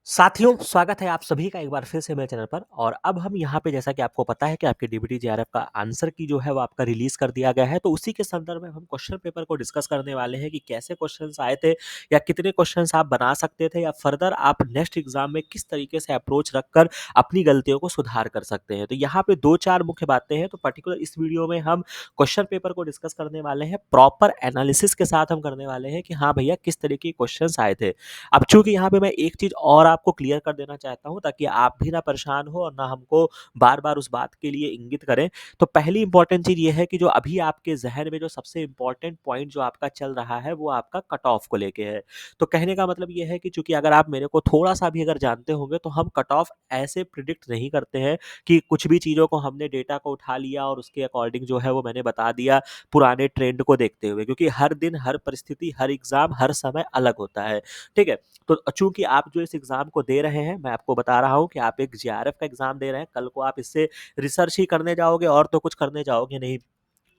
साथियों, स्वागत है आप सभी का एक बार फिर से मेरे चैनल पर। और अब हम यहाँ पे जैसा कि आपको पता है कि आपके डीबीटी जेआरएफ का आंसर की जो है वो आपका रिलीज़ कर दिया गया है। तो उसी के संदर्भ में हम क्वेश्चन पेपर को डिस्कस करने वाले हैं कि कैसे क्वेश्चन्स आए थे या कितने क्वेश्चन्स आप बना सकते थे या फर्दर आप नेक्स्ट एग्ज़ाम में किस तरीके से अप्रोच रखकर अपनी गलतियों को सुधार कर सकते हैं। तो यहाँ पे 2-4 मुख्य बातें हैं। तो पर्टिकुलर इस वीडियो में हम क्वेश्चन पेपर को डिस्कस करने वाले हैं, प्रॉपर एनालिसिस के साथ हम करने वाले हैं कि हाँ भैया, किस तरीके के क्वेश्चन्स आए थे। अब चूँकि यहाँ पे मैं एक चीज़ और आपको क्लियर कर देना चाहता हूँ ताकि आप भी ना परेशान हो और ना हमको बार-बार उस बात के लिए इंगित करें। तो पहली इम्पोर्टेंट चीज़ ये है कि जो अभी आपके ज़हन में जो सबसे इम्पोर्टेंट पॉइंट जो आपका चल रहा है वो आपका कट ऑफ को लेके है। तो कहने का मतलब ये है कि चूँकि अगर आप मेरे को थोड़ा-सा भी अगर जानते होंगे तो हम कट ऑफ ऐसे प्रिडिक्ट नहीं करते हैं कि कुछ भी चीज़ों को हमने डेटा को उठा लिया और उसके अकॉर्डिंग जो है वो मैंने बता दिया पुराने ट्रेंड को देखते हुए। क्योंकि हर दिन, हर परिस्थिति, हर एग्ज़ाम, हर समय अलग होता है। ठीक है? तो चूँकि आप जो इस एग्ज़ाम को दे रहे हैं, मैं आपको बता रहा हूँ कि आप एक जेआरएफ का एग्ज़ाम दे रहे हैं, कल को आप इससे रिसर्च ही करने जाओगे और तो कुछ करने जाओगे नहीं।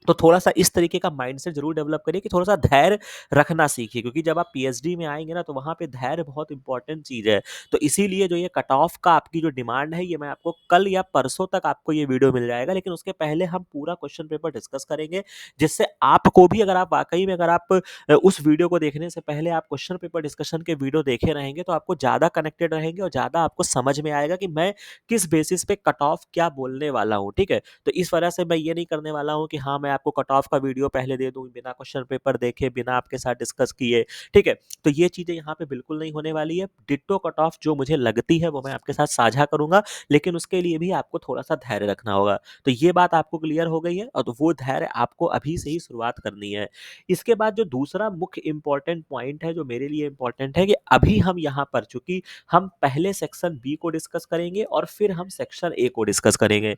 तो थोड़ा-सा इस तरीके का माइंडसेट ज़रूर डेवलप करिए कि थोड़ा-सा धैर्य रखना सीखिए, क्योंकि जब आप पीएचडी में आएँगे ना, तो वहाँ पे धैर्य बहुत इम्पोर्टेंट चीज़ है। तो इसीलिए जो ये कट ऑफ का आपकी जो डिमांड है, ये मैं आपको कल या परसों तक आपको ये वीडियो मिल जाएगा। लेकिन उसके पहले हम पूरा क्वेश्चन पेपर डिस्कस करेंगे, जिससे आपको भी, अगर आप वाक़ई में, अगर आप उस वीडियो को देखने से पहले आप क्वेश्चन पेपर डिस्कशन के वीडियो देखे रहेंगे, तो आपको ज़्यादा कनेक्टेड रहेंगे और ज़्यादा आपको समझ में आएगा कि मैं किस बेसिस पे कट ऑफ क्या बोलने वाला हूँ, ठीक है? तो इस वजह से मैं ये नहीं करने वाला हूँ कि हाँ, मैं आपको कट ऑफ का वीडियो पहले दे दूँ, बिना क्वेश्चन पेपर देखे, बिना आपके साथ डिस्कस किए, ठीक है? तो ये चीज़ें यहाँ पे बिल्कुल नहीं होने वाली है। डिट्टो कट ऑफ जो मुझे लगती है, वो मैं आपके साथ साझा करूँगा, लेकिन उसके लिए भी आपको थोड़ा-सा धैर्य रखना होगा। तो ये बात आपको क्लियर हो गई है और तो वो धैर्य आपको अभी से ही शुरुआत करनी है। इसके बाद जो दूसरा मुख्य इम्पोर्टेंट पॉइंट है, जो मेरे लिए इम्पोर्टेंट है, कि अभी हम यहाँ पर, चूँकि हम पहले सेक्शन बी को डिस्कस करेंगे और फिर हम सेक्शन ए को डिस्कस करेंगे।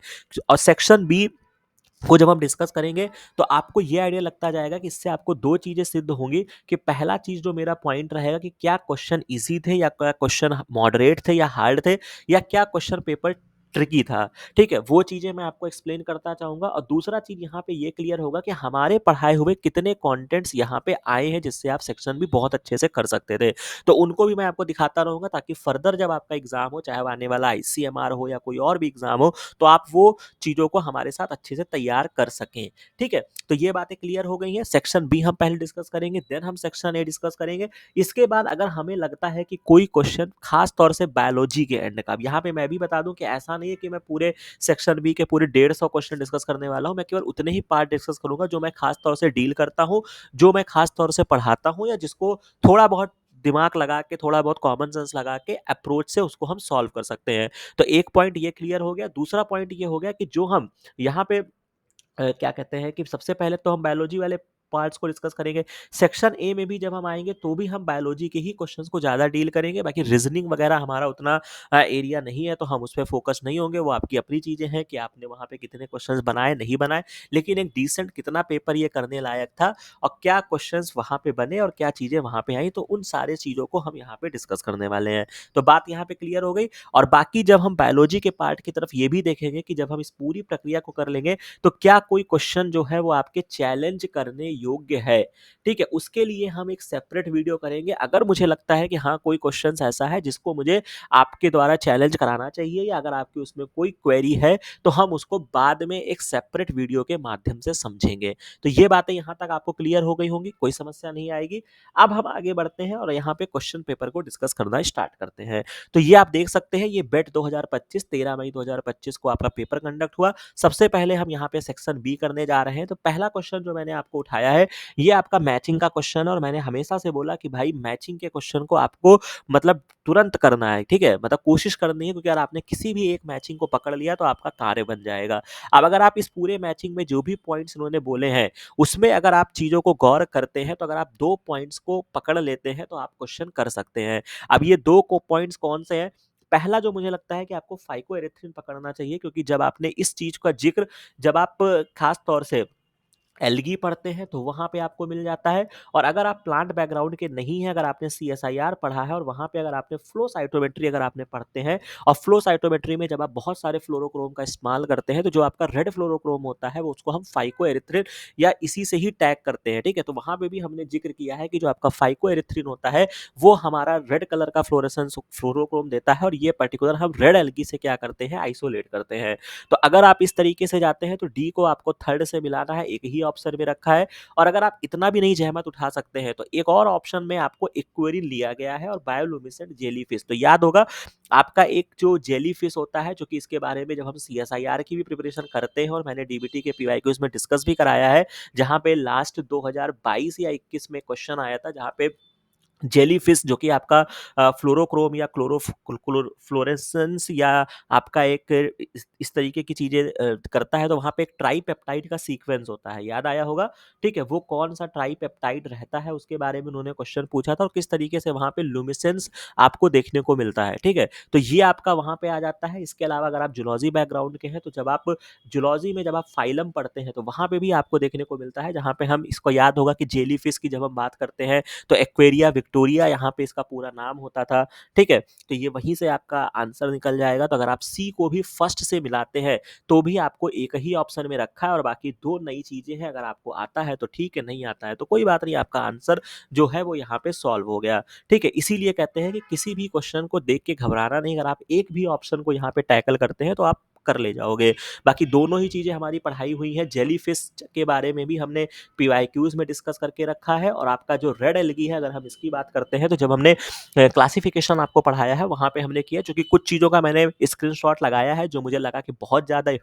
और सेक्शन बी को जब हम डिस्कस करेंगे, तो आपको ये आइडिया लगता जाएगा कि इससे आपको 2 चीज़ें सिद्ध होंगी। कि पहला चीज़ जो मेरा पॉइंट रहेगा कि क्या क्वेश्चन ईज़ी थे या क्या क्वेश्चन मॉडरेट थे या हार्ड थे, या क्या क्वेश्चन पेपर ट्रिकी था, ठीक है? वो चीज़ें मैं आपको एक्सप्लेन करता चाहूँगा। और दूसरा चीज़ यहाँ पे ये क्लियर होगा कि हमारे पढ़ाए हुए कितने कंटेंट्स यहाँ पे आए हैं, जिससे आप सेक्शन भी बहुत अच्छे से कर सकते थे। तो उनको भी मैं आपको दिखाता रहूँगा, ताकि फर्दर जब आपका एग्ज़ाम हो, चाहे वो आने वाला आईसीएमआर हो या कोई और भी एग्ज़ाम हो, तो आप वो चीज़ों को हमारे साथ अच्छे से तैयार कर सकें, ठीक है? तो ये बातें क्लियर हो गई हैं। सेक्शन बी हम पहले डिस्कस करेंगे, देन हम सेक्शन ए डिस्कस करेंगे। इसके बाद अगर हमें लगता है कि कोई क्वेश्चन खास तौर से बायोलॉजी के एंड का, अब यहाँ पे मैं भी बता दूं कि ऐसा नहीं है कि मैं पूरे सेक्शन बी के पूरे 150 क्वेश्चन डिस्कस करने वाला हूँ। मैं केवल उतने ही पार्ट डिस्कस करूंगा जो मैं खास तौर से डील करता हूँ, जो मैं खास तौर से पढ़ाता हूँ, या जिसको थोड़ा बहुत दिमाग लगा के, थोड़ा बहुत कॉमन सेंस लगा के अप्रोच से उसको हम सॉल्व कर सकते हैं। तो एक पॉइंट ये क्लियर हो गया। दूसरा पॉइंट ये हो गया कि जो हम यहाँ पे क्या कहते हैं, कि सबसे पहले तो हम बायोलॉजी वाले पार्ट्स को डिस्कस करेंगे। सेक्शन ए में भी जब हम आएँगे, तो भी हम बायोलॉजी के ही क्वेश्चंस को ज़्यादा डील करेंगे। बाकी रीज़निंग वगैरह हमारा उतना एरिया नहीं है, तो हम उस पे फ़ोकस नहीं होंगे। वो आपकी अपनी चीज़ें हैं कि आपने वहाँ पे कितने क्वेश्चंस बनाए, नहीं बनाए। लेकिन एक डिसेंट कितना पेपर ये करने लायक था, और क्या क्वेश्चंस वहाँ पे बने और क्या चीज़ें वहाँ पे आई, तो उन सारी चीज़ों को हम यहाँ पे डिस्कस करने वाले हैं। तो बात यहाँ पे क्लियर हो गई। और बाकी जब हम बायोलॉजी के पार्ट की तरफ ये भी देखेंगे कि जब हम इस पूरी प्रक्रिया को कर लेंगे, तो क्या कोई क्वेश्चन जो है वो आपके चैलेंज करने योग्य है, ठीक है? उसके लिए हम एक सेपरेट वीडियो करेंगे। अगर मुझे लगता है कि हाँ, कोई क्वेश्चंस ऐसा है जिसको मुझे आपके द्वारा चैलेंज कराना चाहिए, या अगर आपकी उसमें कोई क्वेरी है, तो हम उसको बाद में एक सेपरेट वीडियो के माध्यम से समझेंगे। तो ये बातें यहाँ तक आपको क्लियर हो गई होंगी, कोई समस्या नहीं आएगी। अब हम आगे बढ़ते हैं और यहाँ पे क्वेश्चन पेपर को डिस्कस करना स्टार्ट करते हैं। तो ये आप देख सकते हैं, ये बेट 2025 13 मई 2025 को आपका पेपर कंडक्ट हुआ। सबसे पहले हम यहाँ पे सेक्शन बी करने जा रहे हैं। तो पहला क्वेश्चन जो मैंने आपको उठाया है, ये आपका मैचिंग का क्वेश्चन है। और मैंने हमेशा से बोला कि भाई, मैचिंग के क्वेश्चन को आपको मतलब तुरंत करना है, ठीक है? मतलब कोशिश करनी है, क्योंकि अगर आपने किसी भी एक मैचिंग को पकड़ लिया, तो आपका कार्य बन जाएगा। अब अगर आप इस पूरे मैचिंग में जो भी पॉइंट्स इन्होंने बोले हैं, उसमें अगर आप चीज़ों को गौर करते हैं, तो अगर आप 2 पॉइंट्स को पकड़ लेते हैं, तो आप क्वेश्चन कर सकते हैं। अब ये 2 को पॉइंट्स कौन से हैं? पहला जो मुझे लगता है कि आपको फाइकोएरिथ्रिन पकड़ना चाहिए, क्योंकि जब आपने इस चीज़ का ज़िक्र, जब आप खास तौर से एल्गी पढ़ते हैं तो वहाँ पे आपको मिल जाता है। और अगर आप प्लांट बैकग्राउंड के नहीं हैं, अगर आपने सीएसआईआर पढ़ा है और वहाँ पे अगर आपने फ्लो साइटोमेट्री अगर आपने पढ़ते हैं, और फ्लो साइटोमेट्री में जब आप बहुत सारे फ्लोरोक्रोम का इस्तेमाल करते हैं तो जो आपका रेड फ्लोरोक्रोम होता है वो उसको हम फाइकोएरिथ्रिन या इसी से ही टैग करते हैं, ठीक है। तो वहाँ पे भी हमने जिक्र किया है कि जो आपका फाइकोएरिथ्रिन होता है वो हमारा रेड कलर का फ्लोरेसेंस फ्लोरोक्रोम देता है, और ये पर्टिकुलर हम रेड एल्गी से क्या करते हैं, आइसोलेट करते हैं। तो अगर आप इस तरीके से जाते हैं तो डी को आपको थर्ड से मिलाना है, एक ही ऑप्शन में रखा है। और अगर आप इतना भी नहीं जहमत उठा सकते हैं तो एक और ऑप्शन में आपको एक्वेरिन लिया गया है और बायोलुमिनेसेंट जेलीफिश। तो याद होगा आपका एक जो जेलीफिश होता है, जो कि इसके बारे में जब हम सीएसआईआर की भी प्रिपरेशन करते हैं और मैंने डीबीटी के पीवाईक्यूज में डिस्कस भी कराया है, जहां पे लास्ट 2022 या 21 में क्वेश्चन आया था, जहां पे जेलीफिश जो कि आपका फ्लोरोक्रोम या फ्लोरेसेंस या आपका एक इस तरीके की चीजें करता है, तो वहां पे एक ट्राइपेप्टाइड का सीक्वेंस होता है, याद आया होगा, ठीक है। वो कौन सा ट्राइपेप्टाइड रहता है उसके बारे में उन्होंने क्वेश्चन पूछा था, और किस तरीके से वहां पे लुमिसेंस आपको देखने को मिलता है, ठीक है। तो ये आपका वहां पे आ जाता है। इसके अलावा अगर आप जूलॉजी बैकग्राउंड के हैं तो जब आप जूलॉजी में जब आप फाइलम पढ़ते हैं तो वहां पे भी आपको देखने को मिलता है, जहां पे हम इसको याद होगा कि जेलीफिश की जब हम बात करते हैं तो एक्वेरिया विक्टोरिया यहाँ पे इसका पूरा नाम होता था, ठीक है। तो ये वहीं से आपका आंसर निकल जाएगा। तो अगर आप सी को भी फर्स्ट से मिलाते हैं तो भी आपको एक ही ऑप्शन में रखा है, और बाकी दो नई चीजें हैं। अगर आपको आता है तो ठीक है, नहीं आता है तो कोई बात नहीं, आपका आंसर जो है वो यहाँ पे सॉल्व हो गया, ठीक है। इसीलिए कहते हैं कि किसी भी क्वेश्चन को देख के घबराना नहीं, अगर आप एक भी ऑप्शन को यहाँ पे टैकल करते हैं तो आप कर ले जाओगे। बाकी दोनों ही चीजें हमारी पढ़ाई हुई है। जेलीफिश के बारे में भी हमने पीवाईक्यूज में डिस्कस करके रखा है, और आपका जो रेड एल्गी है अगर हम इसकी बात करते हैं तो जब हमने क्लासिफिकेशन आपको पढ़ाया है वहां पे हमने किया, क्योंकि कुछ चीजों का मैंने स्क्रीनशॉट लगाया है जो मुझे लगा कि बहुत ज्यादा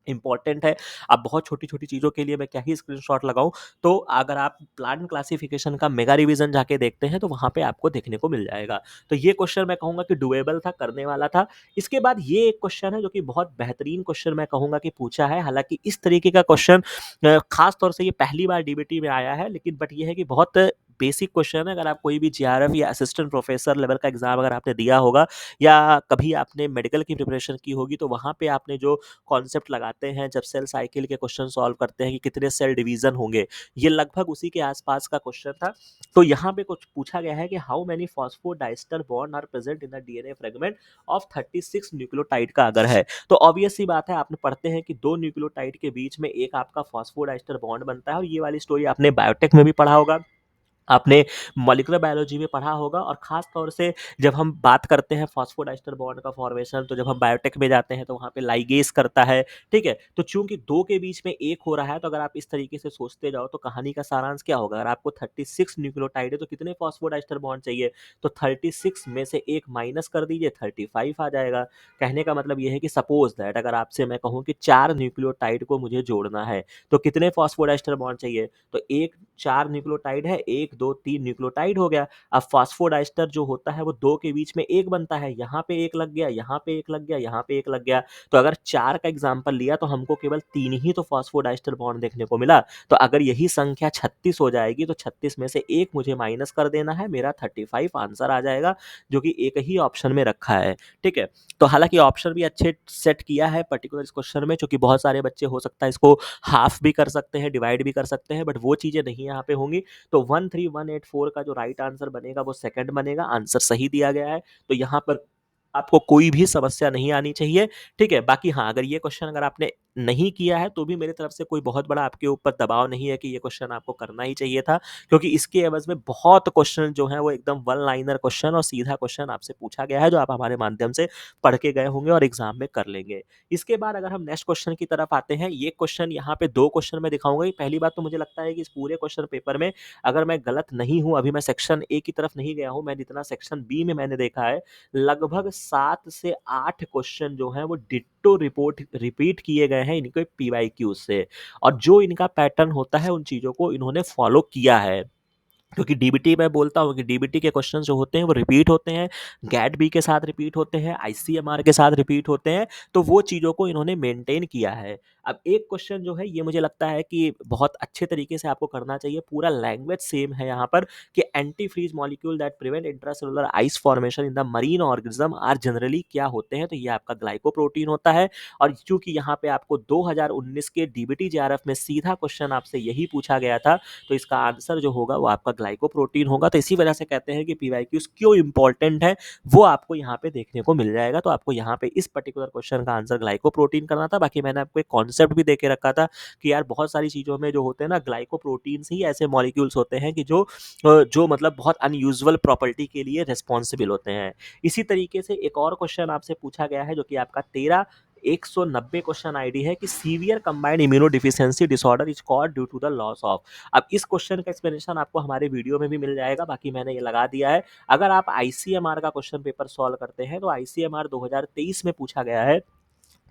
इंपॉर्टेंट है। अब बहुत छोटी-छोटी चीज़ों के लिए मैं क्या ही स्क्रीनशॉट लगाऊँ। तो अगर आप प्लांट क्लासिफिकेशन का मेगा रिवीजन जाके देखते हैं तो वहाँ पे आपको देखने को मिल जाएगा। तो ये क्वेश्चन मैं कहूँगा कि डूएबल था, करने वाला था। इसके बाद ये एक क्वेश्चन है जो कि बहुत बेहतरीन क्वेश्चन मैं कहूँगा कि पूछा है। हालाँकि इस तरीके का क्वेश्चन ख़ास तौर से ये पहली बार डीबीटी में आया है, लेकिन बट ये है कि बहुत बेसिक क्वेश्चन है। अगर आप कोई भी जेआरएफ या असिस्टेंट प्रोफेसर लेवल का एग्ज़ाम अगर आपने दिया होगा, या कभी आपने मेडिकल की प्रिपरेशन की होगी, तो वहाँ पे आपने जो कॉन्सेप्ट लगाते हैं जब सेल साइकिल के क्वेश्चन सॉल्व करते हैं कि कितने सेल डिवीजन होंगे, ये लगभग उसी के आसपास का क्वेश्चन था। तो यहाँ पे कुछ पूछा गया है कि how many phosphodiester bond are present in the DNA fragment of 36 nucleotide का अगर है, तो ऑब्वियस सी बात है, आपने पढ़ते हैं कि दो न्यूक्लियोटाइड के बीच में एक आपका फॉस्फोडाइस्टर बॉन्ड बनता है, और ये वाली स्टोरी आपने बायोटेक में भी पढ़ा होगा, आपने मॉलिक्यूलर बायोलॉजी में पढ़ा होगा। और खास तौर से जब हम बात करते हैं फॉस्फोडाइस्टर बॉन्ड का फॉर्मेशन, तो जब हम बायोटेक में जाते हैं तो वहाँ पे लाइगेज करता है, ठीक है। तो चूंकि दो के बीच में एक हो रहा है, तो अगर आप इस तरीके से सोचते जाओ तो कहानी का सारांश क्या होगा, अगर आपको 36 न्यूक्लियोटाइड है तो कितने फॉस्फोडाइस्टर बॉन्ड चाहिए, तो 36 में से एक माइनस कर दीजिए, 35 आ जाएगा। कहने का मतलब ये है कि सपोज दैट अगर आपसे मैं कहूँ कि 4 न्यूक्लियोटाइड को मुझे जोड़ना है, तो कितने फॉस्फोडाइस्टर बॉन्ड चाहिए, तो एक 4 न्यूक्लियोटाइड है, 1 2 3 न्यूक्लियोटाइड हो गया। अब फॉस्फोडाइस्टर जो होता है वो दो के बीच में एक बनता है, यहाँ पे एक लग गया, यहाँ पे एक लग गया, यहाँ पे एक लग गया। तो अगर 4 का एग्जांपल लिया तो हमको केवल 3 ही तो फॉस्फोडाइस्टर बॉन्ड देखने को मिला। तो अगर यही संख्या 36 हो जाएगी तो 36 में से एक मुझे माइनस कर देना है, मेरा 35 आंसर आ जाएगा, जो कि एक ही ऑप्शन में रखा है, ठीक है। तो हालांकि ऑप्शन भी अच्छे सेट किया है पर्टिकुलर इस क्वेश्चन में, क्योंकि बहुत सारे बच्चे हो सकता है इसको हाफ भी कर सकते हैं, डिवाइड भी कर सकते हैं, बट वो चीजें नहीं यहाँ पे होंगी। तो 13184 का जो राइट आंसर बनेगा वो सेकंड बनेगा, आंसर सही दिया गया है। तो यहाँ पर आपको कोई भी समस्या नहीं आनी चाहिए, ठीक है। बाकी हाँ, अगर ये क्वेश्चन अगर आपने नहीं किया है तो भी मेरी तरफ से कोई बहुत बड़ा आपके ऊपर दबाव नहीं है कि ये क्वेश्चन आपको करना ही चाहिए था, क्योंकि इसके एवज में बहुत क्वेश्चन जो है वो एकदम वन लाइनर क्वेश्चन और सीधा क्वेश्चन आपसे पूछा गया है, जो आप हमारे माध्यम से पढ़ के गए होंगे और एग्जाम में कर लेंगे। इसके बाद अगर हम नेक्स्ट क्वेश्चन की तरफ आते हैं, ये क्वेश्चन यहाँ पे दो क्वेश्चन मैं दिखाऊंगा। पहली बात तो मुझे लगता है कि इस पूरे क्वेश्चन पेपर में अगर मैं गलत नहीं हूँ, अभी मैं सेक्शन ए की तरफ नहीं गया हूँ, मैं जितना सेक्शन बी में मैंने देखा है, लगभग 7 से 8 क्वेश्चन जो हैं वो डिट्टो रिपोर्ट रिपीट किए गए हैं इनके पीवाईक्यू से, और जो इनका पैटर्न होता है उन चीजों को इन्होंने फॉलो किया है। क्योंकि डीबीटी मैं बोलता हूँ कि डीबीटी के क्वेश्चन जो होते हैं वो रिपीट होते हैं, गैट बी के साथ रिपीट होते हैं, आईसीएमआर के साथ रिपीट होते हैं, तो वो चीज़ों को इन्होंने मेंटेन किया है। अब एक क्वेश्चन जो है ये मुझे लगता है कि बहुत अच्छे तरीके से आपको करना चाहिए, पूरा लैंग्वेज सेम है यहाँ पर, कि anti freeze molecule that prevent intracellular ice formation in the marine organism are generally क्या होते हैं, तो ये आपका ग्लाइकोप्रोटीन होता है। और चूंकि यहाँ पे आपको 2019 के डीबीटी जेआरएफ में सीधा क्वेश्चन आपसे यही पूछा गया था, तो इसका आंसर जो होगा वो आपका ग्लाइकोप्रोटीन होगा। तो इसी वजह से कहते हैं कि पीवाईक्यूज क्यों इंपॉर्टेंट है वो आपको यहाँ पे देखने को मिल जाएगा। तो आपको यहाँ पे इस पर्टिकुलर क्वेश्चन का आंसर ग्लाइकोप्रोटीन करना था। बाकी मैंने आपको एक कॉन्सेप्ट भी देके रखा था कि यार बहुत सारी चीज़ों में जो होते हैं ना, ग्लाइकोप्रोटीन ही ऐसे मॉलिक्यूल्स होते हैं कि जो मतलब बहुत अनयूजुअल प्रॉपर्टी के लिए रिस्पॉन्सिबल होते हैं। इसी तरीके से एक और क्वेश्चन आपसे पूछा गया है जो कि आपका 190 क्वेश्चन आईडी है कि severe combined immunodeficiency disorder is called due to the loss of. अब इस क्वेश्चन का एक्सप्लेनेशन आपको हमारे वीडियो में भी मिल जाएगा, बाकी मैंने ये लगा दिया है। अगर आप आईसीएमआर का क्वेश्चन पेपर सॉल्व करते हैं तो आईसीएमआर 2023 में पूछा गया है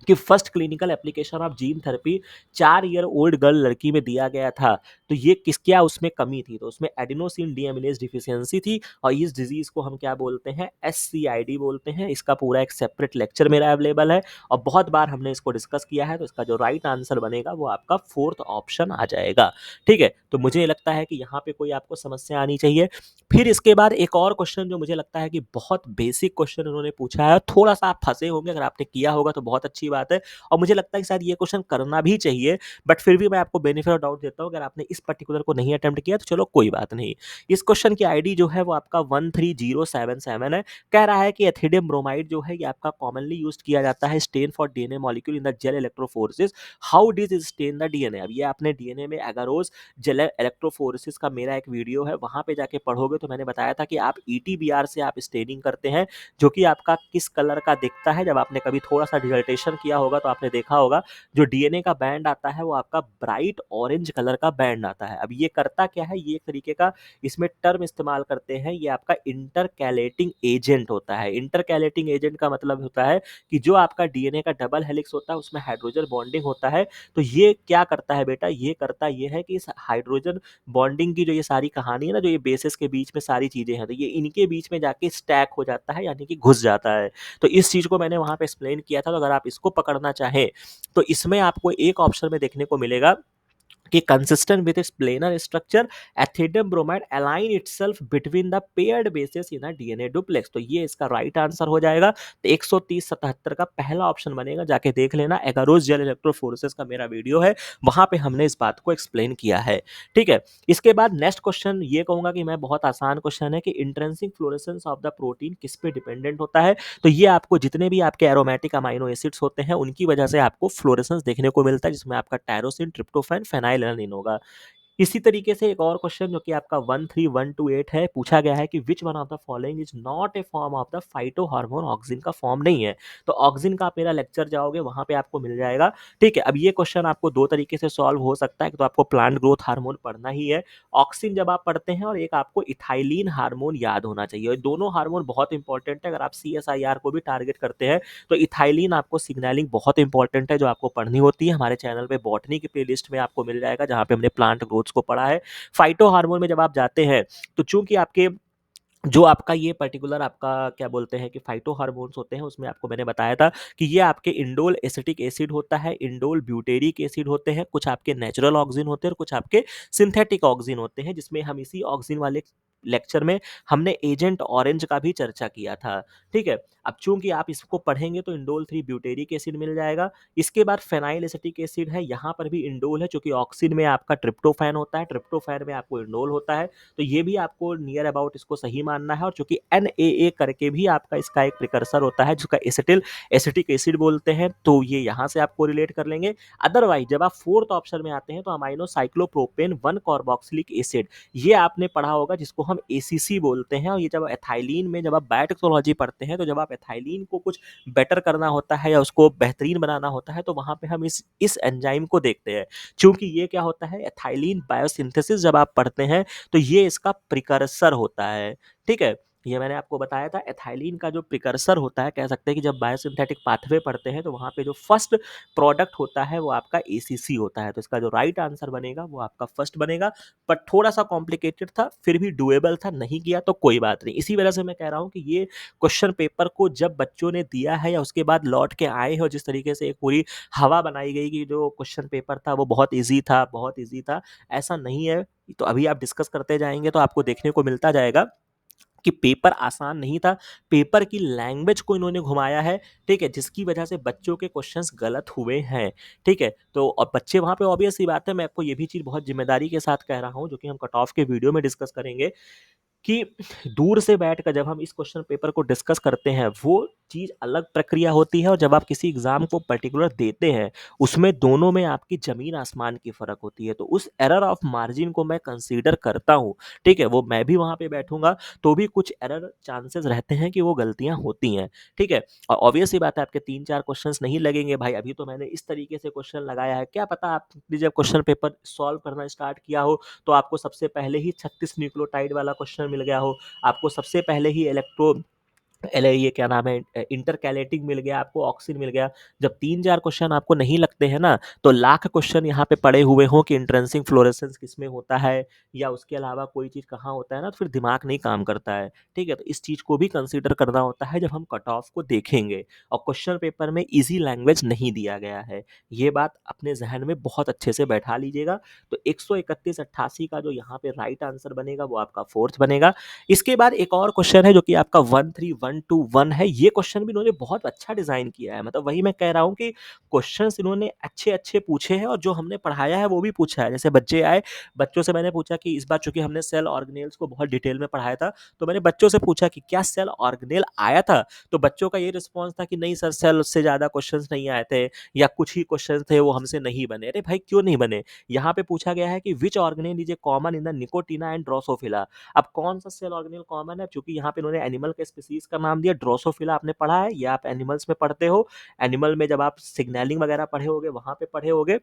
कि first clinical application of gene therapy 4 year old girl लड़की में दिया गया था, तो ये क्या उसमें कमी थी, तो उसमें एडिनोसिन डीएमिनेज डिफिशियंसी थी। और इस डिजीज को हम क्या बोलते हैं, एससीआईडी बोलते हैं। इसका पूरा एक सेपरेट लेक्चर मेरा अवेलेबल है और बहुत बार हमने इसको डिस्कस किया है। तो इसका जो राइट आंसर बनेगा वो आपका फोर्थ ऑप्शन आ जाएगा। ठीक है, तो मुझे लगता है कि यहाँ पे कोई आपको समस्या आनी चाहिए। फिर इसके बाद एक और क्वेश्चन जो मुझे लगता है कि बहुत बेसिक क्वेश्चन उन्होंने पूछा है, थोड़ा सा आप फंसे होंगे, अगर आपने किया होगा तो बहुत अच्छी बात है और मुझे लगता है कि शायद ये क्वेश्चन करना भी चाहिए, बट फिर भी मैं आपको बेनिफिट ऑफ डाउट देता हूँ। अगर आपने इस पर्टिकुलर को नहीं अटेम्प्ट किया तो चलो कोई बात नहीं। इस क्वेश्चन की आईडी जो है वो आपका 13077 है। कह रहा है कि एथिडियम ब्रोमाइड जो है ये आपका कॉमनली यूज किया जाता है stand for DNA molecule in the gel electrophoresis. How डिज it stand the DNA. अब ये आपने डीएनए में एगारोज जेल इलेक्ट्रोफोरेसिस का मेरा एक वीडियो है, वहां पे जाके पढ़ोगे तो मैंने बताया था कि आप ईटीबीआर से आप स्टेनिंग करते हैं, जो कि आपका किस कलर का दिखता है। जब आपने कभी थोड़ा सा डिसर्टेशन किया होगा तो आपने देखा होगा जो डीएनए का बैंड आता है वो आपका ब्राइट ऑरेंज कलर का बैंड आता है। अब ये करता क्या है, ये एक तरीके का इसमें टर्म इस्तेमाल करते हैं, ये आपका इंटरकैलेटिंग एजेंट होता है। इंटरकैलेटिंग एजेंट का मतलब होता है कि जो आपका डीएनए का डबल हेलिक्स होता है उसमें हाइड्रोजन बॉन्डिंग होता है। तो ये क्या करता है बेटा, ये करता ये है कि इस हाइड्रोजन बॉन्डिंग की जो ये सारी कहानी है ना, जो ये बेसिस के बीच में सारी चीजें हैं, तो ये इनके बीच में जाके स्टैक हो जाता है, यानी कि घुस जाता है। तो इस चीज को मैंने वहां पे एक्सप्लेन किया था। तो अगर आप इसको पकड़ना चाहें तो इसमें आपको एक ऑप्शन में देखने को मिलेगा कि consistent with its planar structure ethidium bromide align itself between the paired basis in a DNA duplex. तो ये इसका राइट आंसर हो जाएगा। तो 13077 का पहला ऑप्शन बनेगा, जाके देख लेना। एगारोस जेल इलेक्ट्रोफोरेसिस का मेरा वीडियो है, वहां पे हमने इस बात को एक्सप्लेन किया है। ठीक है, इसके बाद नेक्स्ट क्वेश्चन ये कहूंगा कि मैं बहुत आसान क्वेश्चन है कि intrinsic fluorescence of the protein किस पे डिपेंडेंट होता है। तो ये आपको जितने भी आपके एरोमेटिक अमाइनो एसिड्स होते हैं उनकी वजह से आपको फ्लोरेसेंस देखने को मिलता है, जिसमें आपका टायरोसिन, ट्रिप्टोफैन, फेनाइलएलानिन होगा। इसी तरीके से एक और क्वेश्चन जो कि आपका 13128 है, पूछा गया है कि which one of the following is not a form of the phyto hormone. Auxin का फॉर्म नहीं है। तो ऑक्सिन का आप मेरा लेक्चर जाओगे वहां पे आपको मिल जाएगा। ठीक है, अब ये क्वेश्चन आपको दो तरीके से सॉल्व हो सकता है। तो आपको प्लांट ग्रोथ हार्मोन पढ़ना ही है, ऑक्सिन जब आप पढ़ते हैं, और एक आपको इथाइलिन हार्मोन याद होना चाहिए। और दोनों हार्मोन बहुत इंपॉर्टेंट है। अगर आप CSIR को भी टारगेट करते हैं तो इथाइलिन आपको सिग्नलिंग बहुत इंपॉर्टेंट है, जो आपको पढ़नी होती है। हमारे चैनल पे बॉटनी की प्लेलिस्ट में आपको मिल जाएगा, जहाँ पे हमने प्लांट ग्रोथ को पढ़ा है। फाइटो हार्मोन में जब आप जाते हैं तो चूंकि आपके जो आपका ये पर्टिकुलर आपका क्या बोलते हैं कि फाइटो हार्मोन्स होते हैं, उसमें आपको मैंने बताया था कि ये आपके इंडोल एसिटिक एसिड होता है, इंडोल ब्यूटेरिक एसिड होते हैं, कुछ आपके नेचुरल ऑक्सिन होते हैं और कुछ आपके सिंथेटिक ऑक्सिन होते हैं, जिसमें हम इसी ऑक्सिन वाले लेक्चर में हमने एजेंट ऑरेंज का भी चर्चा किया था। ठीक है, अब चूंकि आप इसको पढ़ेंगे तो इंडोल 3 ब्यूटेरिक एसिड मिल जाएगा। इसके बाद फेनाइल एसिटिक एसिड है, यहाँ पर भी इंडोल है, चूंकि ऑक्सिन में आपका ट्रिप्टोफैन होता है, ट्रिप्टोफैन में आपको इंडोल होता है। तो ये भी आपको नियर अबाउट इसको सही मानना है। और चूंकि NAA करके भी आपका इसका एक प्रिकर्सर होता है जिसका एसिटिल एसिटिक एसिड बोलते हैं, तो ये यहाँ से आपको रिलेट कर लेंगे। अदरवाइज जब आप फोर्थ ऑप्शन में आते हैं तो अमाइनो साइक्लोप्रोपेन 1 कार्बोक्सिलिक एसिड, ये आपने पढ़ा होगा, जिसको हम ACC बोलते हैं। और ये जब एथाइलिन में जब आप बायोटेक्नोलॉजी पढ़ते हैं, तो जब आप एथाइलिन को कुछ बेटर करना होता है या उसको बेहतरीन बनाना होता है, तो वहां पे हम इस एंजाइम को देखते हैं। क्योंकि ये क्या होता है, एथाइलिन बायोसिंथेसिस जब आप पढ़ते हैं तो ये इसका प्रिकर्सर होता है। ठीक है, ये मैंने आपको बताया था एथिलीन का जो प्रिकर्सर होता है, कह सकते हैं कि जब बायोसिंथेटिक पाथवे पढ़ते हैं तो वहाँ पे जो फर्स्ट प्रोडक्ट होता है वो आपका एसीसी होता है। तो इसका जो राइट आंसर बनेगा वो आपका फर्स्ट बनेगा, बट थोड़ा-सा कॉम्प्लिकेटेड था, फिर भी डूएबल था, नहीं किया तो कोई बात नहीं। इसी वजह से मैं कह रहा हूँ कि ये क्वेश्चन पेपर को जब बच्चों ने दिया है या उसके बाद लौट के आए हैं और जिस तरीके से एक पूरी हवा बनाई गई कि जो क्वेश्चन पेपर था वो बहुत ईज़ी था, बहुत ईज़ी था, ऐसा नहीं है। तो अभी आप डिस्कस करते जाएँगे तो आपको देखने को मिलता जाएगा कि पेपर आसान नहीं था, पेपर की लैंग्वेज को इन्होंने घुमाया है, ठीक है? जिसकी वजह से बच्चों के क्वेश्चंस गलत हुए हैं, ठीक है? तो और बच्चे वहाँ पे ऑब्वियस सी बात है, मैं आपको ये भी चीज़ बहुत ज़िम्मेदारी के साथ कह रहा हूँ, जो कि हम कट ऑफ के वीडियो में डिस्कस करेंगे कि दूर से बैठकर जब हम इस क्वेश्चन पेपर को डिस्कस करते हैं, वो चीज़ अलग प्रक्रिया होती है और जब आप किसी एग्ज़ाम को पर्टिकुलर देते हैं, उसमें दोनों में आपकी ज़मीन-आसमान की फ़र्क होती है। तो उस एरर ऑफ मार्जिन को मैं कंसीडर करता हूँ, ठीक है? वो मैं भी वहाँ पे बैठूँगा, तो भी कुछ एरर चांसेस रहते हैं कि वो गलतियाँ होती हैं, ठीक है? और ऑब्वियस सी बात है आपके 3-4 क्वेश्चन्स नहीं लगेंगे भाई, अभी तो मैंने इस तरीके से क्वेश्चन लगाया है, क्या पता आपने जब क्वेश्चन पेपर सॉल्व करना स्टार्ट किया हो तो आपको सबसे पहले ही 36 न्यूक्लियोटाइड वाला क्वेश्चन मिल गया हो, आपको सबसे पहले ही ये क्या नाम है इंटरकैलेटिंग मिल गया, आपको ऑक्सिन मिल गया। जब 3-4 क्वेश्चन आपको नहीं लगते हैं ना, तो लाख क्वेश्चन यहाँ पे पड़े हुए हों कि इंट्रिंसिक फ्लोरेसेंस किसमें होता है या उसके अलावा कोई चीज़ कहाँ होता है ना, तो फिर दिमाग नहीं काम करता है, ठीक है? तो इस चीज़ को भी कंसीडर करना होता है जब हम कट ऑफ को देखेंगे और क्वेश्चन पेपर में ईज़ी लैंग्वेज नहीं दिया गया है। ये बात अपने ज़हन में बहुत अच्छे से बैठा लीजिएगा। तो 131-88 का जो यहाँ पे राइट आंसर बनेगा वो आपका 4th बनेगा। इसके बाद एक और क्वेश्चन है जो कि आपका 13121 है। ये क्वेश्चन भी इन्होंने बहुत अच्छा डिज़ाइन किया है। मतलब वही मैं कह रहा हूँ कि क्वेश्चंस इन्होंने अच्छे-अच्छे पूछे हैं और जो हमने पढ़ाया है वो भी पूछा है। जैसे बच्चे आए, बच्चों से मैंने पूछा कि इस बार चूँकि हमने सेल ऑर्गेनेल्स को बहुत डिटेल में पढ़ाया था, तो मैंने बच्चों से पूछा कि क्या सेल ऑर्गेनेल आया था? तो बच्चों का ये रिस्पॉन्स था कि नहीं सर, सेल से ज़्यादा क्वेश्चंस नहीं आए थे या कुछ ही क्वेश्चंस थे वो हमसे नहीं बने। अरे भाई क्यों नहीं बने? यहाँ पे पूछा गया है कि which organelle is a common in the Nicotiana and Drosophila. अब कौन सा सेल ऑर्गेनेल कॉमन है? चूँकि यहाँ पे इन्होंने एनिमल के स्पीशीज़ का नाम दिया, ड्रोसोफिला आपने पढ़ा है, ये आप एनिमल्स में पढ़ते हो। एनिमल में जब आप सिग्नलिंग वगैरह पढ़े होगे, वहाँ पे पढ़े होगे।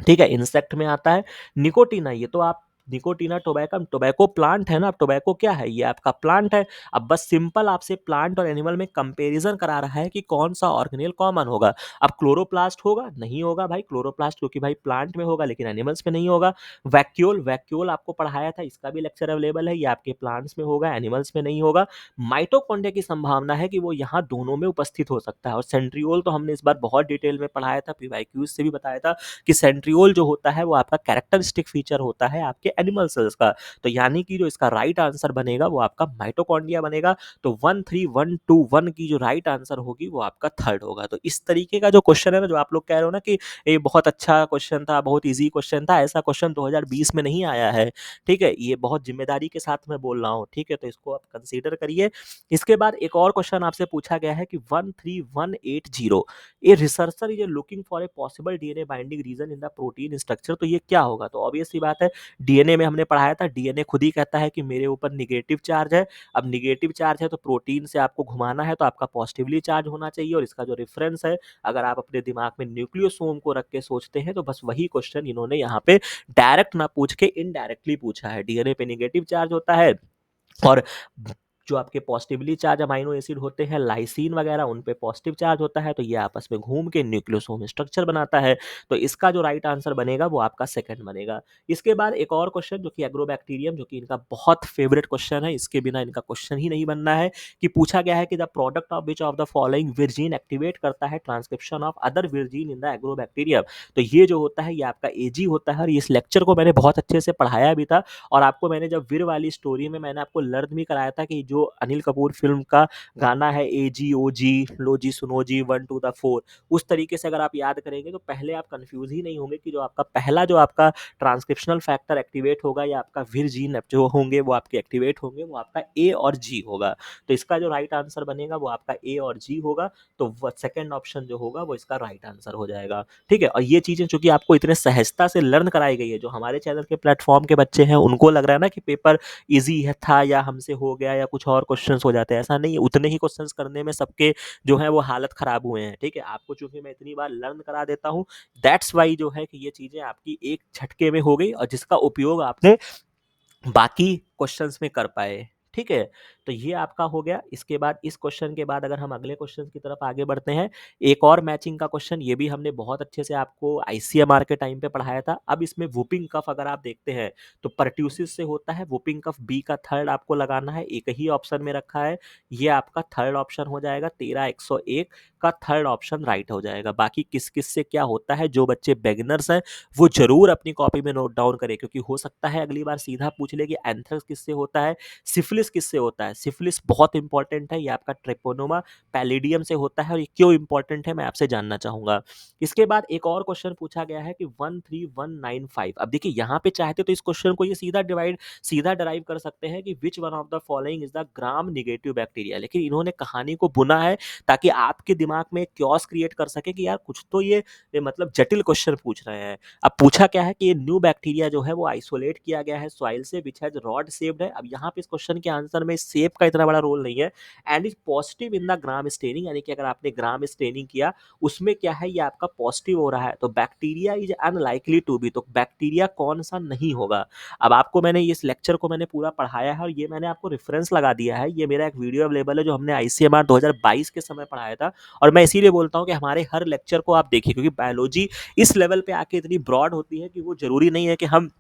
ठीक है, इंसेक्ट में आता है। निकोटीना, ये तो आप निकोटीना टोबैकम, टोबैको प्लांट है ना, अब टोबैको क्या है? ये आपका प्लांट है। अब बस सिंपल आपसे प्लांट और एनिमल में कंपैरिजन करा रहा है कि कौन-सा ऑर्गेनेल कॉमन होगा। अब क्लोरोप्लास्ट होगा? नहीं होगा भाई क्लोरोप्लास्ट, क्योंकि भाई प्लांट में होगा लेकिन एनिमल्स में नहीं होगा। वैक्यूल, वैक्यूल आपको पढ़ाया था, इसका भी लेक्चर अवेलेबल है, ये आपके प्लांट्स में होगा, एनिमल्स में नहीं होगा। माइटोकॉन्ड्रिया की संभावना है कि वो यहाँ दोनों में उपस्थित हो सकता है और सेंट्रियोल तो हमने इस बार बहुत डिटेल में पढ़ाया था, पीवाईक्यूज़ से भी बताया था कि सेंट्रियोल जो होता है वो आपका कैरेक्टरिस्टिक फीचर होता है आपके एनिमल सेल्स का। तो यानी कि जो इसका राइट आंसर बनेगा वो आपका माइटोकॉन्ड्रिया बनेगा। तो 13121 की जो राइट आंसर होगी वो आपका 3rd होगा। तो इस तरीके का जो क्वेश्चन है ना, जो आप लोग कह रहे हो ना कि ये बहुत अच्छा क्वेश्चन था, बहुत ईज़ी क्वेश्चन था, ऐसा क्वेश्चन 2020 में नहीं आया है, ठीक है? ये बहुत ज़िम्मेदारी के साथ मैं बोल रहा हूँ, ठीक है? तो इसको आप कंसीडर करिए। इसके बाद एक और क्वेश्चन आपसे पूछा गया है कि 13180, a researcher is looking for a possible DNA binding region in the protein structure. तो ये क्या होगा? तो ऑब्वियस सी बात है, डीएनए में हमने पढ़ाया था, डीएनए खुद ही कहता है कि मेरे ऊपर निगेटिव चार्ज है। अब निगेटिव चार्ज है तो प्रोटीन से आपको घुमाना है तो आपका पॉजिटिवली चार्ज होना चाहिए और इसका जो रेफरेंस है, अगर आप अपने दिमाग में न्यूक्लियोसोम को रख के सोचते हैं तो बस वही क्वेश्चन इन्होंने यहाँ पे डायरेक्ट ना पूछ के इनडायरेक्टली पूछा है। डीएनए पे निगेटिव चार्ज होता है और जो आपके पॉजिटिवली चार्ज अमाइनो एसिड होते हैं, लाइसिन वगैरह, उन पे पॉजिटिव चार्ज होता है, तो ये आपस में घूम के न्यूक्लियोसोम स्ट्रक्चर बनाता है। तो इसका जो राइट आंसर बनेगा वो आपका 2nd बनेगा। इसके बाद एक और क्वेश्चन जो कि एग्रोबैक्टीरियम, जो कि इनका बहुत फेवरेट क्वेश्चन है, इसके बिना इनका क्वेश्चन ही नहीं बनना है, कि पूछा गया है कि the product of which of the following vir gene activate करता है transcription of other vir gene in the Agrobacterium. तो ये जो होता है ये आपका एजी होता है और इस लेक्चर को मैंने बहुत अच्छे से पढ़ाया भी था और आपको मैंने जब वीर वाली स्टोरी में मैंने आपको लर्न भी कराया था कि जो अनिल कपूर फ़िल्म का गाना है एजी ओजी लो जी सुनो जी 1 टू द 4, उस तरीके से अगर आप याद करेंगे तो पहले आप कन्फ्यूज़ ही नहीं होंगे कि जो आपका पहला जो आपका ट्रांसक्रिप्शनल फैक्टर एक्टिवेट होगा या आपका विर जीन जो होंगे वो आपके एक्टिवेट होंगे, वो आपका ए और जी होगा। तो इसका जो राइट आंसर बनेगा वो आपका ए और जी होगा। तो व सेकंड ऑप्शन जो होगा वो इसका राइट आंसर हो जाएगा। ठीक है? और ये चीज़ें चूँकि आपको इतने सहजता से लर्न कराई गई है, जो हमारे चैनल के प्लेटफ़ॉर्म के बच्चे हैं, उनको लग रहा है ना कि पेपर ईज़ी है था या हमसे हो गया या कुछ और क्वेश्चंस हो जाते हैं, ऐसा नहीं है। उतने ही क्वेश्चंस करने में सबके जो है वो हालत ख़राब हुए हैं, ठीक है? आपको चूँकि मैं इतनी बार लर्न करा देता हूँ, दैट्स व्हाई जो है कि ये चीज़ें आपकी एक झटके में हो गई और जिसका उपयोग आपने बाकी क्वेश्चंस में कर पाए, ठीक है? तो ये आपका हो गया। इसके बाद इस क्वेश्चन के बाद अगर हम अगले क्वेश्चन की तरफ आगे बढ़ते हैं, एक और मैचिंग का क्वेश्चन, ये भी हमने बहुत अच्छे से आपको आईसीएमआर के टाइम पे पढ़ाया था। अब इसमें वुपिंग कफ अगर आप देखते हैं तो परट्यूसिस से होता है, वुपिंग कफ बी का थर्ड आपको लगाना है, एक ही ऑप्शन में रखा है, ये आपका थर्ड ऑप्शन हो जाएगा। 13 101 का थर्ड ऑप्शन राइट हो जाएगा। बाकी किस किस से क्या होता है, जो बच्चे बिगिनर्स हैं वो जरूर अपनी कॉपी में नोट डाउन करें, क्योंकि हो सकता है अगली बार सीधा पूछ ले कि एंथ्रेक्स किससे होता है, सिफिलिस किससे होता है। सिफिलिस बहुत इंपॉर्टेंट है, ये आपका ट्रेपोनोमा पैलिडियम से होता है, और ये क्यों इंपॉर्टेंट है मैं आपसे जानना चाहूंगा। इसके बाद एक और क्वेश्चन पूछा गया है कि 13195। अब देखिए यहाँ पे चाहते तो इस क्वेश्चन को ये सीधा डराइव कर सकते हैं कि which one of the following is the gram negative bacteria, लेकिन इन्होंने कहानी को बुना है ताकि आपके दिमाग में क्योस क्रिएट कर सके कि यार कुछ तो ये मतलब जटिल क्वेश्चन पूछ रहे हैं। अब पूछा क्या है कि ये न्यू बैक्टीरिया जो है वो आइसोलेट किया गया है सॉइल से, विच हैज रॉड शेप्ड है। अब यहाँ पे इस क्वेश्चन के आंसर में शेप का इतना बड़ा रोल नहीं है, and is positive in the gram staining, यानी कि अगर आपने ग्राम स्टेनिंग किया उसमें क्या है, ये आपका पॉजिटिव हो रहा है, तो bacteria is unlikely to be, तो बैक्टीरिया कौन सा नहीं होगा। अब आपको मैंने इस लेक्चर को मैंने पूरा पढ़ाया है और ये मैंने आपको रेफरेंस लगा दिया है, ये मेरा एक वीडियो अवेलेबल है जो हमने आईसीएमआर 2022 के समय पढ़ाया था। और मैं इसीलिए बोलता हूँ कि हमारे हर लेक्चर को आप देखिए, क्योंकि बायोलॉजी इस लेवल पे आके इतनी ब्रॉड होती है कि वो जरूरी नहीं है कि हम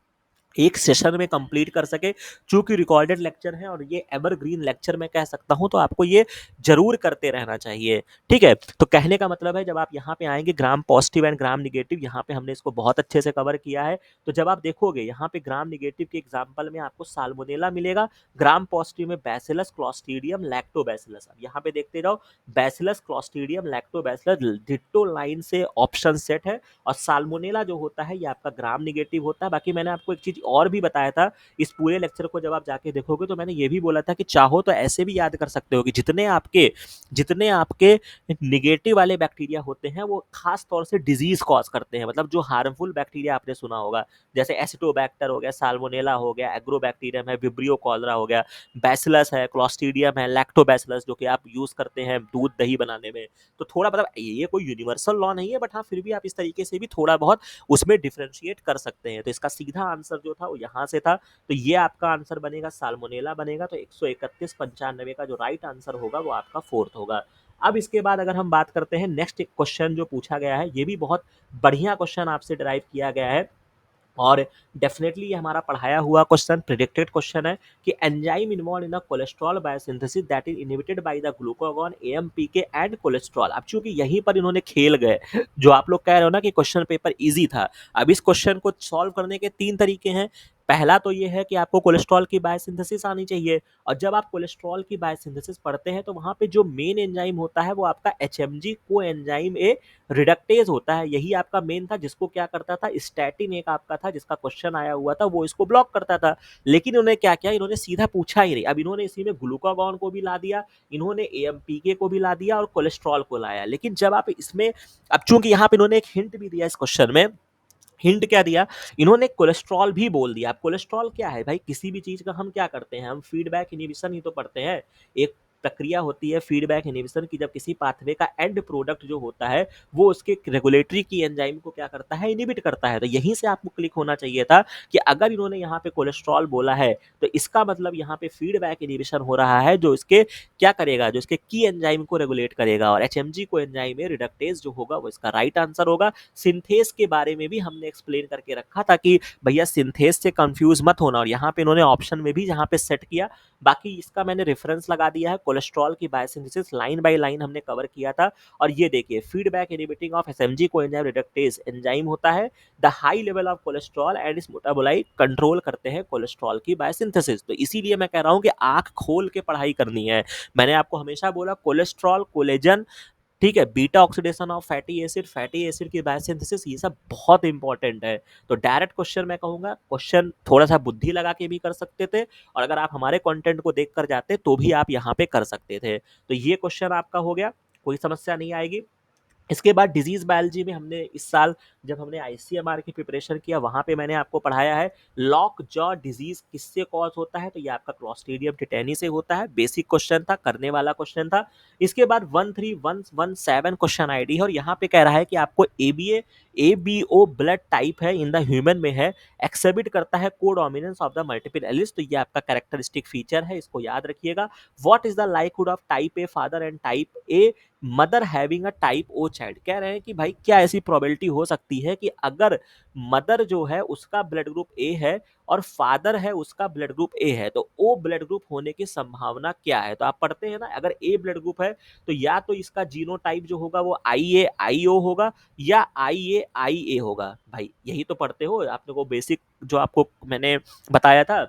एक सेशन में कंप्लीट कर सके। चूंकि रिकॉर्डेड लेक्चर है और ये एवरग्रीन लेक्चर मैं कह सकता हूं, तो आपको ये जरूर करते रहना चाहिए। ठीक है, तो कहने का मतलब है जब आप यहाँ पे आएंगे gram positive and gram negative, यहाँ पे हमने इसको बहुत अच्छे से कवर किया है। तो जब आप देखोगे यहाँ पे ग्राम निगेटिव के एग्जाम्पल में आपको साल्मोनेला मिलेगा, ग्राम पॉजिटिव में बैसिलस क्लॉस्ट्रीडियम लैक्टोबैसिलस। अब यहाँ पे देखते जाओ, bacillus Clostridium lactobacillus ditto line से ऑप्शन सेट है, और साल्मोनेला जो होता है ये आपका ग्राम निगेटिव होता है। बाकी मैंने आपको एक चीज और भी बताया था इस पूरे लेक्चर को जब आप जाके देखोगे, तो मैंने ये भी बोला था कि चाहो तो ऐसे भी याद कर सकते हो कि जितने आपके निगेटिव वाले बैक्टीरिया होते हैं वो खास तौर से डिजीज कॉज करते हैं, मतलब जो हार्मफुल बैक्टीरिया आपने सुना होगा, जैसे एसिटोबैक्टर हो गया, साल्मोनेला हो गया, एग्रोबैक्टीरियम है, विब्रियो कॉलरा हो गया, बैसिलस है, क्लॉस्ट्रीडियम है, लैक्टोबैसिलस जो कि आप यूज करते हैं दूध दही बनाने में। तो थोड़ा मतलब ये कोई यूनिवर्सल लॉ नहीं है, बट हाँ फिर भी आप इस तरीके से भी थोड़ा बहुत उसमें डिफरेंशिएट कर सकते हैं। तो इसका सीधा आंसर जो था वो यहाँ से था, तो ये आपका आंसर बनेगा, साल्मोनेला बनेगा। तो 131 95 का जो राइट आंसर होगा वो आपका फोर्थ होगा। अब इसके बाद अगर हम बात करते हैं नेक्स्ट क्वेश्चन जो पूछा गया है, ये भी बहुत बढ़िया क्वेश्चन आपसे ड्राइव किया गया है, और डेफिनेटली ये हमारा पढ़ाया हुआ क्वेश्चन, प्रिडिक्टेड क्वेश्चन है कि enzyme involve in the cholesterol biosynthesis that is inhibited by the glucagon AMPK and cholesterol. अब चूंकि यहीं पर इन्होंने खेल गए, जो आप लोग कह रहे हो ना कि क्वेश्चन पेपर इजी था, अब इस क्वेश्चन को सॉल्व करने के तीन तरीके हैं। पहला तो ये है कि आपको कोलेस्ट्रॉल की बायोसिंथेसिस आनी चाहिए, और जब आप कोलेस्ट्रॉल की बायोसिंथेसिस पढ़ते हैं तो वहां पे जो मेन एंजाइम होता है वो आपका एचएमजी को एंजाइम ए रिडक्टेज होता है, यही आपका मेन था, जिसको क्या करता था, स्टैटिन एक आपका था जिसका क्वेश्चन आया हुआ था, वो इसको ब्लॉक करता था। लेकिन इन्होंने क्या किया, इन्होंने सीधा पूछा ही नहीं, अब इन्होंने इसी में ग्लूकागॉन को भी ला दिया, इन्होंने एएमपीके को भी ला दिया और कोलेस्ट्रॉल को लाया। लेकिन जब आप इसमें, अब चूंकि यहाँ पे इन्होंने एक हिंट भी दिया इस क्वेश्चन में, हिंट क्या दिया, इन्होंने कोलेस्ट्रॉल भी बोल दिया। अब कोलेस्ट्रॉल क्या है भाई, किसी भी चीज का हम क्या करते हैं, हम फीडबैक इनहिबिशन ही तो पढ़ते हैं। एक प्रक्रिया होती है फीडबैक इनहिबिशन की, जब किसी पाथवे का एंड प्रोडक्ट जो होता है वो उसके रेगुलेटरी की एंजाइम को क्या करता है, इनहिबिट करता है। तो यहीं से आपको क्लिक होना चाहिए था कि अगर इन्होंने यहाँ पे कोलेस्ट्रॉल बोला है तो इसका मतलब यहाँ पे फीडबैक इनहिबिशन हो रहा है, जो इसके क्या करेगा, जो इसके की एंजाइम को रेगुलेट करेगा, और एचएमजी को एंजाइम में रिडक्टेज जो होगा वो इसका राइट आंसर होगा। सिंथेस के बारे में भी हमने एक्सप्लेन करके रखा था कि भैया सिंथेस से कंफ्यूज मत होना, और यहाँ पे इन्होंने ऑप्शन में भी जहाँ पे सेट किया, बाकी इसका मैंने रेफरेंस लगा दिया है, कोलेस्ट्रॉल की बायोसिंथेसिस लाइन बाय लाइन हमने कवर किया था। और ये देखिए, feedback inhibiting of SMG coenzyme reductase enzyme होता है, the high level of cholesterol and इस मेटाबोलाइट कंट्रोल करते हैं कोलेस्ट्रॉल की बायोसिंथेसिस। तो इसीलिए मैं कह रहा हूँ कि आंख खोल के पढ़ाई करनी है। मैंने आपको हमेशा बोला कोलेस्ट्रॉल, कोलेजन, ठीक है, beta oxidation of fatty acid की बायोसिंथेसिस, ये सब बहुत इंपॉर्टेंट है। तो डायरेक्ट क्वेश्चन मैं कहूंगा, क्वेश्चन थोड़ा सा बुद्धि लगा के भी कर सकते थे, और अगर आप हमारे कंटेंट को देख कर जाते तो भी आप यहाँ पे कर सकते थे। तो ये क्वेश्चन आपका हो गया, कोई समस्या नहीं आएगी। इसके बाद डिजीज बायोलॉजी में हमने इस साल जब हमने आईसीएमआर की प्रिपरेशन किया वहां पे मैंने आपको पढ़ाया है लॉक जॉ डिजीज किससे कॉज होता है, तो ये आपका क्लॉस्ट्रीडियम टेटानी से होता है। बेसिक क्वेश्चन था, करने वाला क्वेश्चन था। इसके बाद 13117 क्वेश्चन आईडी है और यहाँ पे कह रहा है कि आपको एबीओ ब्लड टाइप है, इन द ह्यूमन में है, एक्सहिबिट करता है codominance of the multiple alleles, तो ये आपका कैरेक्टरिस्टिक फीचर है, इसको याद रखिएगा। What is the likelihood of type A father and type A mother having a type O child, कह रहे हैं कि भाई क्या ऐसी प्रोबेबिलिटी हो सकती है कि अगर मदर जो है उसका ब्लड ग्रुप ए है और फादर है उसका ब्लड ग्रुप ए है तो ओ ब्लड ग्रुप होने की संभावना क्या है। तो आप पढ़ते हैं ना, अगर ए ब्लड ग्रुप है तो या तो इसका जीनोटाइप जो होगा वो आई ए आई ओ होगा या आई ए होगा। भाई यही तो पढ़ते हो आपने, को बेसिक जो आपको मैंने बताया था।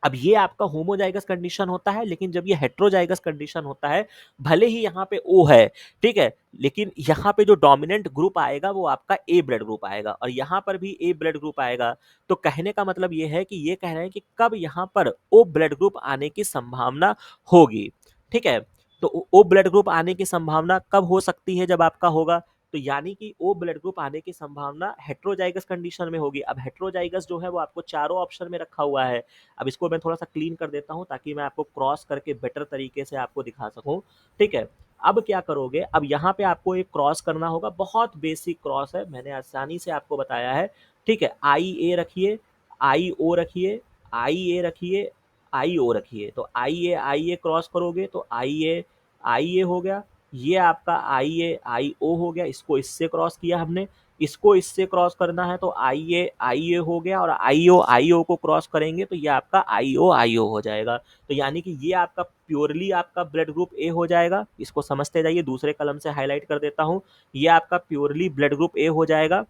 अब ये आपका होमोजाइगस कंडीशन होता है, लेकिन जब ये हेट्रोजाइगस कंडीशन होता है, भले ही यहाँ पे ओ है, ठीक है, लेकिन यहाँ पे जो डोमिनेंट ग्रुप आएगा वो आपका ए ब्लड ग्रुप आएगा और यहाँ पर भी ए ब्लड ग्रुप आएगा। तो कहने का मतलब ये है कि ये कह रहे हैं कि कब यहाँ पर ओ ब्लड ग्रुप आने की संभावना होगी, ठीक है। तो ओ ब्लड ग्रुप आने की संभावना कब हो सकती है, जब आपका होगा, तो यानी कि ओ ब्लड ग्रुप आने की संभावना हेट्रोजाइगस कंडीशन में होगी। अब हेट्रोजाइगस जो है वो आपको चारों ऑप्शन में रखा हुआ है। अब इसको मैं थोड़ा सा क्लीन कर देता हूँ ताकि मैं आपको क्रॉस करके बेटर तरीके से आपको दिखा सकूँ, ठीक है। अब क्या करोगे, अब यहाँ पे आपको एक क्रॉस करना होगा, बहुत बेसिक क्रॉस है, मैंने आसानी से आपको बताया है, ठीक है। आई ए रखिए, आई ओ रखिए, आई ए रखिए, आई ओ रखिए, तो आई ए क्रॉस करोगे तो आई ए हो गया, ये आपका आई ओ हो गया, इसको इससे क्रॉस किया हमने, इसको इससे क्रॉस करना है तो आई ए हो गया और आई ओ को क्रॉस करेंगे तो ये आपका आई ओ हो जाएगा। तो यानी कि ये आपका प्योरली आपका ब्लड ग्रुप ए हो जाएगा, इसको समझते जाइए, दूसरे कलम से हाईलाइट कर देता हूँ। ये आपका प्योरली ब्लड ग्रुप ए हो जाएगा,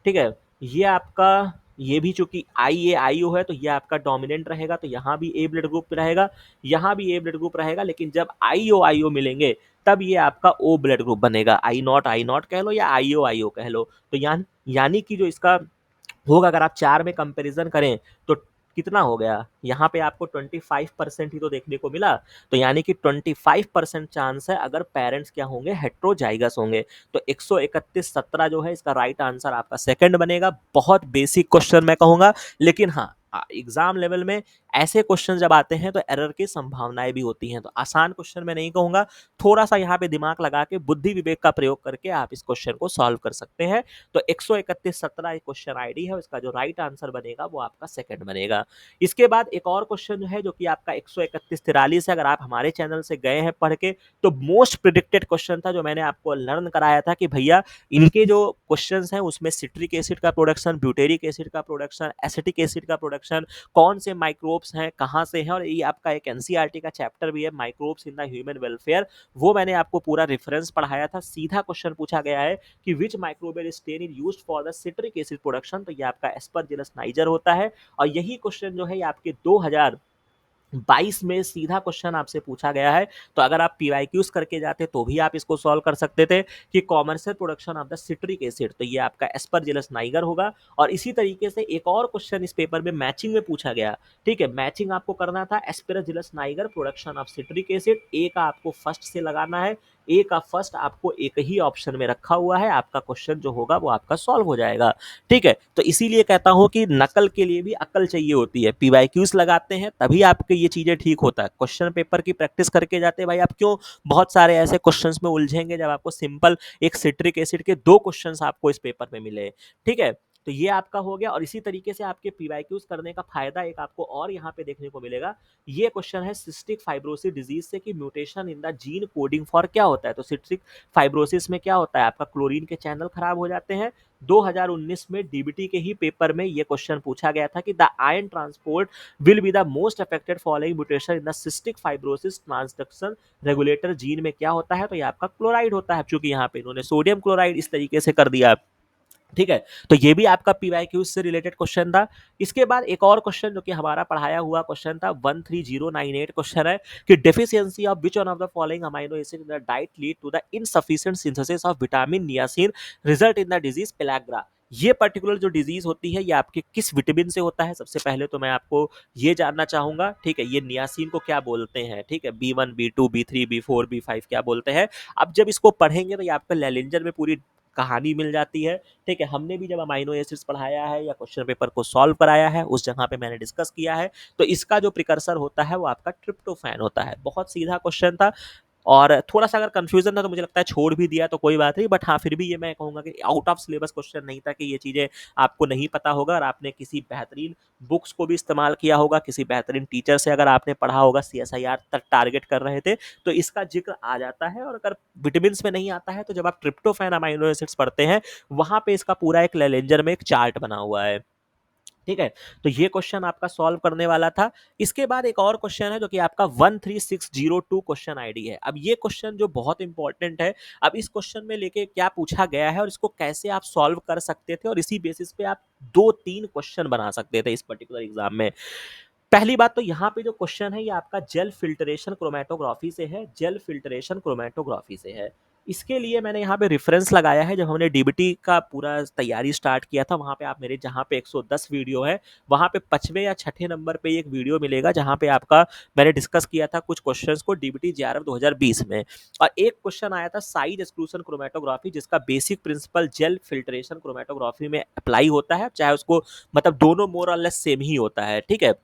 ठीक है। ये आपका, ये भी चूंकि आई ओ है तो ये आपका डोमिनेंट रहेगा, तो यहाँ भी ए ब्लड ग्रुप रहेगा, यहाँ भी ए ब्लड ग्रुप रहेगा, लेकिन जब आई ओ मिलेंगे तब ये आपका ओ ब्लड ग्रुप बनेगा, आई नॉट कह लो या आई ओ कह लो। तो यानी कि जो इसका होगा, अगर आप चार में कंपैरिजन करें तो कितना हो गया, यहाँ पे आपको 25% ही तो देखने को मिला, तो यानी कि 25% चांस है अगर पेरेंट्स क्या होंगे, हेट्रोजाइगस होंगे। तो 131-17 जो है इसका राइट आंसर आपका सेकंड बनेगा। बहुत बेसिक क्वेश्चन मैं कहूंगा, लेकिन हाँ, एग्जाम लेवल में ऐसे क्वेश्चन जब आते हैं तो एरर की संभावनाएं भी होती हैं, तो आसान क्वेश्चन मैं नहीं कहूंगा, थोड़ा सा यहाँ पे दिमाग लगा के बुद्धि विवेक का प्रयोग करके आप इस क्वेश्चन को सॉल्व कर सकते हैं। तो 131-17 क्वेश्चन आईडी है, उसका जो राइट आंसर बनेगा वो आपका सेकंड बनेगा। इसके बाद एक और क्वेश्चन जो है जो कि आपका 131-43 है, अगर आप हमारे चैनल से गए हैं पढ़ के तो मोस्ट प्रिडिक्टेड क्वेश्चन था जो मैंने आपको लर्न कराया था कि भैया इनके जो क्वेश्चंस हैं उसमें सिट्रिक एसिड का प्रोडक्शन, ब्यूटेरिक एसिड का प्रोडक्शन, एसिटिक एसिड का प्रोडक्शन, कौन से माइक्रोब्स हैं, कहाँ से हैं, और ये आपका एक एनसीईआरटी का चैप्टर भी है, microbes in the human welfare, वो मैंने आपको पूरा रेफरेंस पढ़ाया था। सीधा क्वेश्चन पूछा गया है कि which microbial strain is used for the citric acid production, तो ये आपका एस्परजिलस नाइजर होता है। और यही क्वेश्चन जो है ये आपके 2022 में सीधा क्वेश्चन आपसे पूछा गया है, तो अगर आप पीवाईक्यूज करके जाते तो भी आप इसको सॉल्व कर सकते थे कि commercial production of the citric acid, तो ये आपका एस्परजिलस नाइगर होगा। और इसी तरीके से एक और क्वेश्चन इस पेपर में मैचिंग में पूछा गया, ठीक है, मैचिंग आपको करना था, Aspergillus niger production of citric acid, A का आपको फर्स्ट से लगाना है, ए का फर्स्ट आपको एक ही ऑप्शन में रखा हुआ है, आपका क्वेश्चन जो होगा वो आपका सॉल्व हो जाएगा, ठीक है। तो इसीलिए कहता हूं कि नकल के लिए भी अकल चाहिए होती है, पीवाईक्यूज लगाते हैं तभी आपके ये चीजें ठीक होता है, क्वेश्चन पेपर की प्रैक्टिस करके जाते हैं भाई आप क्यों बहुत सारे ऐसे क्वेश्चंस में उलझेंगे जब आपको सिंपल एक सिट्रिक एसिड के दो क्वेश्चंस आपको इस पेपर में मिले, ठीक है। तो ये आपका हो गया, और इसी तरीके से आपके पीवाईक्यूज करने का फायदा एक आपको और यहाँ पे देखने को मिलेगा। ये क्वेश्चन है सिस्टिक फाइब्रोसिस डिजीज से कि mutation in the gene coding for क्या होता है, तो सिस्टिक फाइब्रोसिस में क्या होता है, आपका क्लोरीन के चैनल खराब हो जाते हैं। 2019 में डीबीटी के ही पेपर में ये क्वेश्चन पूछा गया था कि the ion transport will be the most affected following mutation in the cystic fibrosis transduction regulator gene में क्या होता है, तो ये आपका क्लोराइड होता है, क्योंकि यहाँ पे इन्होंने सोडियम क्लोराइड इस तरीके से कर दिया, ठीक है। तो ये भी आपका पीवाईक्यूज से रिलेटेड क्वेश्चन था। इसके बाद एक और क्वेश्चन जो कि हमारा पढ़ाया हुआ क्वेश्चन था, 13098 क्वेश्चन है कि deficiency of which one of the following amino acid in the diet lead to the insufficient synthesis of vitamin niacin, result in the disease pellagra. ये पर्टिकुलर जो डिजीज होती है ये आपके किस विटामिन से होता है, सबसे पहले तो मैं आपको ये जानना चाहूंगा। ठीक है, ये नियासिन को क्या बोलते हैं, ठीक है, B1 B2 B3 B4 B5 क्या बोलते हैं। अब जब इसको पढ़ेंगे तो ये आपको लैलेंजर में पूरी कहानी मिल जाती है। ठीक है, हमने भी जब अमाइनो एसिड्स पढ़ाया है या क्वेश्चन पेपर को सॉल्व कराया है उस जगह पे मैंने डिस्कस किया है। तो इसका जो प्रिकर्सर होता है वो आपका ट्रिप्टोफैन होता है। बहुत सीधा क्वेश्चन था, और थोड़ा-सा अगर कन्फ्यूज़न था तो मुझे लगता है छोड़ भी दिया तो कोई बात नहीं, बट हाँ, फिर भी ये मैं कहूँगा कि आउट ऑफ सिलेबस क्वेश्चन नहीं था कि ये चीज़ें आपको नहीं पता होगा, और आपने किसी बेहतरीन बुक्स को भी इस्तेमाल किया होगा, किसी बेहतरीन टीचर से अगर आपने पढ़ा होगा, सीएसआईआर तक टारगेट कर रहे थे, तो इसका ज़िक्र आ जाता है। और अगर विटामिन्स में नहीं आता है, तो जब आप ट्रिप्टोफैन अमाइनो एसिड्स पढ़ते हैं, वहाँ पे इसका पूरा एक लेलेंजर में एक चार्ट बना हुआ है। ठीक है, तो ये क्वेश्चन आपका सॉल्व करने वाला था। इसके बाद एक और क्वेश्चन है जो कि आपका 13602 क्वेश्चन आईडी है। अब ये क्वेश्चन जो बहुत इंपॉर्टेंट है, अब इस क्वेश्चन में लेके क्या पूछा गया है और इसको कैसे आप सॉल्व कर सकते थे, और इसी बेसिस पे आप 2-3 क्वेश्चन बना सकते थे इस पर्टिकुलर एग्जाम में। पहली बात तो यहाँ पे जो क्वेश्चन है ये आपका जेल फिल्ट्रेशन क्रोमेटोग्राफी से है, जेल फिल्ट्रेशन क्रोमेटोग्राफी से है। इसके लिए मैंने यहाँ पे रेफरेंस लगाया है, जब हमने डीबीटी का पूरा तैयारी स्टार्ट किया था वहाँ पे आप मेरे जहाँ पे 110 वीडियो है, वहाँ पे 5वें या 6ठे नंबर पे एक वीडियो मिलेगा जहाँ पे आपका मैंने डिस्कस किया था कुछ क्वेश्चंस को डीबीटी जेआरएफ 2020 में। और एक क्वेश्चन आया था साइज एक्सक्लूशन क्रोमेटोग्राफी, जिसका basic principle gel filtration chromatography में अप्लाई होता है, चाहे उसको मतलब दोनों मोर और लेस सेम ही होता है। ठीक है,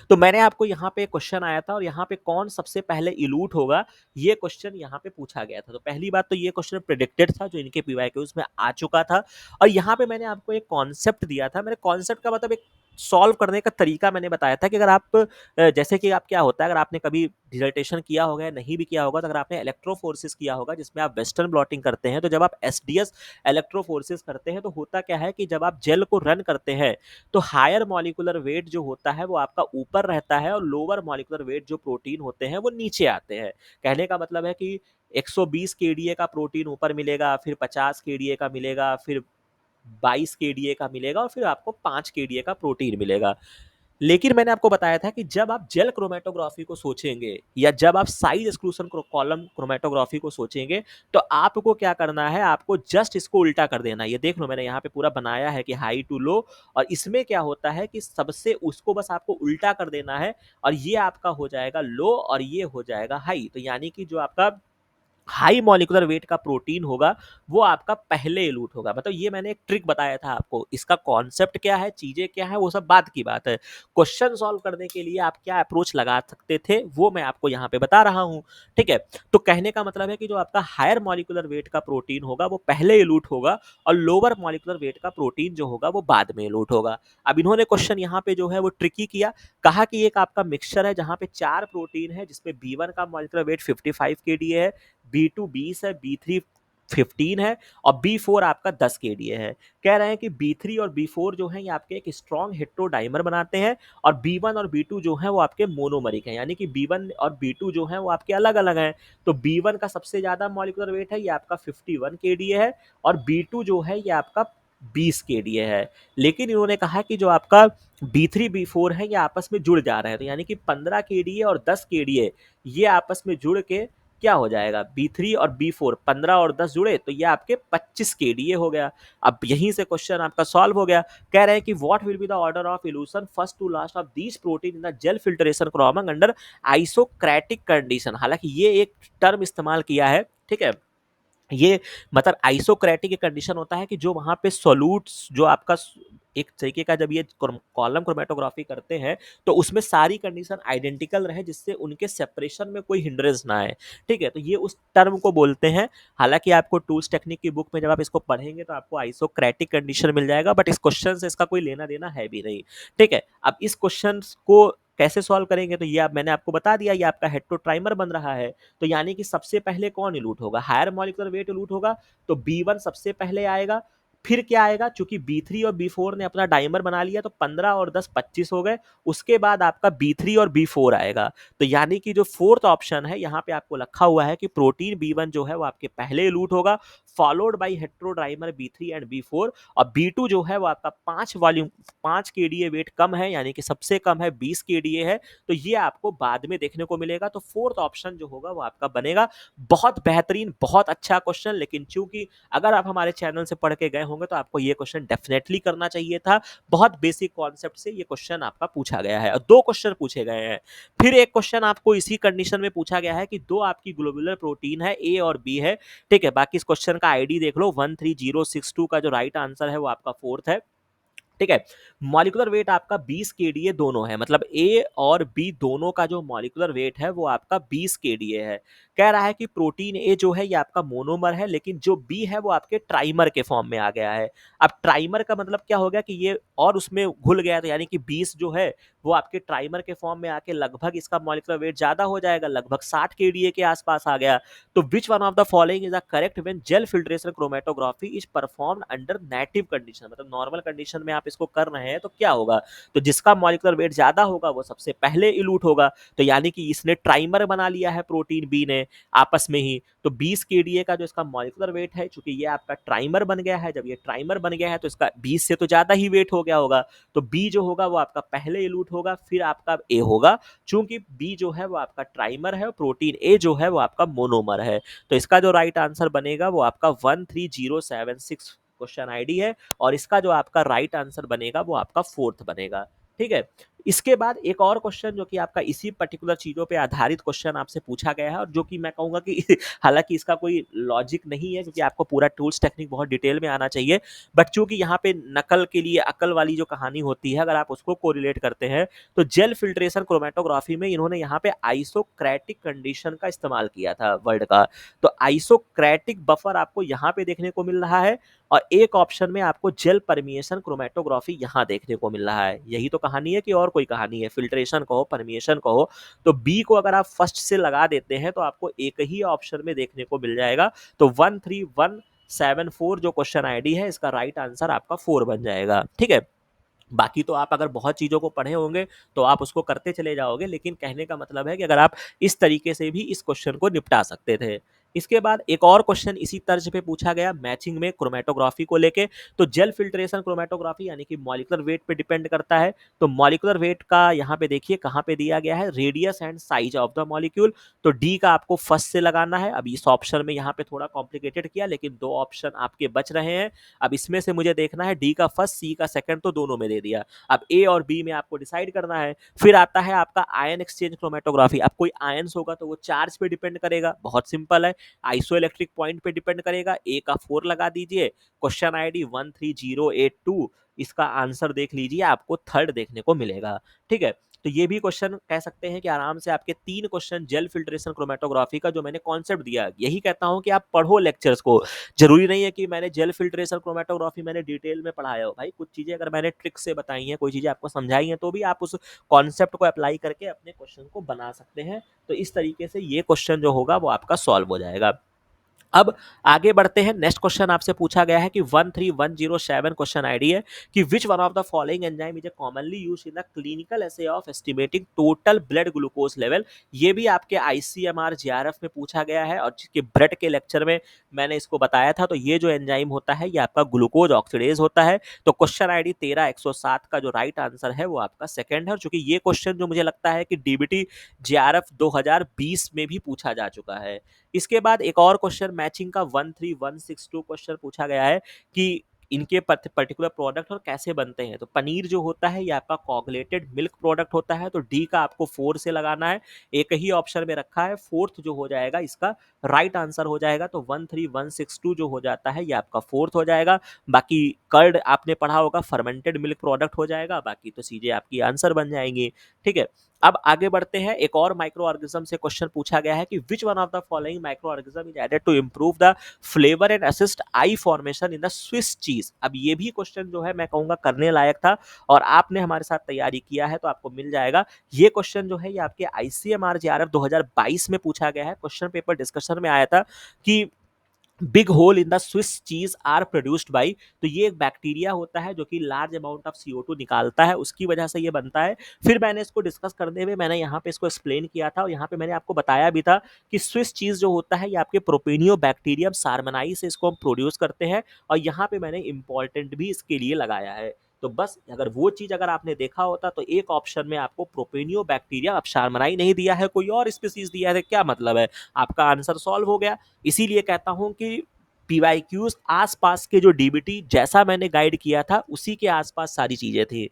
तो मैंने आपको यहाँ पे क्वेश्चन आया था, और यहाँ पे कौन सबसे पहले इलूट होगा ये क्वेश्चन यहाँ पे पूछा गया था। तो पहली बात तो ये क्वेश्चन प्रेडिक्टेड था जो इनके पीवाईक्यूज में आ चुका था, और यहाँ पे मैंने आपको एक कॉन्सेप्ट दिया था। मेरे कॉन्सेप्ट का मतलब एक सॉल्व करने का तरीका मैंने बताया था कि अगर आप जैसे कि आप क्या होता है, अगर आपने कभी डिसर्टेशन किया होगा या नहीं भी किया होगा, तो अगर आपने इलेक्ट्रोफोर्सिस किया होगा जिसमें आप वेस्टर्न ब्लॉटिंग करते हैं, तो जब आप एसडीएस इलेक्ट्रोफोर्सिस करते हैं तो होता क्या है कि जब आप जेल को रन करते हैं तो हायर मॉलिक्यूलर वेट जो होता है वो आपका ऊपर रहता है, और लोअर मॉलिक्यूलर वेट जो प्रोटीन होते हैं वो नीचे आते हैं। कहने का मतलब है कि 120 केडीए का प्रोटीन ऊपर मिलेगा, फिर 50 केडीए का मिलेगा, फिर 22 केडीए का मिलेगा, और फिर आपको 5 केडीए का प्रोटीन मिलेगा। लेकिन मैंने आपको बताया था कि जब आप जेल क्रोमेटोग्राफी को सोचेंगे या जब आप साइज एक्सक्लूशन कॉलम क्रोमेटोग्राफी को सोचेंगे, तो आपको क्या करना है, आपको जस्ट इसको उल्टा कर देना है। ये देख लो मैंने यहाँ पे पूरा बनाया है कि हाई टू लो, और इसमें क्या होता है कि सबसे उसको बस आपको उल्टा कर देना है, और ये आपका हो जाएगा लो और ये हो जाएगा हाई। तो यानी कि जो आपका हाई मॉलिक्यूलर वेट का प्रोटीन होगा वो आपका पहले इलूट होगा। मतलब ये मैंने एक ट्रिक बताया था आपको, इसका कॉन्सेप्ट क्या है, चीजें क्या है, वो सब बात की बात है। क्वेश्चन सॉल्व करने के लिए आप क्या अप्रोच लगा सकते थे वो मैं आपको यहाँ पे बता रहा हूँ। ठीक है, तो कहने का मतलब है कि जो आपका हायर मॉलिक्यूलर वेट का प्रोटीन होगा वो पहले इलूट होगा, और लोअर मॉलिक्यूलर वेट का प्रोटीन जो होगा वो बाद में इलूट होगा। अब इन्होंने क्वेश्चन यहाँ पे जो है वो ट्रिकी किया, कहा कि एक आपका मिक्सचर है जहाँ पे 4 प्रोटीन है, जिसमें B1 का मॉलिक्यूलर वेट 55 kDa है, B2 20 है, B3 15 है, और B4 आपका 10 kDa है। कह रहे हैं कि B3 और B4 जो है ये आपके एक स्ट्रॉन्ग हेटेरोडाइमर बनाते हैं, और B1 और B2 जो है वो आपके मोनोमरिक हैं, यानी कि B1 और B2 जो है वो आपके अलग अलग हैं। तो B1 का सबसे ज्यादा मॉलिक्यूलर वेट है, ये आपका 51 kDa है, और B2 जो है ये आपका 20 kDa है। लेकिन इन्होंने कहा कि जो आपका B3 B4 है ये आपस में जुड़ जा रहे हैं, तो यानी कि 15 kDa और 10 kDa ये आपस में जुड़ के क्या हो जाएगा, B3 और B4 15 और 10 जुड़े तो ये आपके 25 kDa हो गया। अब यहीं से क्वेश्चन आपका सॉल्व हो गया। कह रहे हैं कि what will be the order of elution first to last of these protein in the gel filtration chroming under isocratic condition. हालांकि ये एक टर्म इस्तेमाल किया है, ठीक है, ये मतलब आइसोक्रेटिक कंडीशन होता है कि जो वहां पे सोल्यूट्स जो आपका एक तरीके का जब ये कॉलम क्रोमेटोग्राफी करते हैं तो उसमें सारी कंडीशन आइडेंटिकल रहे, जिससे उनके सेपरेशन में कोई हिंड्रेंस ना आए। ठीक है, तो ये उस टर्म को बोलते हैं। हालांकि आपको टूल्स टेक्निक की बुक में जब आप इसको पढ़ेंगे तो आपको आइसोक्रेटिक कंडीशन मिल जाएगा, बट इस क्वेश्चन से इसका कोई लेना देना है भी नहीं। ठीक है, अब इस क्वेश्चन को कैसे सॉल्व करेंगे, तो ये अब मैंने आपको बता दिया, ये आपका हेटेरोट्राइमर बन रहा है। तो यानी कि सबसे पहले कौन इलूट होगा, हायर मॉलिक्यूलर वेट इलूट होगा, तो B1 सबसे पहले आएगा। फिर क्या आएगा, चूंकि B3 और B4 ने अपना डाइमर बना लिया तो 15 और 10 25 हो गए। उसके बाद आपका B3 और B4 आएगा। तो यानी कि जो फोर्थ ऑप्शन है यहाँ पे आपको रखा हुआ है कि प्रोटीन B1 जो है वो आपके पहले इलूट होगा, followed by हेटेरोडाइमर B3 and B4, और B2 जो है वो आपका 5 kDa वेट कम है, यानी कि सबसे कम है 20 kDa है, तो ये आपको बाद में देखने को मिलेगा। तो फोर्थ ऑप्शन जो होगा वो आपका बनेगा। बहुत बेहतरीन, बहुत अच्छा क्वेश्चन। लेकिन चूंकि अगर आप हमारे चैनल से पढ़ के गए होंगे तो आपको ये क्वेश्चन डेफिनेटली करना चाहिए था। बहुत बेसिक कॉन्सेप्ट से ये क्वेश्चन आपका पूछा गया है और 2 क्वेश्चन पूछे गए हैं। फिर एक क्वेश्चन आपको इसी कंडीशन में पूछा गया है कि 2 आपकी ग्लोबुलर प्रोटीन है, ए और बी है, ठीक है? बाकी इस क्वेश्चन का आईडी देख लो, 13062 का जो राइट आंसर है वो आपका 4th है। ठीक है। मॉलिक्यूलर वेट आपका 20 केडीए दोनों है, मतलब ए और बी दोनों का जो मॉलिक्यूलर वेट है वो आपका 20 केडीए है। कह रहा है कि प्रोटीन ए जो है ये आपका मोनोमर है, लेकिन जो बी है वो आपके ट्राइमर के फॉर्म में आ गया है। अब ट्राइमर का मतलब क्या हो गया कि ये और उसमें घुल गया, तो यानी कि 20 जो है वो आपके ट्राइमर के फॉर्म में आके लगभग इसका मॉलिक्यूलर वेट ज्यादा हो जाएगा, लगभग 60 केडीए के आसपास आ गया। तो which one of the following is a correct when gel filtration chromatography is performed under native condition, मतलब नॉर्मल कंडीशन में आप इसको कर रहे हैं तो क्या होगा? तो जिसका मॉलिक्यूलर वेट ज्यादा होगा वो सबसे पहले इल्यूट होगा, तो यानी कि इसने ट्राइमर बना लिया है प्रोटीन बी ने आपस में ही। तो 20 केडीए का जो इसका मॉलिक्यूलर वेट है, चूंकि ये आपका ट्राइमर बन गया है, जब ये ट्राइमर बन गया है तो इसका 20 से तो ज्यादा ही वेट हो गया होगा, तो बी जो होगा वो आपका पहले इल्यूट होगा, फिर आपका ए होगा। चूंकि बी जो है वो आपका ट्राइमर है और प्रोटीन ए जो है वो आपका मोनोमर है, तो इसका जो राइट आंसर बनेगा वो आपका 13076 क्वेश्चन आईडी है, और इसका जो आपका राइट आंसर बनेगा वो आपका 4th बनेगा। ठीक है। इसके बाद एक और क्वेश्चन जो कि आपका इसी पर्टिकुलर चीजों पे आधारित क्वेश्चन आपसे पूछा गया है, और जो कि मैं कहूंगा कि हालांकि इसका कोई लॉजिक नहीं है, क्योंकि आपको पूरा टूल्स टेक्निक बहुत डिटेल में आना चाहिए, बट चूंकि यहाँ पे नकल के लिए अकल वाली जो कहानी होती है, अगर आप उसको कोरिलेट करते हैं, तो जेल फिल्ट्रेशन क्रोमेटोग्राफी में इन्होंने यहाँ पे आइसोक्रेटिक कंडीशन का इस्तेमाल किया था वर्ड का। तो आइसोक्रेटिक बफर आपको यहाँ पे देखने को मिल रहा है, और एक ऑप्शन में आपको जेल परमिएशन क्रोमेटोग्राफी यहां देखने को मिल रहा है। यही तो कहानी है कि और कोई कहानी है? फिल्ट्रेशन कहो, परमिएशन कहो, तो बी को अगर आप फर्स्ट से लगा देते हैं तो आपको एक ही ऑप्शन में देखने को मिल जाएगा। तो 13174 जो क्वेश्चन आईडी है, इसका राइट आंसर आपका 4 बन जाएगा। ठीक है। बाकी तो आप अगर बहुत चीज़ों को पढ़े होंगे तो आप उसको करते चले जाओगे, लेकिन कहने का मतलब है कि अगर आप इस तरीके से भी इस क्वेश्चन को निपटा सकते थे। इसके बाद एक और क्वेश्चन इसी तर्ज पे पूछा गया मैचिंग में क्रोमेटोग्राफी को लेके। तो जेल फिल्ट्रेशन क्रोमेटोग्राफी यानी कि मॉलिक्यूलर वेट पे डिपेंड करता है। तो मॉलिक्यूलर वेट का यहाँ पे देखिए कहाँ पे दिया गया है, radius and size of the molecule. तो डी का आपको फर्स्ट से लगाना है। अब इस ऑप्शन में यहाँ पे थोड़ा कॉम्प्लिकेटेड किया, लेकिन 2 ऑप्शन आपके बच रहे हैं। अब इसमें से मुझे देखना है डी का फर्स्ट, सी का सेकंड, तो दोनों में दे दिया। अब ए और बी में आपको डिसाइड करना है। फिर आता है आपका आयन एक्सचेंज क्रोमेटोग्राफी। अब कोई आयंस होगा तो वो चार्ज पे डिपेंड करेगा, बहुत सिंपल है। आइसो इलेक्ट्रिक पॉइंट पे डिपेंड करेगा, ए का 4 लगा दीजिए। क्वेश्चन आईडी 13082, इसका आंसर देख लीजिए, आपको 3rd देखने को मिलेगा। ठीक है। तो ये भी क्वेश्चन कह सकते हैं कि आराम से आपके 3 क्वेश्चन जेल फिल्ट्रेशन क्रोमेटोग्राफी का जो मैंने कॉन्सेप्ट दिया, यही कहता हूं कि आप पढ़ो लेक्चर्स को। जरूरी नहीं है कि मैंने जेल फिल्ट्रेशन क्रोमेटोग्राफी मैंने डिटेल में पढ़ाया हो भाई, कुछ चीजें अगर मैंने ट्रिक से बताई हैं, कोई चीजें आपको समझाई हैं, तो भी आप उस कॉन्सेप्ट को अप्लाई करके अपने क्वेश्चन को बना सकते हैं। तो इस तरीके से ये क्वेश्चन जो होगा वो आपका सॉल्व हो जाएगा। अब आगे बढ़ते हैं। नेक्स्ट क्वेश्चन आपसे पूछा गया है कि 13107 क्वेश्चन आईडी है कि which one of the following enzyme is commonly use in the clinical essay of estimating total blood glucose level. ये भी आपके आईसीएमआर जीआरएफ में पूछा गया है, और जिसके ब्लड के लेक्चर में मैंने इसको बताया था। तो ये जो एंजाइम होता है ये आपका ग्लूकोज ऑक्सीडेज होता है। तो क्वेश्चन आईडी 13107 का जो राइट आंसर है वो आपका सेकंड है, और चूंकि ये क्वेश्चन जो मुझे लगता है कि डीबीटी जीआरएफ 2020 में भी पूछा जा चुका है। इसके बाद एक और क्वेश्चन मैचिंग का 13162 क्वेश्चन पूछा गया है कि इनके पर्टिकुलर प्रोडक्ट और कैसे बनते हैं। तो पनीर जो होता है ये आपका कोगुलेटेड मिल्क प्रोडक्ट होता है, तो डी का आपको 4 से लगाना है। एक ही ऑप्शन में रखा है, 4th जो हो जाएगा इसका राइट आंसर हो जाएगा। तो 13162 जो हो जाता है ये आपका 4th हो जाएगा। बाकी कर्ड आपने पढ़ा होगा, फर्मेंटेड मिल्क प्रोडक्ट हो जाएगा, बाकी तो चीजें आपकी आंसर बन जाएंगी। ठीक है। अब आगे बढ़ते हैं। एक और माइक्रो ऑर्गेनिज्म से क्वेश्चन पूछा गया है कि which one of the following micro organism is added to improve the flavour and assist eye formation in the Swiss cheese. अब ये भी क्वेश्चन जो है मैं कहूंगा करने लायक था, और आपने हमारे साथ तैयारी किया है तो आपको मिल जाएगा। ये क्वेश्चन जो है ये आपके आईसीएमआर जीआरएफ 2022 में पूछा गया है। क्वेश्चन पेपर डिस्कशन में आया था कि big hole in the Swiss cheese are produced by. तो ये एक बैक्टीरिया होता है जो कि लार्ज अमाउंट ऑफ CO2 निकालता है, उसकी वजह से ये बनता है। फिर मैंने इसको डिस्कस करने में मैंने यहाँ पे इसको एक्सप्लेन किया था, और यहाँ पे मैंने आपको बताया भी था कि स्विस चीज जो होता है ये आपके प्रोपेनियो बैक्टीरियम सार्मनाई से इसको हम प्रोड्यूस करते हैं, और यहाँ पे मैंने इंपॉर्टेंट भी इसके लिए लगाया है। तो बस अगर वो चीज अगर आपने देखा होता तो एक ऑप्शन में आपको प्रोपेनियो बैक्टीरिया, अब शार्मनाई नहीं दिया है, कोई और स्पीसीज दिया है, क्या मतलब है? आपका आंसर सॉल्व हो गया। इसीलिए कहता हूं कि पीवाईक्यूज आसपास के जो डीबीटी जैसा मैंने गाइड किया था उसी के आसपास सारी चीजें थी।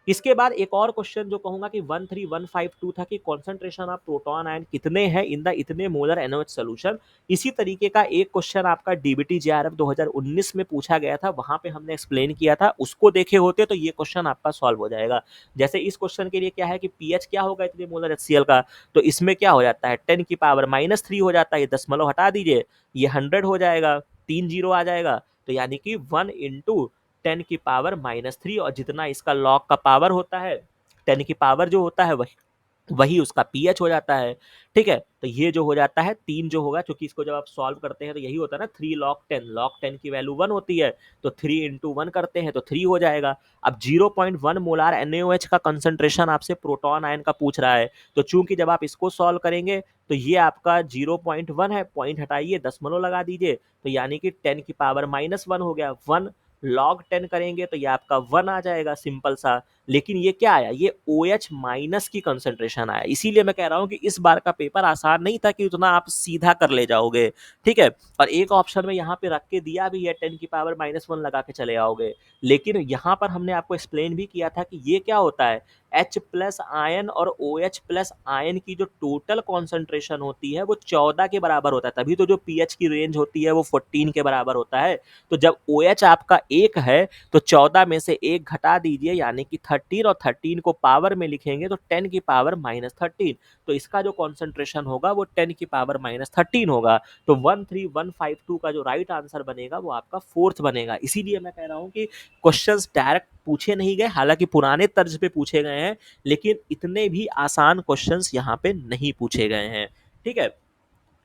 इसके बाद एक और क्वेश्चन जो कहूंगा कि 13152 था कि कॉन्सेंट्रेशन ऑफ प्रोटॉन आयन कितने हैं इन द इतने मोलर NaOH सॉल्यूशन। इसी तरीके का एक क्वेश्चन आपका डीबीटी जेआरएफ 2019 में पूछा गया था, वहां पे हमने एक्सप्लेन किया था, उसको देखे होते तो ये क्वेश्चन आपका सॉल्व हो जाएगा। जैसे इस क्वेश्चन के लिए क्या है कि पीएच क्या होगा इतने मोलर HCl का, तो इसमें क्या हो जाता है 10⁻³ हो जाता है, ये दशमलव हटा दीजिए, ये 100 हो जाएगा, 3 जीरो आ जाएगा, तो यानी कि 1 × 10⁻³ और जितना इसका लॉग का पावर होता है 10 की पावर जो होता है वही वही उसका पीएच हो जाता है। ठीक है, तो ये जो हो जाता है 3 जो होगा, क्योंकि इसको जब आप सॉल्व करते हैं तो यही होता है ना 3 log 10 की वैल्यू 1 होती है, तो 3 × 1 करते हैं तो 3 हो जाएगा। अब 0.1 मोलार NaOH का कंसंट्रेशन आपसे प्रोटॉन आयन का पूछ रहा है, तो चूंकि जब आप इसको सॉल्व करेंगे तो ये आपका 0.1 है, पॉइंट हटाइए, दशमलव लगा दीजिए, तो यानी कि 10⁻⁻1 हो गया। 1 log 10 करेंगे तो ये आपका 1 आ जाएगा, सिंपल सा। लेकिन ये क्या आया, ये OH माइनस की कंसंट्रेशन आया। इसीलिए मैं कह रहा हूं कि इस बार का पेपर आसान नहीं था कि उतना आप सीधा कर ले जाओगे। ठीक है, और एक ऑप्शन में यहाँ पे रख के दिया भी है 10⁻⁻1 लगा के चले आओगे, लेकिन यहाँ पर हमने आपको एक्सप्लेन भी किया था कि ये क्या होता है, H प्लस आयन और OH प्लस आयन की जो टोटल कॉन्सेंट्रेशन होती है वो 14 के बराबर होता है, तभी तो जो पीएच की रेंज होती है वो 14 के बराबर होता है। तो जब OH आपका 1 है तो 14 में से 1 घटा दीजिए, यानी कि 13, और 13 को पावर में लिखेंगे तो 10⁻⁻13, तो इसका जो कॉन्सेंट्रेशन होगा वो 10⁻⁻13 होगा। तो 13152 का जो राइट आंसर बनेगा वो आपका फोर्थ बनेगा। इसीलिए मैं कह रहा हूं कि क्वेश्चंस डायरेक्ट पूछे नहीं गए, हालांकि पुराने तर्ज पे पूछे गए हैं, लेकिन इतने भी आसान क्वेश्चंस यहाँ पे नहीं पूछे गए हैं। ठीक है,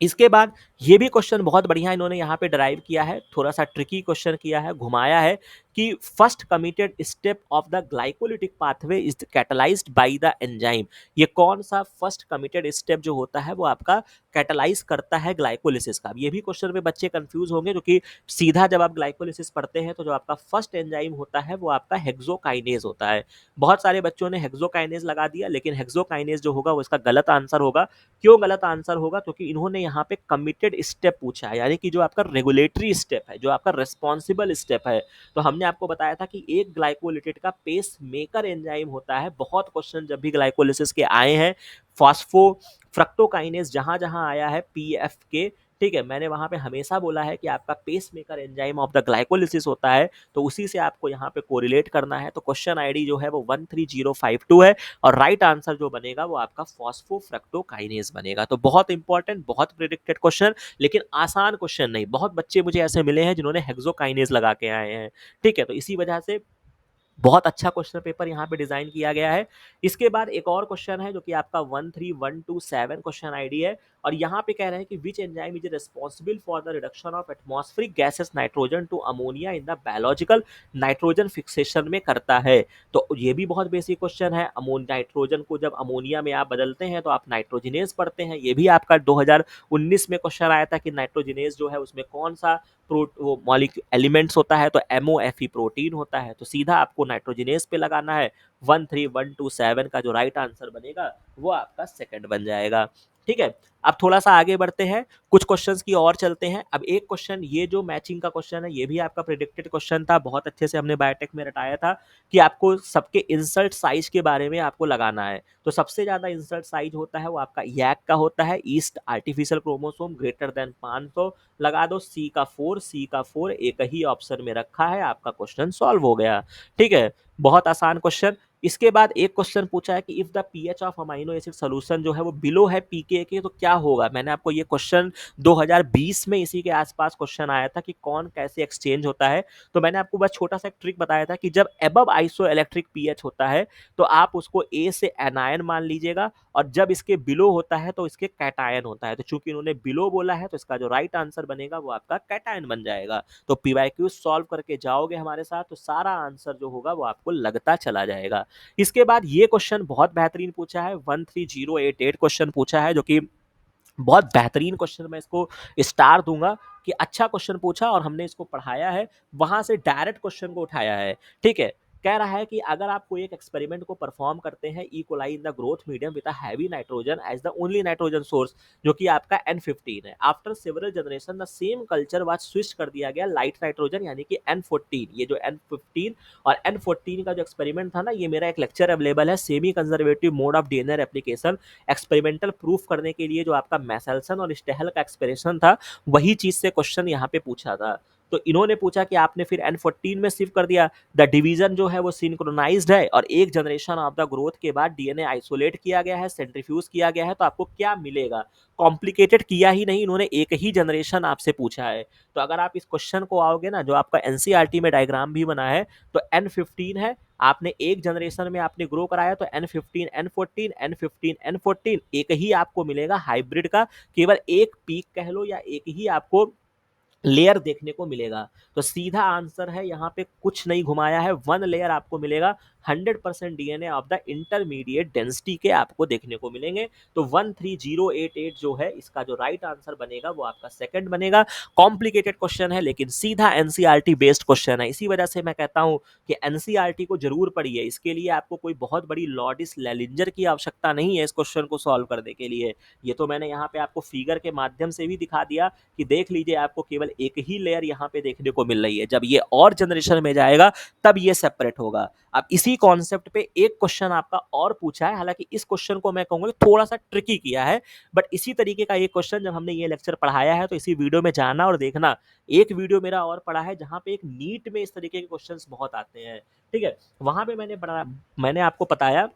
इसके बाद ये भी क्वेश्चन बहुत बढ़िया इन्होंने यहाँ पे ड्राइव किया है, थोड़ा सा ट्रिकी क्वेश्चन किया है, घुमाया है कि first committed step of the glycolytic pathway is catalysed by the enzyme. ये कौन सा फर्स्ट कमिटेड स्टेप जो होता है वो आपका कैटलाइज करता है ग्लाइकोलिसिस का। ये भी क्वेश्चन में बच्चे कंफ्यूज होंगे, क्योंकि सीधा जब आप ग्लाइकोलिसिस पढ़ते हैं तो जो आपका फर्स्ट एंजाइम होता है वो आपका हेक्सोकाइनेज होता है। बहुत सारे बच्चों ने हेक्सोकाइनेज लगा दिया, लेकिन हेक्सोकाइनेज जो होगा वो इसका गलत आंसर होगा। क्यों गलत आंसर होगा, क्योंकि इन्होंने यहाँ पे कमिटेड स्टेप पूछा है, यानी कि जो आपका रेगुलेटरी स्टेप है, जो आपका रिस्पॉन्सिबल स्टेप है। तो हमने आपको बताया था कि एक ग्लाइकोलिटिड का पेस मेकर एंजाइम होता है। बहुत क्वेश्चन जब भी ग्लाइकोलिसिस के आए हैं, फॉस्फो फ्रक्टोकाइनेज जहां जहां आया है PF के, ठीक है, मैंने वहां पे हमेशा बोला है कि आपका pacemaker enzyme of the glycolysis होता है, तो उसी से आपको यहाँ पे कोरिलेट करना है। तो क्वेश्चन आईडी जो है वो 13052 है, और राइट आंसर जो बनेगा वो आपका फॉस्फोफ्रक्टोकाइनेज बनेगा। तो बहुत इंपॉर्टेंट, बहुत प्रिडिक्टेड क्वेश्चन, लेकिन आसान क्वेश्चन नहीं। बहुत बच्चे मुझे ऐसे मिले हैं जिन्होंने हेक्सोकाइनेज लगा के आए हैं। ठीक है, तो इसी वजह से बहुत अच्छा क्वेश्चन पेपर यहाँ पे डिजाइन किया गया है। इसके बाद एक और क्वेश्चन है जो कि आपका 13127 क्वेश्चन आईडी है, और यहाँ पे कह रहे हैं कि which enzyme is responsible for the reduction of atmospheric gases nitrogen to ammonia in the biological nitrogen fixation में करता है। तो ये भी बहुत बेसिक क्वेश्चन है। नाइट्रोजन को जब अमोनिया में आप बदलते हैं तो आप नाइट्रोजिनेज पढ़ते हैं, ये भी आपका 2019 में क्वेश्चन आया था कि नाइट्रोजिनेज जो है उसमें कौन सा वो मॉलिक्यूल एलिमेंट्स होता है, तो MOFE प्रोटीन होता है। तो सीधा आपको नाइट्रोजिनेज पे लगाना है। 13127 का जो राइट आंसर बनेगा वो आपका सेकंड बन जाएगा। ठीक है, अब थोड़ा सा आगे बढ़ते हैं, कुछ क्वेश्चंस की और चलते हैं। अब एक क्वेश्चन, ये जो मैचिंग का क्वेश्चन है ये भी आपका प्रिडिक्टेड क्वेश्चन था, बहुत अच्छे से हमने बायोटेक में रटाया था कि आपको सबके इंसर्ट साइज के बारे में आपको लगाना है। तो सबसे ज्यादा इंसर्ट साइज होता है वो आपका YAG का होता है, yeast artificial chromosome greater than 500, लगा दो C का 4 एक ही ऑप्शन में रखा है, आपका क्वेश्चन सॉल्व हो गया। ठीक है, बहुत आसान क्वेश्चन। इसके बाद एक क्वेश्चन पूछा है कि if the pH of amino acid solution जो है वो बिलो है पीके के, तो क्या होगा। मैंने आपको ये क्वेश्चन 2020 में इसी के आसपास क्वेश्चन आया था कि कौन कैसे एक्सचेंज होता है। तो मैंने आपको बस छोटा सा एक ट्रिक बताया था कि जब एबव आइसो इलेक्ट्रिक पीएच होता है तो आप उसको ए से एनायन मान लीजिएगा, और जब इसके बिलो होता है तो इसके कैटायन होता है। तो चूंकि इन्होंने बिलो बोला है तो इसका जो राइट आंसर बनेगा वो आपका कैटायन बन जाएगा। तो पीवाईक्यू सॉल्व करके जाओगे हमारे साथ तो सारा आंसर जो होगा वो आपको लगता चला जाएगा। इसके बाद ये क्वेश्चन बहुत बेहतरीन पूछा है, 13088 क्वेश्चन पूछा है, जो कि बहुत बेहतरीन क्वेश्चन, मैं इसको स्टार दूंगा कि अच्छा क्वेश्चन पूछा और हमने इसको पढ़ाया है, वहां से डायरेक्ट क्वेश्चन को उठाया है। ठीक है, कह रहा है कि अगर आप कोई एक एक्सपेरिमेंट को परफॉर्म करते हैं E coli in the growth medium with a heavy nitrogen as the only nitrogen source, जो कि आपका N15 है। After several generation the same culture was switch कर दिया गया लाइट नाइट्रोजन यानी कि N14। ये जो N15 और N14 का जो एक्सपेरिमेंट था ना, ये मेरा एक लेक्चर अवेलेबल है, semi conservative mode of DNA replication experimental proof करने के लिए, जो आपका मैसेल्सन और स्टेहल का एक्सपेरिमेंट था, वही चीज से क्वेश्चन यहाँ पे पूछा था। तो इन्होंने पूछा कि आपने फिर N14 में शिफ्ट कर दिया, द डिवीजन जो है वो सिंक्रोनाइज्ड है और एक जनरेशन ऑफ द ग्रोथ के बाद डीएनए आइसोलेट किया गया है, सेंट्रीफ्यूज किया गया है, तो आपको क्या मिलेगा। कॉम्प्लिकेटेड किया ही नहीं, इन्होंने एक ही जनरेशन आपसे पूछा है। तो अगर आप इस क्वेश्चन को आओगे ना, जो आपका एनसीईआरटी में डायग्राम भी बना है, तो N15 है, आपने एक जनरेशन में आपने ग्रो कराया, तो N15 N14 N15 N14 एक ही आपको मिलेगा हाइब्रिड का, केवल एक पीक कह लो या एक ही आपको लेयर देखने को मिलेगा। तो सीधा आंसर है, यहाँ पे कुछ नहीं घुमाया है, वन लेयर आपको मिलेगा। 100% DNA of the intermediate density के आपको देखने को मिलेंगे। तो 13088 जो है इसका जो राइट आंसर बनेगा वो आपका सेकंड बनेगा। कॉम्प्लिकेटेड क्वेश्चन है लेकिन सीधा एनसीईआरटी बेस्ड क्वेश्चन है, इसी वजह से मैं कहता हूं कि एनसीईआरटी को जरूर पढ़िए। इसके लिए आपको कोई बहुत बड़ी लॉर्डिस लेलिंजर की आवश्यकता नहीं है इस क्वेश्चन को सॉल्व करने के लिए। ये तो मैंने यहाँ पे आपको फिगर के माध्यम से भी दिखा दिया कि देख लीजिए, आपको केवल एक ही लेयर यहाँ पे देखने को मिल रही है। जब ये और जनरेशन में जाएगा तब ये सेपरेट होगा। अब इसी कॉन्सेप्ट पे एक क्वेश्चन आपका और पूछा है, हालांकि इस क्वेश्चन को मैं कहूंगा थोड़ा सा ट्रिकी किया है, बट इसी तरीके का एक क्वेश्चन जब हमने ये लेक्चर पढ़ाया है तो इसी वीडियो में जाना और देखना। एक वीडियो मेरा और पढ़ा है जहां पे एक नीट में इस तरीके के क्वेश्चंस बहुत आते हैं, ठीक है। वहां पे मैंने आपको बताया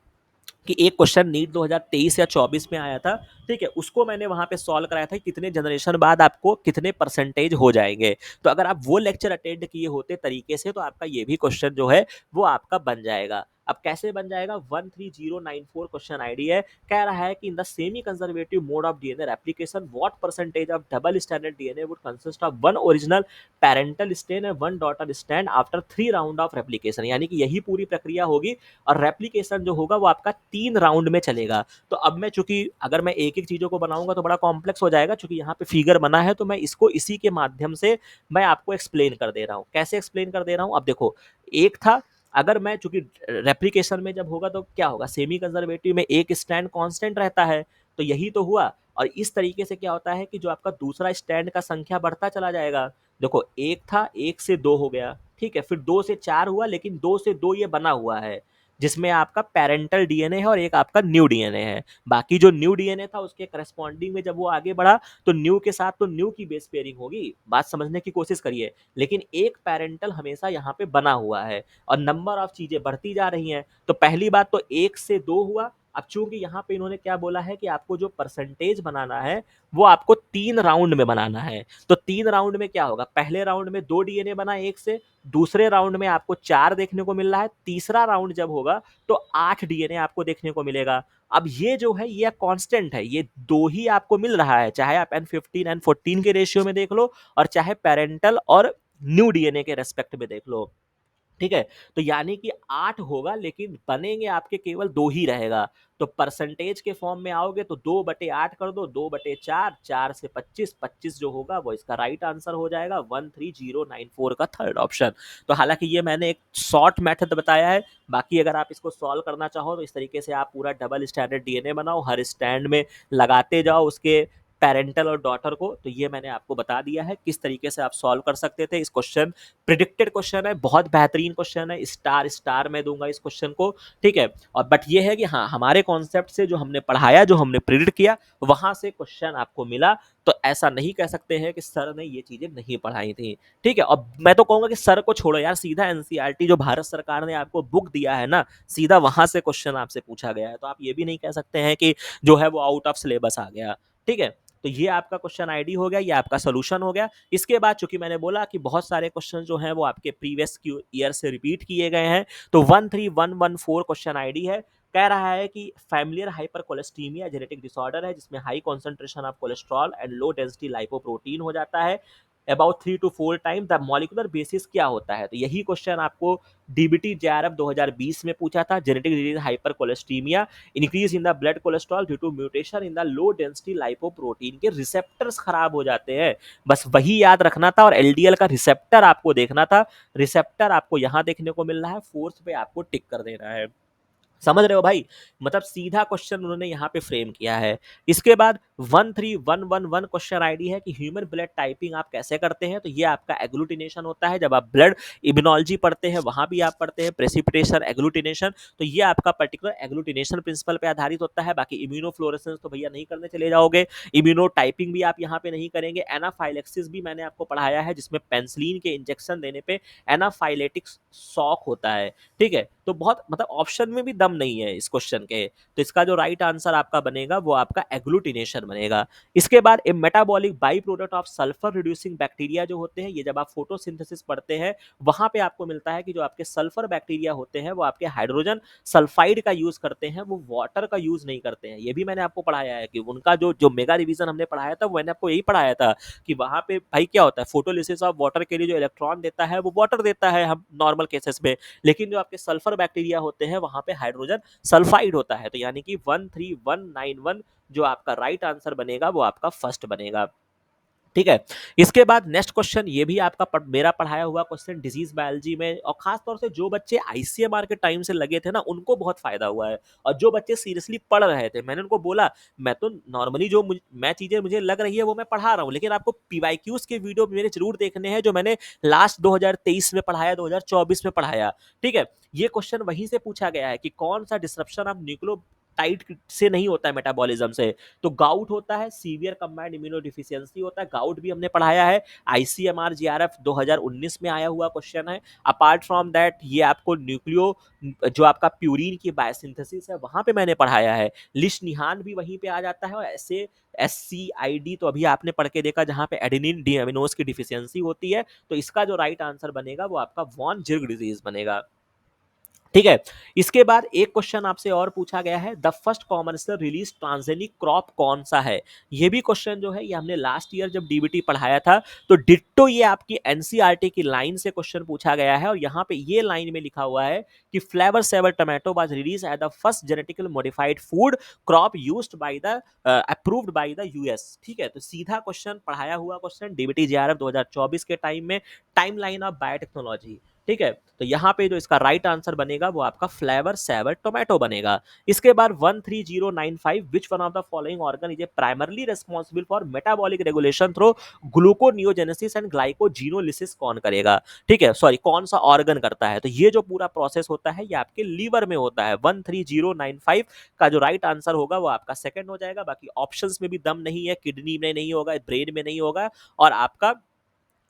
कि एक क्वेश्चन नीट 2023 या 24 में आया था, ठीक है, उसको मैंने वहां पे सॉल्व कराया था, कितने जनरेशन बाद आपको कितने परसेंटेज हो जाएंगे। तो अगर आप वो लेक्चर अटेंड किए होते तरीके से तो आपका ये भी क्वेश्चन जो है वो आपका बन जाएगा। अब कैसे बन जाएगा, 13094 क्वेश्चन आईडी है। कह रहा है कि in the semi conservative mode of DNA replication what percentage of double standard DNA would consist of one original parental strand and one daughter strand after 3 round of replication. यानी कि यही पूरी प्रक्रिया होगी और रेप्लिकेशन जो होगा वो आपका 3 राउंड में चलेगा। तो अब मैं चूंकि अगर मैं एक एक चीजों को बनाऊंगा तो बड़ा कॉम्प्लेक्स हो जाएगा, चूंकि यहाँ पे फिगर बना है तो मैं इसको इसी के माध्यम से मैं आपको एक्सप्लेन कर दे रहा हूँ। कैसे एक्सप्लेन कर दे रहा हूँ, अब देखो, एक था, अगर मैं चूंकि रेप्लिकेशन में जब होगा तो क्या होगा, सेमी कंजर्वेटिव में एक स्टैंड कांस्टेंट रहता है, तो यही तो हुआ। और इस तरीके से क्या होता है कि जो आपका दूसरा स्टैंड का संख्या बढ़ता चला जाएगा। देखो, एक था, एक से दो हो गया, ठीक है, फिर दो से चार हुआ, लेकिन दो से दो ये बना हुआ है जिसमें आपका पेरेंटल डीएनए है और एक आपका न्यू डीएनए है। बाकी जो न्यू डीएनए था उसके करस्पॉन्डिंग में जब वो आगे बढ़ा तो न्यू के साथ तो न्यू की बेस पेयरिंग होगी, बात समझने की कोशिश करिए। लेकिन एक पेरेंटल हमेशा यहाँ पे बना हुआ है और नंबर ऑफ चीजें बढ़ती जा रही हैं। तो पहली बात तो एक से दो हुआ। अब चूंकि यहाँ पे इन्होंने क्या बोला है कि आपको जो परसेंटेज बनाना है वो आपको 3 राउंड में बनाना है। तो 3 राउंड में क्या होगा, पहले राउंड में 2 डीएनए बना एक से, दूसरे राउंड में आपको 4 देखने को मिल रहा है, तीसरा राउंड जब होगा तो 8 डीएनए आपको देखने को मिलेगा। अब ये जो है ये कांस्टेंट है, ये दो ही आपको मिल रहा है, चाहे आप N15 N14 के रेशियो में देख लो और चाहे पेरेंटल और न्यू डीएनए के रेस्पेक्ट में देख लो, ठीक है। तो यानी कि 8 होगा लेकिन बनेंगे आपके केवल 2 ही रहेगा। तो परसेंटेज के फॉर्म में आओगे तो 2/8 कर दो, 2/4, 4 से 25, 25 जो होगा वो इसका राइट आंसर हो जाएगा, 13094 का थर्ड ऑप्शन। तो हालांकि ये मैंने एक शॉर्ट मेथड बताया है, बाकी अगर आप इसको सॉल्व करना चाहो तो इस तरीके से आप पूरा डबल स्टैंडर्ड डीएनए बनाओ, हर स्टैंड में लगाते जाओ उसके पेरेंटल और डॉटर को। तो ये मैंने आपको बता दिया है किस तरीके से आप सॉल्व कर सकते थे इस क्वेश्चन। प्रिडिक्टेड क्वेश्चन है, बहुत बेहतरीन क्वेश्चन है, स्टार स्टार मैं दूंगा इस क्वेश्चन को, ठीक है। और बट ये है कि हाँ, हमारे कॉन्सेप्ट से जो हमने पढ़ाया, जो हमने प्रिडिक्ट किया, वहां से क्वेश्चन आपको मिला। तो ऐसा नहीं कह सकते हैं कि सर ने ये चीजें नहीं पढ़ाई थी, ठीक है। और मैं तो कहूंगा कि सर को छोड़ो यार, सीधा एनसीईआरटी जो भारत सरकार ने आपको बुक दिया है ना, सीधा वहां से क्वेश्चन आपसे पूछा गया है। तो आप ये भी नहीं कह सकते हैं कि जो है वो आउट ऑफ सिलेबस आ गया, ठीक है। तो ये आपका क्वेश्चन आईडी हो गया, ये आपका सोल्यूशन हो गया। इसके बाद चूंकि मैंने बोला कि बहुत सारे क्वेश्चन जो हैं वो आपके प्रीवियस ईयर से रिपीट किए गए हैं, तो 13114 क्वेश्चन आईडी है। कह रहा है कि फैमिलियर हाइपरकोलेस्टीमिया जेनेटिक डिसऑर्डर है जिसमें high concentration of cholesterol and low density lipoprotein हो जाता है। About 3 to 4 time the molecular basis क्या होता है। तो यही क्वेश्चन आपको डीबीटी जेआरएफ 2020 में पूछा था। Genetic disease hyper cholesterolemia, increase in the blood cholesterol due to mutation in the low density lipoprotein के रिसेप्टर्स खराब हो जाते हैं, बस वही याद रखना था। और एलडीएल का रिसेप्टर आपको देखना था। रिसेप्टर आपको यहां देखने को मिल रहा है, फोर्थ पे आपको टिक कर देना है। समझ रहे हो भाई, मतलब सीधा क्वेश्चन उन्होंने यहाँ पे फ्रेम किया है। इसके बाद 13111 क्वेश्चन आईडी है कि ह्यूमन ब्लड टाइपिंग आप कैसे करते हैं। तो ये आपका एग्लूटिनेशन होता है। जब आप ब्लड इम्यूनोलॉजी पढ़ते हैं वहां भी आप पढ़ते हैं प्रेसिपिटेशन एग्लूटिनेशन। तो ये आपका पर्टिकुलर एग्लूटिनेशन प्रिंसिपल पे आधारित होता है। बाकी इम्यूनोफ्लोरेसेंस तो भैया नहीं करने चले जाओगे। इम्यूनो टाइपिंग भी आप यहाँ पे नहीं करेंगे। एनाफाइलेक्सिस भी मैंने आपको पढ़ाया है, जिसमें पेंसिलिन के इंजेक्शन देने पे एनाफाइलेटिक शॉक होता है। ठीक है, तो बहुत मतलब ऑप्शन में भी दम नहीं है इस क्वेश्चन के। तो इसका जो राइट आंसर आपका बनेगा वो आपका एग्लूटिनेशन बनेगा। इसके बाद a metabolic by product of sulphur reducing bacteria जो होते हैं, ये जब आप फोटोसिंथेसिस पढ़ते हैं वहां पे आपको मिलता है कि जो आपके सल्फर बैक्टीरिया होते हैं वो आपके हाइड्रोजन सल्फाइड का यूज करते हैं, वो वाटर का यूज नहीं करते हैं। ये भी मैंने आपको पढ़ाया है कि उनका जो जो मेगा रिवीजन हमने पढ़ाया था, मैंने आपको यही पढ़ाया था कि वहां पे भाई क्या होता है, फोटोलिसिस ऑफ वाटर के लिए जो इलेक्ट्रॉन देता है वो वाटर देता है हम नॉर्मल केसेस में, लेकिन जो आपके सल्फर बैक्टीरिया होते हैं वहां पे हाइड्रोजन सल्फाइड होता है। तो यानी कि 13191 जो आपका राइट आंसर बनेगा वो आपका फर्स्ट बनेगा। ठीक है, इसके बाद नेक्स्ट क्वेश्चन, ये भी आपका मेरा पढ़ाया हुआ क्वेश्चन डिजीज बायोलॉजी में, और खास तौर से जो बच्चे आईसीएमआर के टाइम से लगे थे ना उनको बहुत फायदा हुआ है। और जो बच्चे सीरियसली पढ़ रहे थे, मैंने उनको बोला मैं तो नॉर्मली जो मैं चीजें मुझे लग रही है वो मैं पढ़ा रहा हूँ, लेकिन आपको पीवाईक्यूज के वीडियो मेरे जरूर देखने हैं जो मैंने लास्ट 2023 में पढ़ाया, 2024 में पढ़ाया। ठीक है, ये क्वेश्चन वहीं से पूछा गया है कि कौन सा डिसरप्शन ऑफ न्यूक्लियोटाइड से नहीं होता है मेटाबॉलिज्म से। तो गाउट होता है, सीवियर कंबाइंड इम्यूनो डिफिशियंसी होता है, गाउट भी हमने पढ़ाया है। आईसीएमआर जीआरएफ 2019 में आया हुआ क्वेश्चन है। अपार्ट फ्रॉम दैट ये आपको न्यूक्लियो जो आपका प्यूरिन की बायोसिंथेसिस है वहां पे मैंने पढ़ाया है। लिशनिहान भी वहीं पे आ जाता है। और ऐसे SCID तो अभी आपने पढ़ के देखा जहां पे एडेनिन डीएमिनोज की डिफिशियंसी होती है। तो इसका जो राइट आंसर बनेगा वो आपका वॉन जिर्ग डिजीज बनेगा। ठीक है, इसके बाद एक क्वेश्चन आपसे और पूछा गया है, the first commercial release transgenic crop कौन सा है। ये भी क्वेश्चन जो है ये हमने लास्ट ईयर जब डीबीटी पढ़ाया था तो डिट्टो ये आपकी एनसीईआरटी की लाइन से क्वेश्चन पूछा गया है। और यहाँ पे ये लाइन में लिखा हुआ है कि Flavr Savr tomato was release as the first genetically modified food crop used by the approved by the US. ठीक है, तो सीधा क्वेश्चन पढ़ाया हुआ क्वेश्चन डीबीटी जेआरएफ 2024 के टाइम में, टाइमलाइन ऑफ बायोटेक्नोलॉजी। ठीक है, तो यहाँ पे जो इसका राइट आंसर बनेगा वो आपका फ्लेवर सेवर टोमेटो बनेगा। इसके बाद 13095 विच one of the following organ is a primarily responsible for metabolic regulation through gluconeogenesis and glycogenolysis कौन करेगा। ठीक है, सॉरी कौन सा ऑर्गन करता है। तो ये जो पूरा प्रोसेस होता है ये आपके लीवर में होता है। 13095 का जो राइट आंसर होगा वो आपका सेकंड हो जाएगा। बाकी ऑप्शंस में भी दम नहीं है, किडनी में नहीं होगा, ब्रेन में नहीं होगा और आपका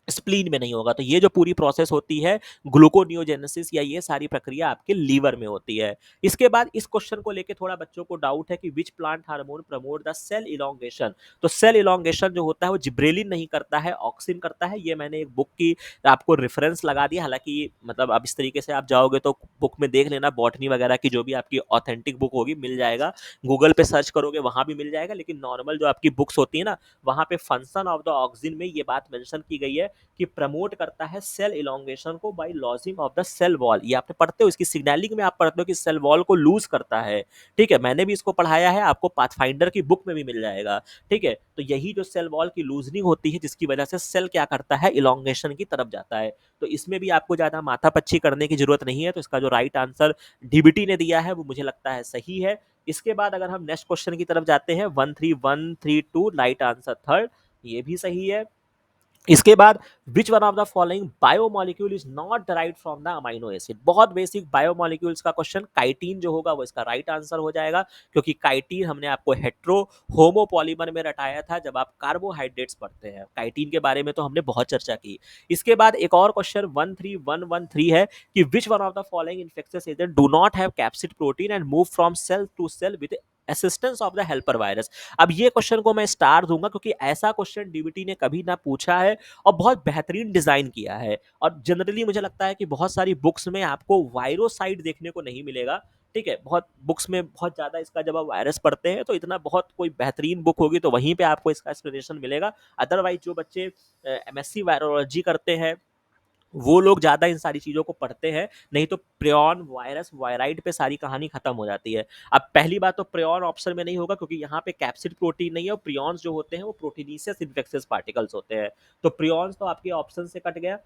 स्प्लीन में नहीं होगा। तो ये जो पूरी प्रोसेस होती है ग्लूकोनियोजेनेसिस या ये सारी प्रक्रिया आपके लीवर में होती है। इसके बाद इस क्वेश्चन को लेके थोड़ा बच्चों को डाउट है कि which plant hormone promote the cell elongation. तो सेल इलोंगेशन जो होता है वो जिब्रेलिन नहीं करता है, ऑक्सिन करता है। ये मैंने एक बुक की आपको रेफरेंस लगा दिया। हालांकि मतलब अब इस तरीके से आप जाओगे तो बुक में देख लेना, बॉटनी वगैरह की जो भी आपकी ऑथेंटिक बुक होगी मिल जाएगा, गूगल पे सर्च करोगे वहां भी मिल जाएगा। लेकिन नॉर्मल जो आपकी बुक्स होती है ना वहां पे फंक्शन ऑफ द ऑक्सिन में ये बात मेंशन की गई है कि प्रमोट करता है सेल इलोंगेशन को by lodging of the cell wall. ये आपने पढ़ते हो, इसकी सिग्नलिंग में आप पढ़ते हो कि सेल वॉल को लूज करता है। ठीक है, मैंने भी इसको पढ़ाया है, आपको पाथफाइंडर की बुक में भी मिल जाएगा। ठीक है, तो यही जो सेल वॉल की लूजनिंग होती है जिसकी वजह से सेल क्या करता है, इलोंगेशन की तरफ जाता है। तो इसमें भी आपको ज्यादा माथापच्ची करने की जरूरत नहीं है। तो इसका जो राइट आंसर डीबीटी ने दिया है वो मुझे लगता है सही है। इसके बाद अगर हम नेक्स्ट क्वेश्चन की तरफ जाते हैं 13132 राइट आंसर थर्ड, ये भी सही है। इसके बाद विच one of the following biomolecule is not derived from the amino acid. बहुत बेसिक बायोमोलिक्यूल्स का क्वेश्चन, काइटीन जो होगा वो इसका राइट आंसर हो जाएगा, क्योंकि काइटीन हमने आपको हेट्रो होमोपॉलीमर में रटाया था जब आप कार्बोहाइड्रेट्स पढ़ते हैं। काइटीन के बारे में तो हमने बहुत चर्चा की। इसके बाद एक और क्वेश्चन 13113 है कि which one of the following infectious agent do not have capsid protein and move from cell to cell with assistance of the helper virus. अब ये क्वेश्चन को मैं स्टार दूंगा क्योंकि ऐसा क्वेश्चन डीबीटी ने कभी ना पूछा है और बहुत बेहतरीन डिजाइन किया है। और जनरली मुझे लगता है कि बहुत सारी बुक्स में आपको वायरोसाइड देखने को नहीं मिलेगा, ठीक है, बहुत बुक्स में बहुत ज़्यादा इसका जब आप वायरस पढ़ते हैं तो इतना बहुत कोई बेहतरीन बुक होगी तो वहीं पे आपको इसका एक्सप्लेनेशन मिलेगा। अदरवाइज़ जो बच्चे एमएससी वायरोलॉजी करते हैं वो लोग ज़्यादा इन सारी चीज़ों को पढ़ते हैं, नहीं तो प्रियॉन, वायरस, वायराइड पे सारी कहानी खत्म हो जाती है। अब पहली बात तो प्रियॉन ऑप्शन में नहीं होगा क्योंकि यहाँ पे कैप्सिड प्रोटीन नहीं है और प्रियॉन्स जो होते हैं वो प्रोटीनीशियस इन्फेक्शियस पार्टिकल्स होते हैं। तो प्रियॉन्स तो आपके ऑप्शन से कट गया।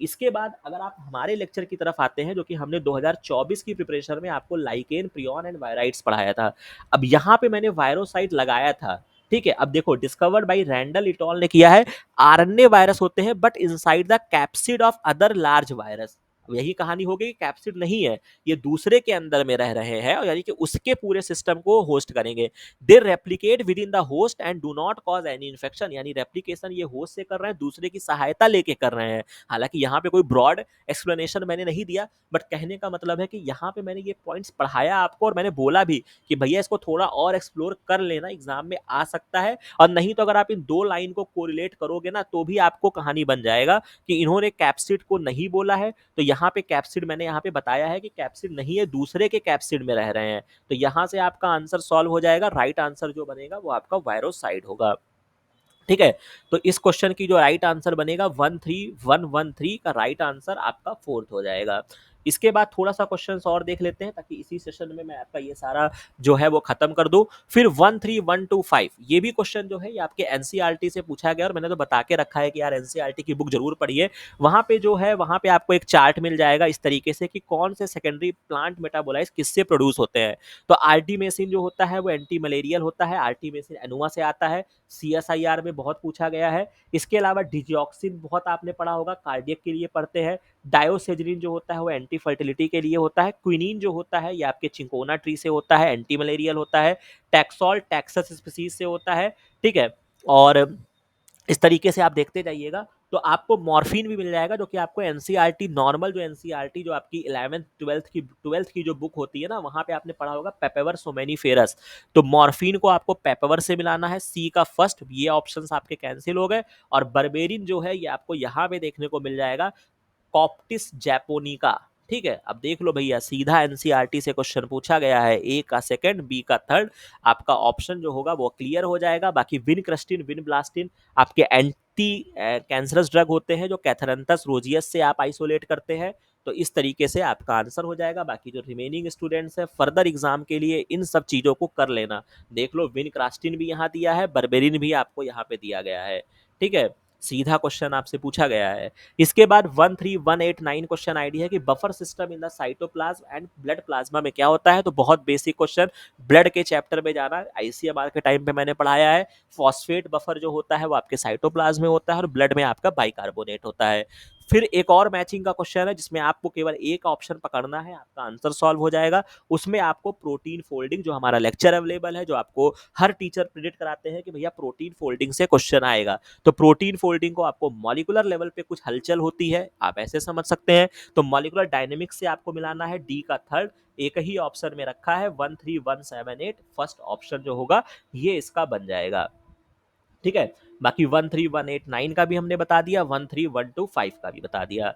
इसके बाद अगर आप हमारे लेक्चर की तरफ आते हैं जो कि हमने 2024 की प्रिपरेशन में आपको लाइकेन, प्रियॉन एंड वायराइड्स पढ़ाया था। अब यहाँ पे मैंने वायरोसाइट लगाया था, ठीक है। अब देखो डिस्कवर्ड बाय रैंडल इटॉल ने किया है, आरएनए वायरस होते हैं but inside the capsid of other large virus. अब यही कहानी हो गई कि कैप्सिड नहीं है, ये दूसरे के अंदर में रह रहे हैं और यानी कि उसके पूरे सिस्टम को होस्ट करेंगे। They replicate with in the host and do not cause any infection, यानी रेप्लिकेशन ये होस्ट से कर रहे हैं, दूसरे की सहायता लेके कर रहे हैं। हालांकि यहाँ पे कोई ब्रॉड एक्सप्लेनेशन मैंने नहीं दिया, बट कहने का मतलब है कि यहाँ पे मैंने ये पॉइंट्स पढ़ाया आपको और मैंने बोला भी कि भैया इसको थोड़ा और एक्सप्लोर कर लेना, एग्जाम में आ सकता है। और नहीं तो अगर आप इन दो लाइन को कोरिलेट करोगे ना तो भी आपको कहानी बन जाएगा कि इन्होंने कैप्सिड को नहीं बोला है, तो यहाँ पे कैप्सिड मैंने यहाँ पे बताया है कि कैप्सिड नहीं है, दूसरे के कैप्सिड में रह रहे हैं। तो यहाँ से आपका आंसर सॉल्व हो जाएगा। राइट आंसर जो बनेगा वो आपका वायरोसाइड होगा, ठीक है। तो इस क्वेश्चन की जो राइट आंसर बनेगा 13113 का राइट आंसर आपका फोर्थ हो जाएगा। इसके बाद थोड़ा सा क्वेश्चन और देख लेते हैं ताकि इसी सेशन में मैं आपका ये सारा जो है वो खत्म कर दूं। फिर 13125 ये भी क्वेश्चन जो है ये आपके एनसीईआरटी से पूछा गया और मैंने तो बता के रखा है कि यार एनसीईआरटी की बुक जरूर पढ़िए। वहां पे जो है वहां पे आपको एक चार्ट मिल जाएगा इस तरीके से कि कौन से सेकेंडरी प्लांट मेटाबोलाइट्स किससे प्रोड्यूस होते हैं। तो आर्टिमेसिन जो होता है वो एंटी मलेरियल होता है, आर्टिमेसिन एनुमा से आता है, सीएसआईआर में बहुत पूछा गया है। इसके अलावा डिजिऑक्सिन बहुत आपने पढ़ा होगा, कार्डियक के लिए पढ़ते हैं। डायोसेजरिन जो होता है वो एंटी फर्टिलिटी के लिए होता है। क्विनीन जो होता है ये आपके चिंकोना ट्री से होता है, एंटी मलेरियल होता है। टैक्सॉल टैक्सस स्पीसीज से होता है, ठीक है। और इस तरीके से आप देखते जाइएगा तो आपको मॉर्फिन भी मिल जाएगा जो कि आपको एनसीईआरटी नॉर्मल, जो एनसीईआरटी जो आपकी 11th 12th की जो बुक होती है ना वहां पे आपने पढ़ा होगा पेपेवर सोमेनिफेरस। तो मॉर्फिन को आपको पेपेवर से मिलाना है, सी का फर्स्ट, ये ऑप्शंस आपके कैंसिल हो गए। और बर्बेरिन जो है ये आपको यहाँ पे देखने को मिल जाएगा, कॉप्टिस जैपोनिका, ठीक है। अब देख लो भैया सीधा एनसीईआरटी से क्वेश्चन पूछा गया है, ए का सेकंड, बी का थर्ड, आपका ऑप्शन जो होगा वो क्लियर हो जाएगा। बाकी विनक्रस्टिन, विनब्लास्टिन आपके एंटी कैंसरस ड्रग होते हैं जो कैथरंथस रोजियस से आप आइसोलेट करते हैं। तो इस तरीके से आपका आंसर हो जाएगा। बाकी जो रिमेनिंग स्टूडेंट्स हैं फर्दर एग्जाम के लिए इन सब चीजों को कर लेना। देख लो विनक्रास्टिन भी यहाँ दिया है, बर्बेरिन भी आपको यहाँ पे दिया गया है, ठीक है। सीधा क्वेश्चन आपसे पूछा गया है। इसके बाद 13189 क्वेश्चन आईडी है कि buffer system in the cytoplasm and blood plasma में क्या होता है। तो बहुत बेसिक क्वेश्चन, ब्लड के चैप्टर में जाना, आईसीएमआर के टाइम पे मैंने पढ़ाया है। फॉस्फेट बफर जो होता है वो आपके साइटोप्लाज्म में होता है और ब्लड में आपका बाइकार्बोनेट होता है। फिर एक और मैचिंग का क्वेश्चन है जिसमें आपको केवल एक ऑप्शन पकड़ना है, आपका आंसर सॉल्व हो जाएगा। उसमें आपको प्रोटीन फोल्डिंग, जो हमारा लेक्चर अवेलेबल है, जो आपको हर टीचर प्रिडिक्ट कराते हैं कि भैया प्रोटीन फोल्डिंग से क्वेश्चन आएगा। तो प्रोटीन फोल्डिंग को आपको मॉलिक्यूलर लेवल पे कुछ हलचल होती है, आप ऐसे समझ सकते हैं। तो मॉलिक्यूलर डायनेमिक्स से आपको मिलाना है, डी का थर्ड, एक ही ऑप्शन में रखा है 13178, फर्स्ट ऑप्शन जो होगा ये इसका बन जाएगा, ठीक है। बाकी 13189 का भी हमने बता दिया, 13125 का भी बता दिया।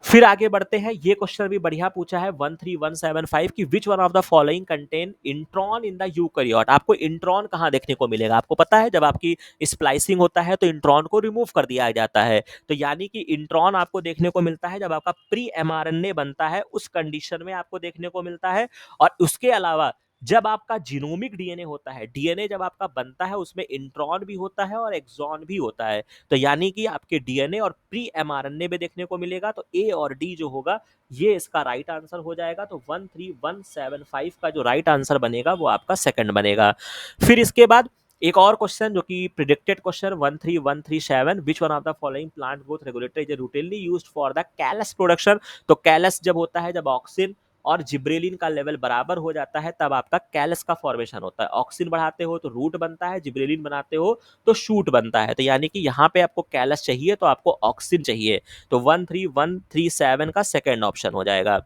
फिर आगे बढ़ते हैं, ये क्वेश्चन भी बढ़िया पूछा है 13175 की which one of the following contain intron in the eukaryote. आपको इंट्रॉन कहां देखने को मिलेगा, आपको पता है जब आपकी स्प्लाइसिंग होता है तो इंट्रॉन को रिमूव कर दिया जाता है। तो यानी कि इंट्रॉन आपको देखने को मिलता है जब आपका प्री एमआरएनए बनता है, उस कंडीशन में आपको देखने को मिलता है। और उसके अलावा जब आपका जीनोमिक डीएनए होता है, डीएनए जब आपका बनता है उसमें इंट्रॉन भी होता है और एक्सॉन भी होता है। तो यानी कि आपके डीएनए और प्री एमआरएनए में देखने को मिलेगा। तो ए और डी जो होगा ये इसका राइट आंसर हो जाएगा। तो 13175 का जो राइट आंसर बनेगा वो आपका सेकंड बनेगा। फिर इसके बाद एक और क्वेश्चन जो कि predicted question 13137, which one of the following plant growth regulator is routinely used for the callus production. तो कैलस जब होता है, जब ऑक्सिन और जिब्रेलिन का लेवल बराबर हो जाता है तब आपका कैलस का फॉर्मेशन होता है। ऑक्सिन बढ़ाते हो तो रूट बनता है, जिब्रेलिन बनाते हो तो शूट बनता है। तो यानी कि यहाँ पे आपको कैलस चाहिए तो आपको ऑक्सिन चाहिए। तो 13137 का सेकेंड ऑप्शन हो जाएगा।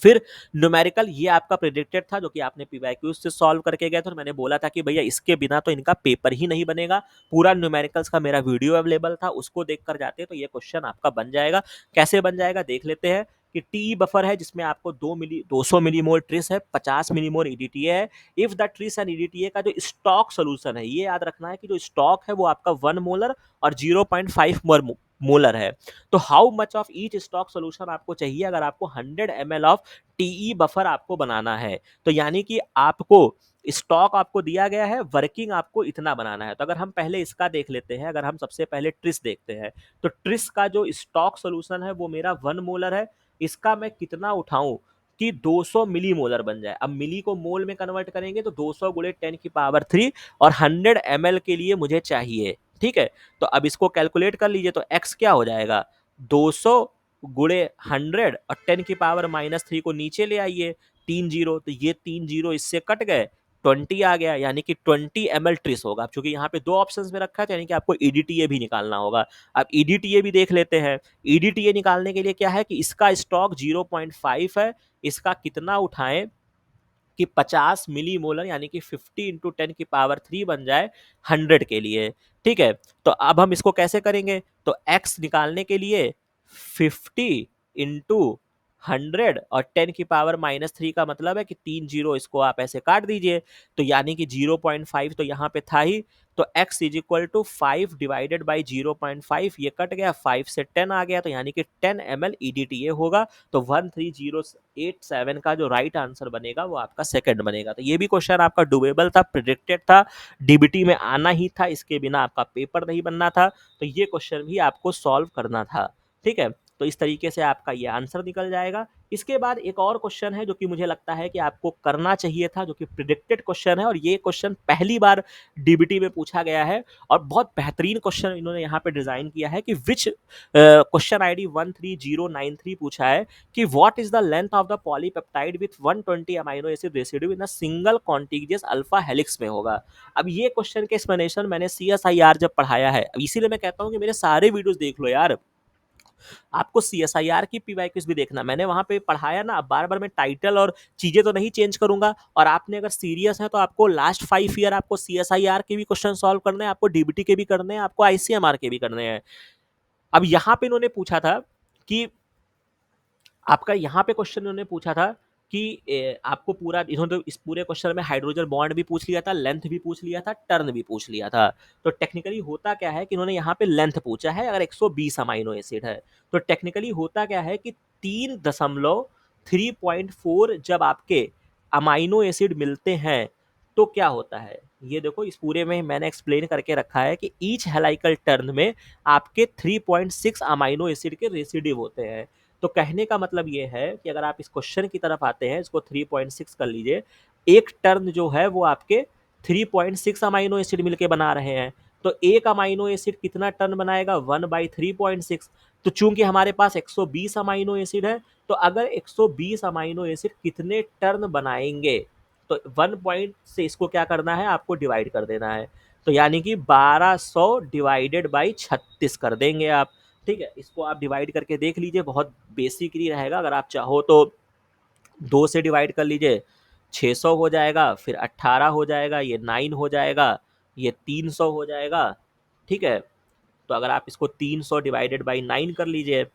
फिर न्यूमेरिकल, ये आपका प्रिडिक्टेड था जो कि आपने पीवाईक्यूज से सॉल्व करके गए थे और मैंने बोला था कि भैया इसके बिना तो इनका पेपर ही नहीं बनेगा। पूरा न्यूमेरिकल्स का मेरा वीडियो अवेलेबल था, उसको देख कर जाते तो ये क्वेश्चन आपका बन जाएगा। कैसे बन जाएगा देख लेते हैं। कि टी बफर है जिसमें आपको 200 मिलीमोल ट्रिस है, 50 मिलीमोल ईडीटीए है। If the tris and EDTA का जो स्टॉक सोल्यूशन है, ये याद रखना है कि जो स्टॉक है वो आपका 1 मोलर और 0.5 मोलर है। तो how much of each stock solution आपको चाहिए अगर आपको 100 ml ऑफ टीई बफर आपको बनाना है? तो यानी कि आपको स्टॉक आपको दिया गया है, वर्किंग आपको इतना बनाना है। तो अगर हम पहले इसका देख लेते हैं, अगर हम सबसे पहले ट्रिस देखते हैं, तो ट्रिस का जो स्टॉक सोल्यूशन है वो मेरा 1 मोलर है। इसका मैं कितना उठाऊं कि 200 मिली मोलर बन जाए। अब मिली को मोल में कन्वर्ट करेंगे तो 200 गुणे 10 की पावर 3 और 100 ml के लिए मुझे चाहिए। ठीक है, तो अब इसको कैलकुलेट कर लीजिए, तो x क्या हो जाएगा, 200 गुणे 100 और 10 की पावर -3 को नीचे ले आइए, 3 जीरो, तो ये 3 जीरो इससे कट गए, 20 आ गया, यानी कि 20 ml ट्रिस होगा। चूंकि यहाँ पे दो ऑप्शंस में रखा है, तो यानी कि आपको ईडीटीए भी निकालना होगा। अब ईडीटीए भी देख लेते हैं। ईडीटीए निकालने के लिए क्या है कि इसका स्टॉक 0.5 है, इसका कितना उठाएं कि 50 मिली मोलर यानी कि 50 इंटू 10 की पावर 3 बन जाए 100 के लिए। ठीक है, तो अब हम इसको कैसे करेंगे, तो x निकालने के लिए 50 इंटू 100 और 10 की पावर -3 का मतलब है कि 3 जीरो, इसको आप ऐसे काट दीजिए, तो यानी कि 0.5 तो यहाँ पे था ही, तो x is equal to 5 divided by 0.5, ये कट गया, 5 से 10 आ गया, तो यानी कि 10 ml ईडीटीए होगा। तो 13087 का जो राइट आंसर बनेगा वो आपका सेकंड बनेगा। तो ये भी क्वेश्चन आपका डुबेबल था, प्रिडिक्टेड था, डीबीटी में आना ही था, इसके बिना आपका पेपर नहीं बनना था। तो ये क्वेश्चन भी आपको सॉल्व करना था। ठीक है, तो इस तरीके से आपका ये आंसर निकल जाएगा। इसके बाद एक और क्वेश्चन है जो कि मुझे लगता है कि आपको करना चाहिए था, जो कि प्रिडिक्टेड क्वेश्चन है, और ये क्वेश्चन पहली बार डीबीटी में पूछा गया है और बहुत बेहतरीन क्वेश्चन इन्होंने यहाँ पे डिजाइन किया है कि विच क्वेश्चन आईडी 13093 पूछा है कि what is the length of the polypeptide with 120 amino acid residue in a single contiguous alpha helix में होगा। अब ये क्वेश्चन के एक्सप्लेनेशन मैंने सीएसआईआर जब पढ़ाया है, इसीलिए मैं कहता हूँ कि मेरे सारे वीडियोस देख लो यार। आपको सीएसआईआर की पीवाई क्विज भी देखना, मैंने वहां पे पढ़ाया ना। अब बार बार मैं टाइटल और चीजें तो नहीं चेंज करूंगा, और आपने अगर सीरियस है तो आपको लास्ट 5 ईयर आपको सीएसआईआर के भी क्वेश्चन सॉल्व करने हैं, आपको डीबीटी के भी करने हैं, आपको आईसीएमआर के भी करने हैं। अब यहाँ पे इन्होंने पूछा था कि आपका यहाँ पे क्वेश्चन इन्होंने पूछा था कि आपको पूरा, इन्होंने तो इस पूरे क्वेश्चन में हाइड्रोजन बॉन्ड भी पूछ लिया था, लेंथ भी पूछ लिया था, टर्न भी पूछ लिया था। तो टेक्निकली होता क्या है कि इन्होंने यहाँ पे लेंथ पूछा है, अगर 120 अमाइनो एसिड है, तो टेक्निकली होता क्या है कि 3.4 जब आपके अमाइनो एसिड मिलते हैं तो क्या होता है, ये देखो इस पूरे में मैंने एक्सप्लेन करके रखा है कि ईच हेलाइकल टर्न में आपके 3.6 अमाइनो एसिड के रेसिड्यू होते हैं। तो कहने का मतलब ये है कि अगर आप इस क्वेश्चन की तरफ आते हैं, इसको 3.6 कर लीजिए, एक टर्न जो है वो आपके 3.6 अमाइनो एसिड मिलके बना रहे हैं। तो एक अमाइनो एसिड कितना टर्न बनाएगा, 1/3.6। तो चूंकि हमारे पास 120 अमाइनो एसिड है, तो अगर 120 अमाइनो एसिड कितने टर्न बनाएंगे, तो 1 पॉइंट से इसको क्या करना है, आपको डिवाइड कर देना है। तो यानी कि 1200 डिवाइडेड बाई 36 कर देंगे आप। ठीक है, इसको आप डिवाइड करके देख लीजिए, बहुत बेसिकली रहेगा। अगर आप चाहो तो 2 से डिवाइड कर लीजिए, 600 हो जाएगा, फिर 18 हो जाएगा, ये 9 हो जाएगा, ये 300 हो जाएगा। ठीक है, तो अगर आप इसको 300 डिवाइडेड बाई 9 कर लीजिए,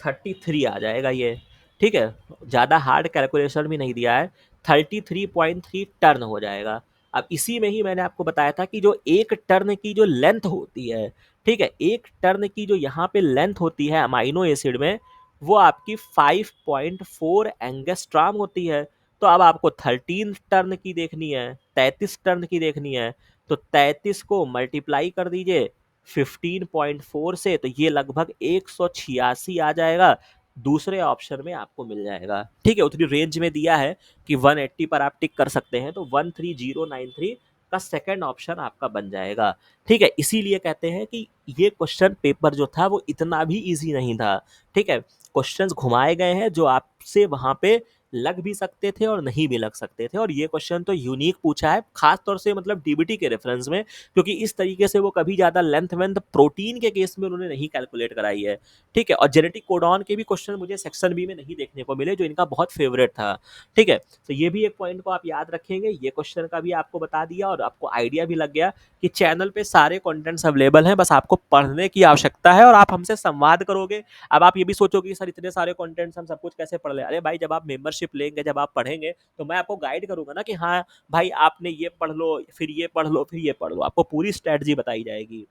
33 आ जाएगा ये। ठीक है, ज़्यादा हार्ड कैलकुलेशन भी नहीं दिया है, 33.3 टर्न हो जाएगा। अब इसी में ही मैंने आपको बताया था कि जो एक टर्न की जो लेंथ होती है, ठीक है, एक टर्न की जो यहाँ पे लेंथ होती है अमाइनो एसिड में, वो आपकी 5.4 एंगस्ट्राम होती है। तो अब आपको 13 टर्न की देखनी है, 33 टर्न की देखनी है, तो 33 को मल्टीप्लाई कर दीजिए 15.4 से, तो ये लगभग 186 आ जाएगा। दूसरे ऑप्शन में आपको मिल जाएगा। ठीक है, उतनी रेंज में दिया है कि 180 पर आप टिक कर सकते हैं, तो 13093 का सेकंड ऑप्शन आपका बन जाएगा। ठीक है, इसीलिए कहते हैं कि ये क्वेश्चन पेपर जो था वो इतना भी इजी नहीं था। ठीक है, क्वेश्चंस घुमाए गए हैं जो आपसे वहां पे लग भी सकते थे और नहीं भी लग सकते थे। और ये क्वेश्चन तो यूनिक पूछा है, खास तौर से मतलब डीबीटी के रेफरेंस में, क्योंकि इस तरीके से वो कभी ज़्यादा लेंथ वेंथ प्रोटीन के केस में उन्होंने नहीं कैलकुलेट कराई है। ठीक है, और जेनेटिक कोडॉन के भी क्वेश्चन मुझे सेक्शन बी में नहीं देखने को मिले, जो इनका बहुत फेवरेट था। ठीक है, तो ये भी एक पॉइंट को आप याद रखेंगे। ये क्वेश्चन का भी आपको बता दिया और आपको आइडिया भी लग गया कि चैनल पे सारे कंटेंट्स अवेलेबल हैं, बस आपको पढ़ने की आवश्यकता है और आप हमसे संवाद करोगे। अब आप ये भी सोचोगे कि सर इतने सारे कंटेंट्स हम सब कुछ कैसे पढ़ ले? अरे भाई, जब आप मेंबरशिप लेंगे, जब आप पढ़ेंगे, तो मैं आपको गाइड करूंगा ना कि हाँ भाई, आपने ये पढ़ लो, फिर ये पढ़ लो, फिर ये पढ़ लो, आपको पूरी स्ट्रेटजी बताई जाएगी।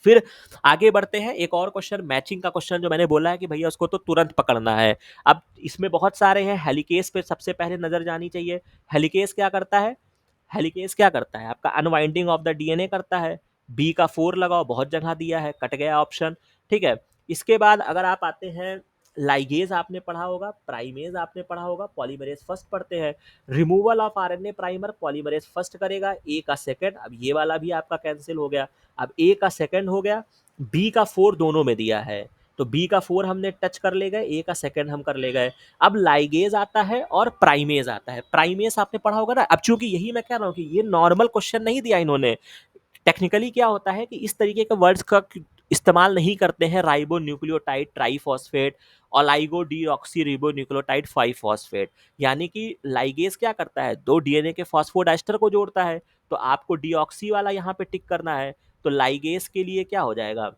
फिर आगे बढ़ते हैं, एक और क्वेश्चन, मैचिंग का क्वेश्चन, जो मैंने बोला है कि भैया उसको तो तुरंत पकड़ना है। अब इसमें बहुत सारे हैं। हेलिकेस पे सबसे पहले नजर जानी चाहिए। हेलिकेस क्या करता है? हेलिकेस क्या करता है? आपका अनवाइंडिंग ऑफ द डीएनए करता है। बी का 4 लगाओ, बहुत जगह दिया है, कट गया ऑप्शन। ठीक है, इसके बाद अगर आप आते हैं, लाइगेज आपने पढ़ा होगा, प्राइमेज आपने पढ़ा होगा, पॉलीमरेज फर्स्ट पढ़ते हैं। Removal of RNA primer polymerase first करेगा, ए का सेकंड। अब ये वाला भी आपका कैंसिल हो गया। अब ए का सेकंड हो गया, बी का 4 दोनों में दिया है, तो बी का 4 हमने टच कर ले गए, ए का सेकंड हम कर ले गए। अब लाइगेज आता है और प्राइमेज आता है। प्राइमेज आपने पढ़ा होगा ना। अब चूंकि यही मैं कह रहा हूँ कि ये नॉर्मल क्वेश्चन नहीं दिया इन्होंने, टेक्निकली क्या होता है कि इस तरीके के वर्ड्स का इस्तेमाल नहीं करते हैं। Ribo nucleotide triphosphate, oligo deoxy ribo nucleotide 5 phosphate. यानी कि लाइगेज क्या करता है? दो डीएनए के फॉस्फोडाइस्टर को जोड़ता है, तो आपको डीऑक्सी वाला यहाँ पे टिक करना है। तो लाइगेज के लिए क्या हो जाएगा?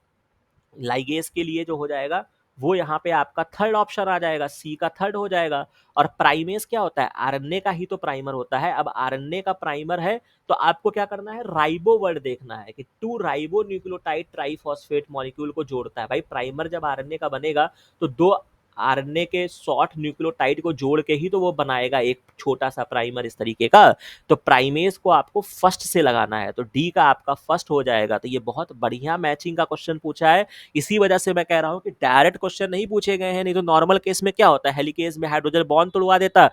लाइगेज के लिए जो हो जाएगा, वो यहाँ पे आपका थर्ड ऑप्शन आ जाएगा, सी का थर्ड हो जाएगा। और प्राइमेज क्या होता है? आरएनए का ही तो प्राइमर होता है। अब आरएनए का प्राइमर है, तो आपको क्या करना है? राइबो वर्ड देखना है कि two ribo nucleotide triphosphate molecule को जोड़ता है। भाई, प्राइमर जब आरएनए का बनेगा, तो दो आरएनए के शॉर्ट न्यूक्लियोटाइड को जोड़ के ही तो वो बनाएगा एक छोटा सा प्राइमर इस तरीके का। तो प्राइमेज को आपको फर्स्ट से लगाना है, तो डी का आपका फर्स्ट हो जाएगा। तो ये बहुत बढ़िया मैचिंग का क्वेश्चन पूछा है। इसी वजह से मैं कह रहा हूं कि डायरेक्ट क्वेश्चन नहीं पूछे गए हैं। नहीं तो नॉर्मल केस में क्या होता है? हेलिकेज में हाइड्रोजन बॉन्ड तोड़वा देता,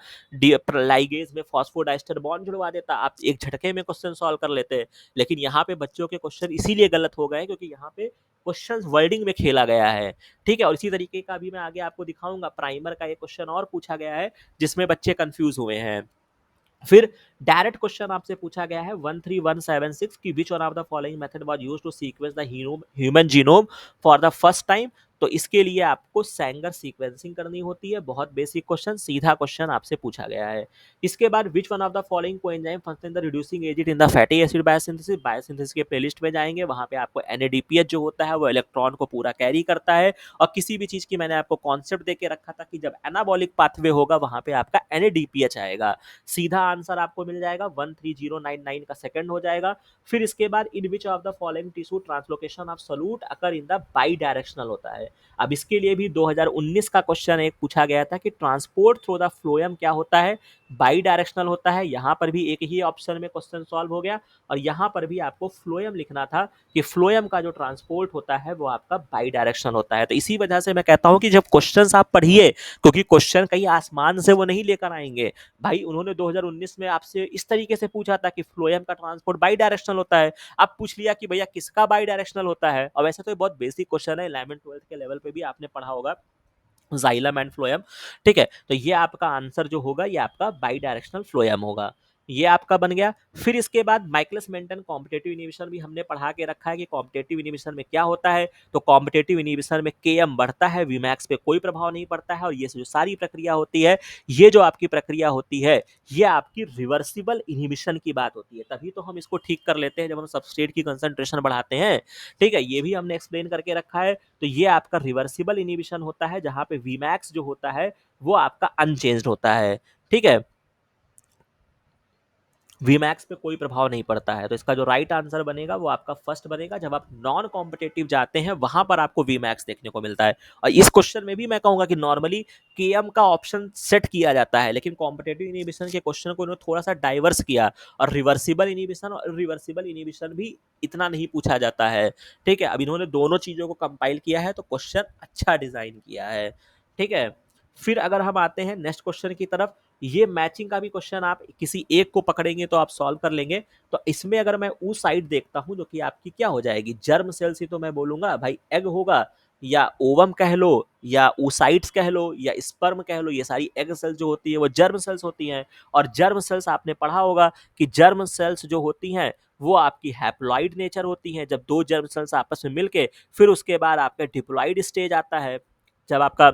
लाइगेज में फॉस्फोडाइस्टर बॉन्ड जुड़वा देता, आप एक झटके में क्वेश्चन सॉल्व कर लेते हैं। लेकिन यहाँ पे बच्चों के क्वेश्चन इसीलिए गलत हो गए क्योंकि यहाँ पे क्वेश्चन वर्डिंग में खेला गया है। ठीक है, और इसी तरीके का भी मैं आगे आपको दिखाऊंगा। प्राइमर का एक क्वेश्चन और पूछा गया है जिसमें बच्चे कंफ्यूज हुए हैं। फिर डायरेक्ट क्वेश्चन आपसे पूछा गया है 13176 की which one of the following method was used to sequence the human genome for the first time. तो इसके लिए आपको सैंगर सीक्वेंसिंग करनी होती है। बहुत बेसिक क्वेश्चन, सीधा क्वेश्चन आपसे पूछा गया है। इसके बाद विच one of the following coenzyme function in the reducing agent in the fatty acid biosynthesis. Biosynthesis के प्लेलिस्ट में जाएंगे, वहां पे आपको एनएडीपीएच जो होता है वो इलेक्ट्रॉन को पूरा कैरी करता है। और किसी भी चीज की मैंने आपको कॉन्सेप्ट देके रखा था कि जब एनाबॉलिक पाथवे होगा वहां पे आपका एनएडीपीएच आएगा। सीधा आंसर आपको मिल जाएगा 13099 का सेकंड हो जाएगा। फिर इसके बाद in which of the following tissue translocation of solute occur in the bi directional होता है। अब इसके लिए भी 2019 का क्वेश्चन एक पूछा गया था कि ट्रांसपोर्ट थ्रू द फ्लोएम क्या होता है? बाई डायरेक्शनल होता है। यहां पर भी एक ही ऑप्शन में क्वेश्चन सॉल्व हो गया। और यहां पर भी आपको फ्लोएम लिखना था कि फ्लोएम का जो ट्रांसपोर्ट होता है वो आपका बाई डायरेक्शनल होता है। तो इसी वजह से मैं कहता हूं कि जब क्वेश्चन आप पढ़िए, क्योंकि क्वेश्चन कहीं आसमान से वो नहीं लेकर आएंगे। भाई, उन्होंने 2019 में आपसे इस तरीके से पूछा था कि फ्लोएम का ट्रांसपोर्ट बाई डायरेक्शनल होता है। अब पूछ लिया कि भैया किसका बाई डायरेक्शनल होता है। और वैसे तो ये बहुत बेसिक क्वेश्चन है, 11th 12th के लेवल पे भी आपने पढ़ा होगा जाइलम एंड फ्लोएम। ठीक है, तो ये आपका आंसर जो होगा ये आपका बाई डायरेक्शनल फ्लोएम होगा। ये आपका बन गया। फिर इसके बाद माइकलस मेंटन कॉम्पिटेटिव इनिबिशन भी हमने पढ़ा के रखा है कि कॉम्पिटेटिव इनिबिशन में क्या होता है। तो कॉम्पिटेटिव इनिबिशन में केएम बढ़ता है, वीमैक्स पे कोई प्रभाव नहीं पड़ता है। और ये जो सारी प्रक्रिया होती है, ये जो आपकी प्रक्रिया होती है, ये आपकी रिवर्सिबल इनिबिशन की बात होती है। तभी तो हम इसको ठीक कर लेते हैं जब हम सबस्ट्रेट की कंसंट्रेशन बढ़ाते हैं। ठीक है, ये भी हमने एक्सप्लेन करके रखा है। तो ये आपका रिवर्सिबल इनिबिशन होता है, जहां पे वीमैक्स जो होता है वो आपका अनचेंज्ड होता है। ठीक है, वीमैक्स पे कोई प्रभाव नहीं पड़ता है। तो इसका जो राइट आंसर बनेगा वो आपका फर्स्ट बनेगा। जब आप नॉन कॉम्पिटेटिव जाते हैं वहां पर आपको वीमैक्स देखने को मिलता है। और इस क्वेश्चन में भी मैं कहूंगा कि नॉर्मली केएम का ऑप्शन सेट किया जाता है, लेकिन कॉम्पिटेटिव इनिबिशन के क्वेश्चन को इन्होंने थोड़ा सा डाइवर्स किया। और रिवर्सिबल इनिबिशन और रिवर्सिबल इनिबिशन भी इतना नहीं पूछा जाता है। ठीक है, अब इन्होंने दोनों चीजों को कंपाइल किया है, तो क्वेश्चन अच्छा डिजाइन किया है। ठीक है, फिर अगर हम आते हैं नेक्स्ट क्वेश्चन की तरफ, ये मैचिंग का भी क्वेश्चन आप किसी एक को पकड़ेंगे तो आप सॉल्व कर लेंगे। तो इसमें अगर मैं वो साइड देखता हूं जो कि आपकी क्या हो जाएगी, जर्म सेल्स ही तो मैं बोलूंगा भाई, एग होगा। या ओवम कह लो, या oocytes कह लो, या स्पर्म कह लो, ये सारी एग सेल्स जो होती है वो जर्म सेल्स होती हैं। और जर्म सेल्स आपने पढ़ा होगा कि जर्म सेल्स जो होती हैं वो आपकी हैप्लॉइड नेचर होती हैं। जब दो जर्म सेल्स आपस में मिलके फिर उसके बाद आपका डिप्लॉइड स्टेज आता है, जब आपका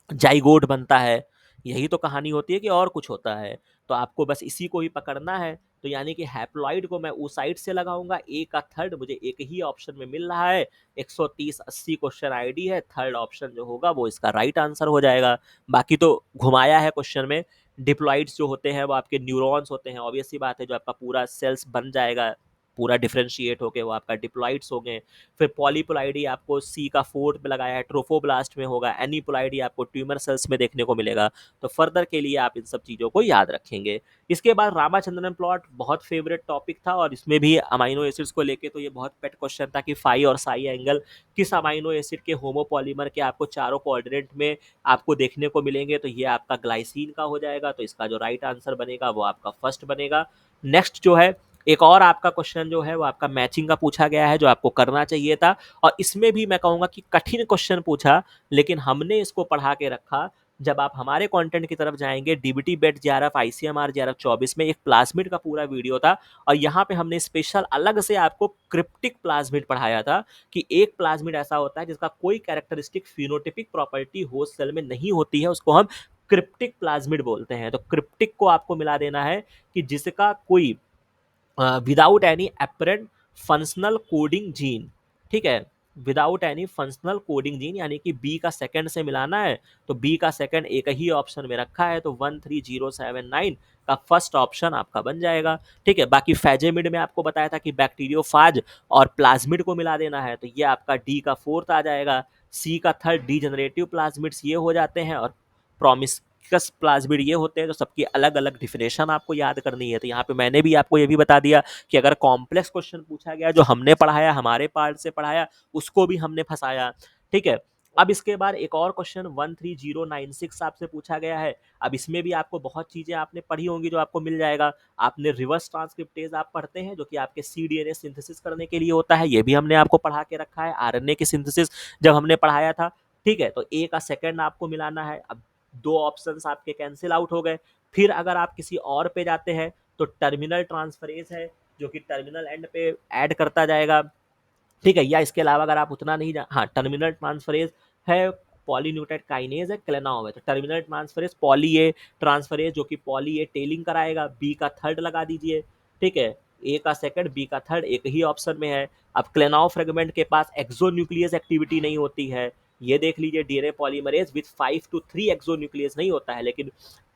जाइगोट बनता है। यही तो कहानी होती है कि और कुछ होता है? तो आपको बस इसी को ही पकड़ना है। तो यानी कि हैप्लॉइड को मैं oocyte से लगाऊंगा, ए का थर्ड मुझे एक ही ऑप्शन में मिल रहा है, 130-80 क्वेश्चन आईडी है, थर्ड ऑप्शन जो होगा वो इसका राइट आंसर हो जाएगा। बाकी तो घुमाया है क्वेश्चन में। डिप्लॉइड्स जो होते हैं वो आपके न्यूरॉन्स होते हैं, ऑब्वियस सी बात है, जो आपका पूरा सेल्स बन जाएगा पूरा डिफरेंशिएट होके वो आपका डिप्लॉइड्स हो गए। फिर पॉलीपोलाइडी आपको सी का फोर्थ में लगाया है, ट्रोफोब्लास्ट में होगा। एनीपोलाइडी आपको ट्यूमर सेल्स में देखने को मिलेगा। तो फर्दर के लिए आप इन सब चीज़ों को याद रखेंगे। इसके बाद रामाचंद्रन प्लॉट बहुत फेवरेट टॉपिक था, और इसमें भी अमाइनो एसिड्स को लेके तो ये बहुत पेट क्वेश्चन था कि फाई और साई एंगल किस अमाइनो एसिड के होमोपॉलीमर के आपको चारों कोऑर्डिनेट में आपको देखने को मिलेंगे। तो ये आपका ग्लाइसिन का हो जाएगा, तो इसका जो राइट आंसर बनेगा वो आपका फर्स्ट बनेगा। नेक्स्ट जो है, एक और आपका क्वेश्चन जो है वो आपका मैचिंग का पूछा गया है, जो आपको करना चाहिए था। और इसमें भी मैं कहूँगा कि कठिन क्वेश्चन पूछा, लेकिन हमने इसको पढ़ा के रखा। जब आप हमारे कंटेंट की तरफ जाएंगे, डीबीटी बेट जेआरएफ आईसीएमआर जेआरएफ 24 में एक प्लाज्मिड का पूरा वीडियो था, और यहाँ पे हमने स्पेशल अलग से आपको क्रिप्टिक प्लाज्मिड पढ़ाया था कि एक प्लाज्मिड ऐसा होता है जिसका कोई characteristic phenotypic property host cell में नहीं होती है, उसको हम क्रिप्टिक प्लाज्मिड बोलते हैं। तो क्रिप्टिक को आपको मिला देना है कि जिसका कोई without any apparent functional coding gene, ठीक है, without any functional coding gene, यानी कि बी का सेकंड से मिलाना है। तो बी का सेकंड एक ही ऑप्शन में रखा है, तो 13079 का फर्स्ट ऑप्शन आपका बन जाएगा। ठीक है, बाकी फैजेमिड में आपको बताया था कि बैक्टीरियोफाज और प्लाज्मिड को मिला देना है, तो ये आपका डी का फोर्थ आ जाएगा। सी का थर्ड डीजनरेटिव प्लाज्मिड्स ये हो जाते हैं, और प्रोमिस कस प्लाज्मिड ये होते हैं। तो सबकी अलग अलग डिफिनेशन आपको याद करनी है। तो यहाँ पे मैंने भी आपको ये भी बता दिया कि अगर कॉम्प्लेक्स क्वेश्चन पूछा गया, जो हमने पढ़ाया, हमारे पार्ट से पढ़ाया, उसको भी हमने फंसाया। ठीक है, अब इसके बाद एक और क्वेश्चन 13096 आपसे पूछा गया है। अब इसमें भी आपको बहुत चीजें आपने पढ़ी होंगी जो आपको मिल जाएगा। आपने रिवर्स ट्रांसक्रिप्टेज आप पढ़ते हैं, जो कि आपके सीडीएनए सिंथेसिस करने के लिए होता है, ये भी हमने आपको पढ़ा के रखा है। आरएनए की सिंथेसिस जब हमने पढ़ाया था। ठीक है, तो ए का सेकंड आपको मिलाना है। अब दो ऑप्शंस आपके कैंसिल आउट हो गए। फिर अगर आप किसी और पे जाते हैं, तो टर्मिनल ट्रांसफरेज है, जो कि टर्मिनल एंड पे ऐड करता जाएगा। ठीक है, या इसके अलावा अगर आप उतना नहीं हाँ, टर्मिनल ट्रांसफरेज है, पॉलीन्यूक्लियोटाइड काइनेज है, क्लेनाओव है। तो terminal transferase poly A transferase, जो कि पॉली ए टेलिंग कराएगा, बी का थर्ड लगा दीजिए। ठीक है, ए का सेकंड बी का थर्ड एक ही ऑप्शन में है। अब क्लेनाओव फ्रेगमेंट के पास एक्सोन्यूक्लियस एक्टिविटी नहीं होती है, ये देख लीजिए। DNA polymerase with 5 to 3 exonuclease नहीं होता है, लेकिन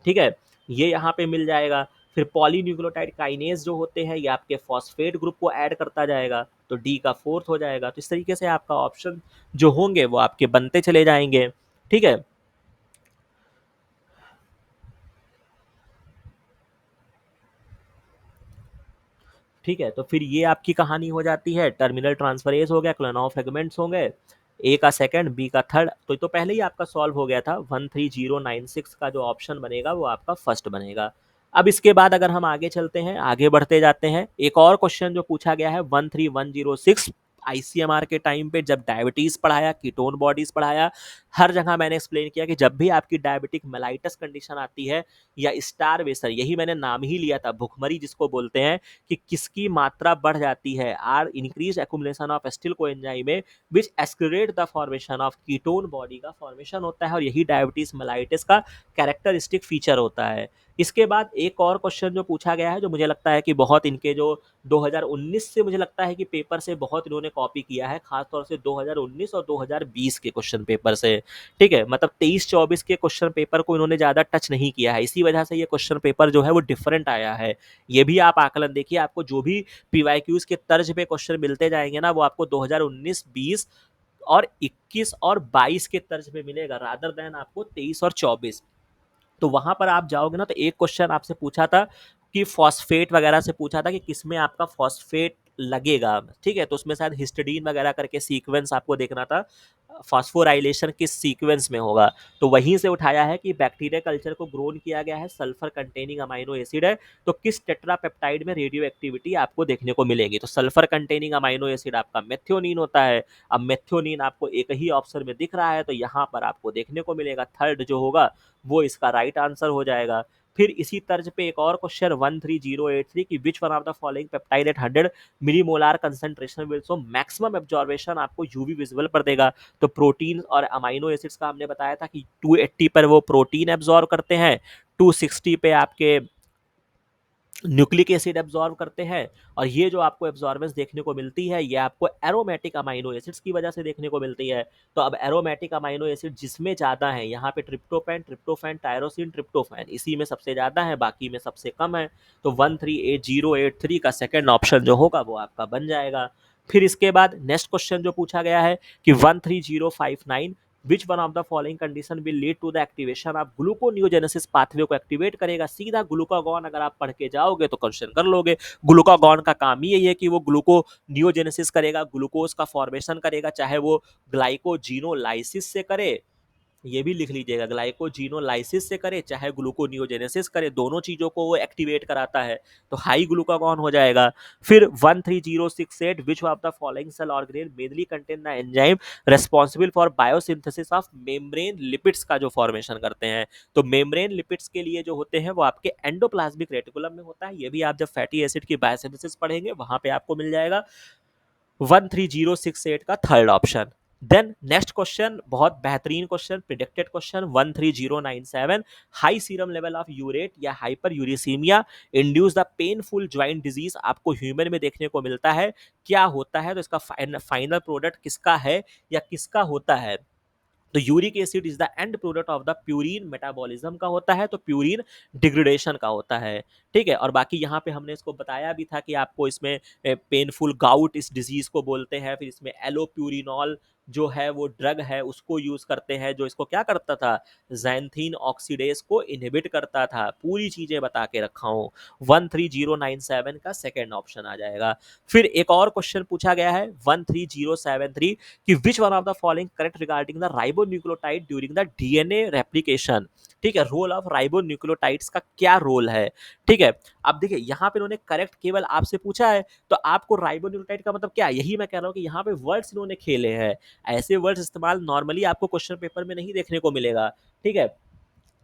ठीक है, ये यहाँ पे मिल जाएगा। फिर पॉलीन्यूक्लियोटाइड काइनेज जो होते हैं, ये आपके फॉस्फेट ग्रुप को ऐड करता जाएगा, तो डी का फोर्थ हो जाएगा। तो इस तरीके से आपका ऑप्शन जो होंगे वो आपके बनते चले जाएंगे। ठीक है, ठीक है, तो फिर ये आपकी कहानी हो जाती है। टर्मिनल ट्रांसफरेज हो गया, क्लेनाओव फ्रेगमेंट्स हो गए, ए का सेकंड बी का थर्ड, तो पहले ही आपका सॉल्व हो गया था। 13096 का जो ऑप्शन बनेगा वो आपका फर्स्ट बनेगा। अब इसके बाद अगर हम आगे चलते हैं, आगे बढ़ते जाते हैं, एक और क्वेश्चन जो पूछा गया है 13106 आईसीएमआर के टाइम पे, जब डायबिटीज पढ़ाया, कीटोन बॉडीज पढ़ाया, हर जगह मैंने एक्सप्लेन किया कि जब भी आपकी डायबिटिक मेलाइटस कंडीशन आती है, या स्टारवेशन, यही मैंने नाम ही लिया था, भुखमरी जिसको बोलते हैं, कि किसकी मात्रा बढ़ जाती है, or increase accumulation of acetyl coenzyme में which excrete the formation of ketone body का फॉर्मेशन होता है, और यही डायबिटीज मेलाइटिस का कैरेक्टरिस्टिक फीचर होता है। इसके बाद एक और क्वेश्चन जो पूछा गया है, जो मुझे लगता है कि बहुत इनके जो 2019 से मुझे लगता है कि पेपर से बहुत इन्होंने कॉपी किया है, खासतौर से 2019 और 2020 के क्वेश्चन पेपर से। ठीक है, मतलब 23-24 के क्वेश्चन पेपर को इन्होंने ज़्यादा टच नहीं किया है, इसी वजह से ये क्वेश्चन पेपर जो है वो डिफरेंट आया है। ये भी आप आकलन देखिए, आपको जो भी पीवाईक्यूज के तर्ज पे क्वेश्चन मिलते जाएंगे ना, वो आपको 2019, 20 और 21 और 22 के तर्ज पे मिलेगा, रादर देन आपको 23 और 24। तो वहां पर आप जाओगे ना, तो एक क्वेश्चन आपसे पूछा था कि फॉस्फेट वगैरह से पूछा था कि किसमें आपका फॉस्फेट लगेगा, ठीक है? तो उसमें शायद हिस्टिडीन वगैरह करके सीक्वेंस आपको देखना था, फास्फोराइलेशन किस सीक्वेंस में होगा, तो वहीं से उठाया है कि बैक्टीरिया कल्चर को ग्रोन किया गया है, सल्फर कंटेनिंग अमाइनो एसिड है, तो किस टेट्रापेप्टाइड में रेडियो एक्टिविटी आपको देखने को मिलेगी, तो सल्फर कंटेनिंग अमाइनो एसिड आपका मेथियोनीन होता है। अब मेथियोनीन आपको एक ही ऑप्शन में दिख रहा है, तो यहाँ पर आपको देखने को मिलेगा थर्ड जो होगा वो इसका राइट आंसर हो जाएगा। फिर इसी तर्ज पे एक और क्वेश्चन 13083 की which one of the following peptide at 100 millimolar concentration will show maximum absorption आपको यूवी विजुअल पर देगा, तो प्रोटीन और अमाइनो एसिड्स का हमने बताया था कि 280 पर वो प्रोटीन एब्जॉर्ब करते हैं, 260 पे आपके न्यूक्लिक एसिड एब्जॉर्ब करते हैं, और ये जो आपको एब्जॉर्बेंस देखने को मिलती है ये आपको एरोमेटिक अमाइनो एसिड्स की वजह से देखने को मिलती है। तो अब एरोमेटिक अमाइनो एसिड जिसमें ज़्यादा है, यहाँ पे ट्रिप्टोफैन, ट्रिप्टोफैन, टायरोसिन, ट्रिप्टोफैन, इसी में सबसे ज़्यादा है, बाकी में सबसे कम है, तो 1388083 का सेकेंड ऑप्शन जो होगा वो आपका बन जाएगा। फिर इसके बाद नेक्स्ट क्वेश्चन जो पूछा गया है कि 13059 which one of the following condition will lead to the activation of gluconeogenesis pathway को एक्टिवेट करेगा, सीधा ग्लूकागॉन अगर आप पढ़ के जाओगे तो क्वेश्चन कर लोगे। ग्लूकागॉन का काम ही यही है कि वो ग्लूकोनियोजेनेसिस करेगा, ग्लूकोज का फॉर्मेशन करेगा, चाहे वो ग्लाइकोजिनोलाइसिस से करे, ये भी लिख लीजिएगा, ग्लाइकोजिनोलाइसिस से करे चाहे ग्लूकोनियोजेनेसिस करे, दोनों चीजों को वो एक्टिवेट कराता है, तो हाई ग्लूकागॉन हो जाएगा। फिर 13068 which of the following cell organelle mainly contain the enzyme responsible for biosynthesis of membrane lipids का जो फॉर्मेशन करते हैं, तो मेम्ब्रेन लिपिड्स के लिए जो होते हैं वो आपके एंडोप्लाज्मिक रेटिकुलम में होता है, ये भी आप जब फैटी एसिड की बायोसिंथेसिस पढ़ेंगे वहां पे आपको मिल जाएगा। 13068 का third option. Then next question बहुत बेहतरीन question, predicted question 13097 high serum level of urate या hyper uricemia induce the painful joint disease आपको ह्यूमन में देखने को मिलता है, क्या होता है, तो इसका फाइनल प्रोडक्ट किसका है या किसका होता है, तो uric acid is the end product of the purine metabolism का होता है, तो प्यूरिन डिग्रेडेशन का होता है, ठीक है। और बाकी यहाँ पे हमने इसको बताया भी था कि आपको इसमें पेनफुल गाउट इस डिजीज को बोलते हैं, फिर इसमें एलोप्यूरिनॉल जो है वो ड्रग है उसको यूज करते हैं, जो इसको क्या करता था, जैंथीन ऑक्सीडेज को इनहिबिट करता था, पूरी चीजें बता के रखा हूँ। 13097 का सेकेंड ऑप्शन आ जाएगा। फिर एक और क्वेश्चन पूछा गया है 13073 कि which one of the following correct regarding the ribonucleotide during the DNA replication, ठीक है, रोल ऑफ राइबोन्यूक्लियोटाइड्स का क्या रोल है, ठीक है। अब देखिए यहाँ पे इन्होंने करेक्ट केवल आपसे पूछा है, तो आपको राइबोन्यूक्लियोटाइड का मतलब क्या, यही मैं कह रहा हूँ कि यहाँ पे वर्ड्स इन्होंने खेले हैं, ऐसे वर्ड्स इस्तेमाल नॉर्मली आपको क्वेश्चन पेपर में नहीं देखने को मिलेगा, ठीक है।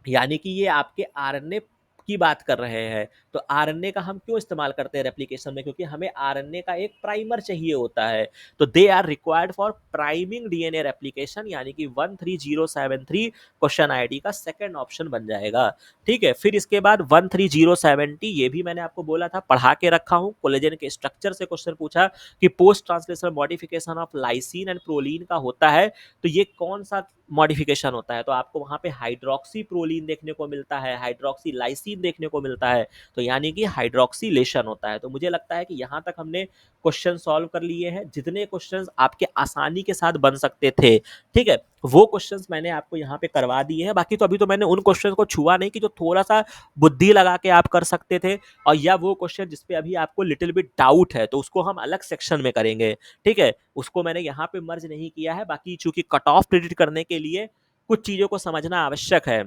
यानी कि ये आपके आरएनए की बात कर रहे हैं, तो आरएनए का हम क्यों इस्तेमाल करते हैं रेप्लिकेशन में, क्योंकि हमें आरएनए का एक प्राइमर चाहिए होता है, तो they are required for priming DNA replication, यानी कि 13073 क्वेश्चन आईडी का सेकंड ऑप्शन बन जाएगा, ठीक है। फिर इसके बाद 13070 ये भी मैंने आपको बोला था, पढ़ा के रखा हूं, कोलेजन के स्ट्रक्चर से क्वेश्चन पूछा कि post translational modification of lysine and proline का होता है, तो ये कौन सा मॉडिफिकेशन होता है, तो आपको वहां पे हाइड्रोक्सी प्रोलीन देखने को मिलता है, हाइड्रोक्सी लाइसिन देखने को मिलता है, तो यानी कि हाइड्रोक्सीलेशन होता है। तो मुझे लगता है कि यहाँ तक हमने क्वेश्चन सॉल्व कर लिए हैं, जितने क्वेश्चंस आपके आसानी के साथ बन सकते थे, ठीक है, वो क्वेश्चंस मैंने आपको यहाँ पे करवा दिए हैं। बाकी तो अभी तो मैंने उन क्वेश्चंस को छुआ नहीं कि जो थोड़ा सा बुद्धि लगा के आप कर सकते थे, और या वो क्वेश्चन जिसपे अभी आपको लिटिल बिट डाउट है, तो उसको हम अलग सेक्शन में करेंगे, ठीक है, उसको मैंने यहाँ पे मर्ज नहीं किया है। बाकी चूंकि कट ऑफ प्रिडिक्ट करने के लिए कुछ चीजों को समझना आवश्यक है,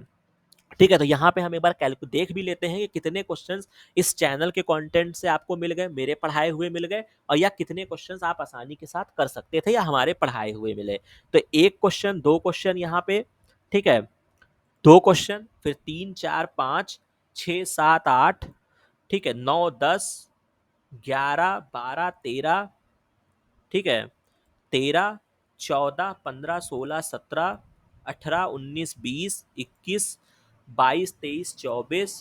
ठीक है, तो यहाँ पे हम एक बार देख भी लेते हैं कि कितने क्वेश्चंस इस चैनल के कंटेंट से आपको मिल गए, मेरे पढ़ाए हुए मिल गए, और या कितने क्वेश्चंस आप आसानी के साथ कर सकते थे या हमारे पढ़ाए हुए मिले। तो एक क्वेश्चन, दो क्वेश्चन यहाँ पे, ठीक है, दो क्वेश्चन, फिर 3 4 5 6 7 8, ठीक है, 9 10 11 12 13, ठीक है, 13 14 15 16 17 18 19 20 21 22 23 24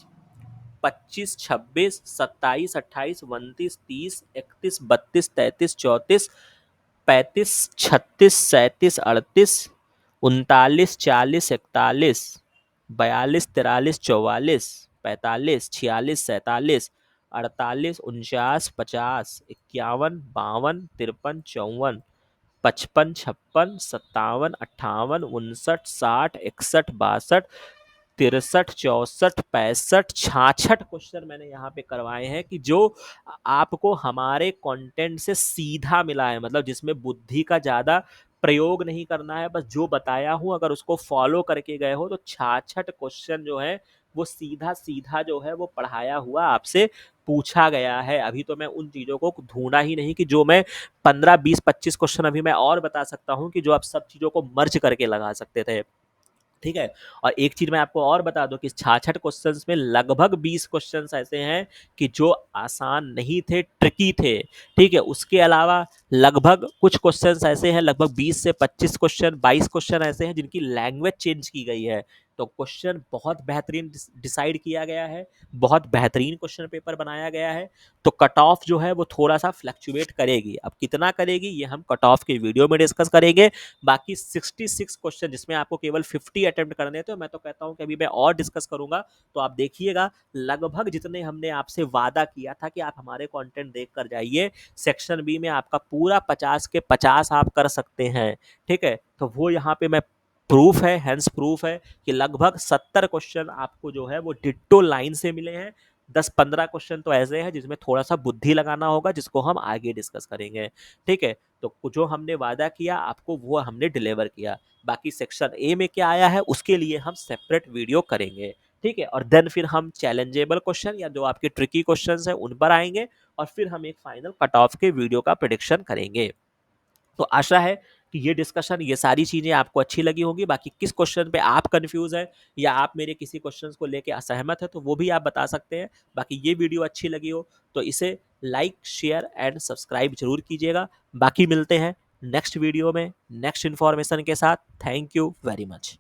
25 26 27 28 29 30 31 32 33 34 35 36 37 38 39 40 41 42 43 44 45 46 47 48 49 50 51 52 53 54 55 56 57 58 59 60 61 62 63, 64, 65, 66 क्वेश्चन मैंने यहाँ पे करवाए हैं कि जो आपको हमारे कंटेंट से सीधा मिला है, मतलब जिसमें बुद्धि का ज़्यादा प्रयोग नहीं करना है, बस जो बताया हूँ अगर उसको फॉलो करके गए हो तो 66 क्वेश्चन जो है वो सीधा सीधा जो है वो पढ़ाया हुआ आपसे पूछा गया है। अभी तो मैं उन चीज़ों को ढूंढा ही नहीं कि जो मैं 15, 20, 25 क्वेश्चन अभी मैं और बता सकता हूँ कि जो आप सब चीज़ों को मर्ज करके लगा सकते थे। ठीक है। और एक चीज मैं आपको और बता दूं कि 66 क्वेश्चंस में लगभग 20 क्वेश्चंस ऐसे हैं कि जो आसान नहीं थे, ट्रिकी थे। ठीक है। उसके अलावा लगभग कुछ क्वेश्चंस ऐसे हैं, लगभग 20 से 25 क्वेश्चन, 22 क्वेश्चन ऐसे हैं जिनकी लैंग्वेज चेंज की गई है। तो क्वेश्चन बहुत बेहतरीन डिसाइड किया गया है, बहुत बेहतरीन क्वेश्चन पेपर बनाया गया है। तो कट ऑफ जो है वो थोड़ा सा फ्लक्चुएट करेगी। अब कितना करेगी ये हम कट ऑफ के वीडियो में डिस्कस करेंगे। बाकी 66 क्वेश्चन जिसमें आपको केवल 50 अटेम्प्ट करने थे, मैं तो कहता हूं कि अभी मैं और डिस्कस करूंगा। तो आप देखिएगा लगभग जितने हमने आपसे वादा किया था कि आप हमारे कंटेंट देख कर जाइए, सेक्शन बी में आपका पूरा 50 के 50 आप कर सकते हैं। ठीक है। तो वो यहाँ पे मैं प्रूफ है, हैंस प्रूफ है कि लगभग 70 क्वेश्चन आपको जो है वो डिट्टो लाइन से मिले हैं। 10-15 क्वेश्चन तो ऐसे हैं जिसमें थोड़ा सा बुद्धि लगाना होगा, जिसको हम आगे डिस्कस करेंगे। ठीक है। तो जो हमने वादा किया आपको वो हमने डिलीवर किया। बाकी सेक्शन ए में क्या आया है उसके लिए हम सेपरेट वीडियो करेंगे। ठीक है। और देन फिर हम चैलेंजेबल क्वेश्चन या जो आपके ट्रिकी क्वेश्चंस हैं उन पर आएंगे, और फिर हम एक फाइनल कट ऑफ के वीडियो का प्रेडिक्शन करेंगे। तो आशा है कि ये डिस्कशन, ये सारी चीजें आपको अच्छी लगी होगी। बाकी किस क्वेश्चन पे आप कंफ्यूज हैं या आप मेरे किसी क्वेश्चन को लेके असहमत है तो वो भी आप बता सकते हैं। बाकी ये वीडियो अच्छी लगी हो तो इसे लाइक, शेयर एंड सब्सक्राइब जरूर कीजिएगा। बाकी मिलते हैं नेक्स्ट वीडियो में नेक्स्ट इन्फॉर्मेशन के साथ। Thank you very much.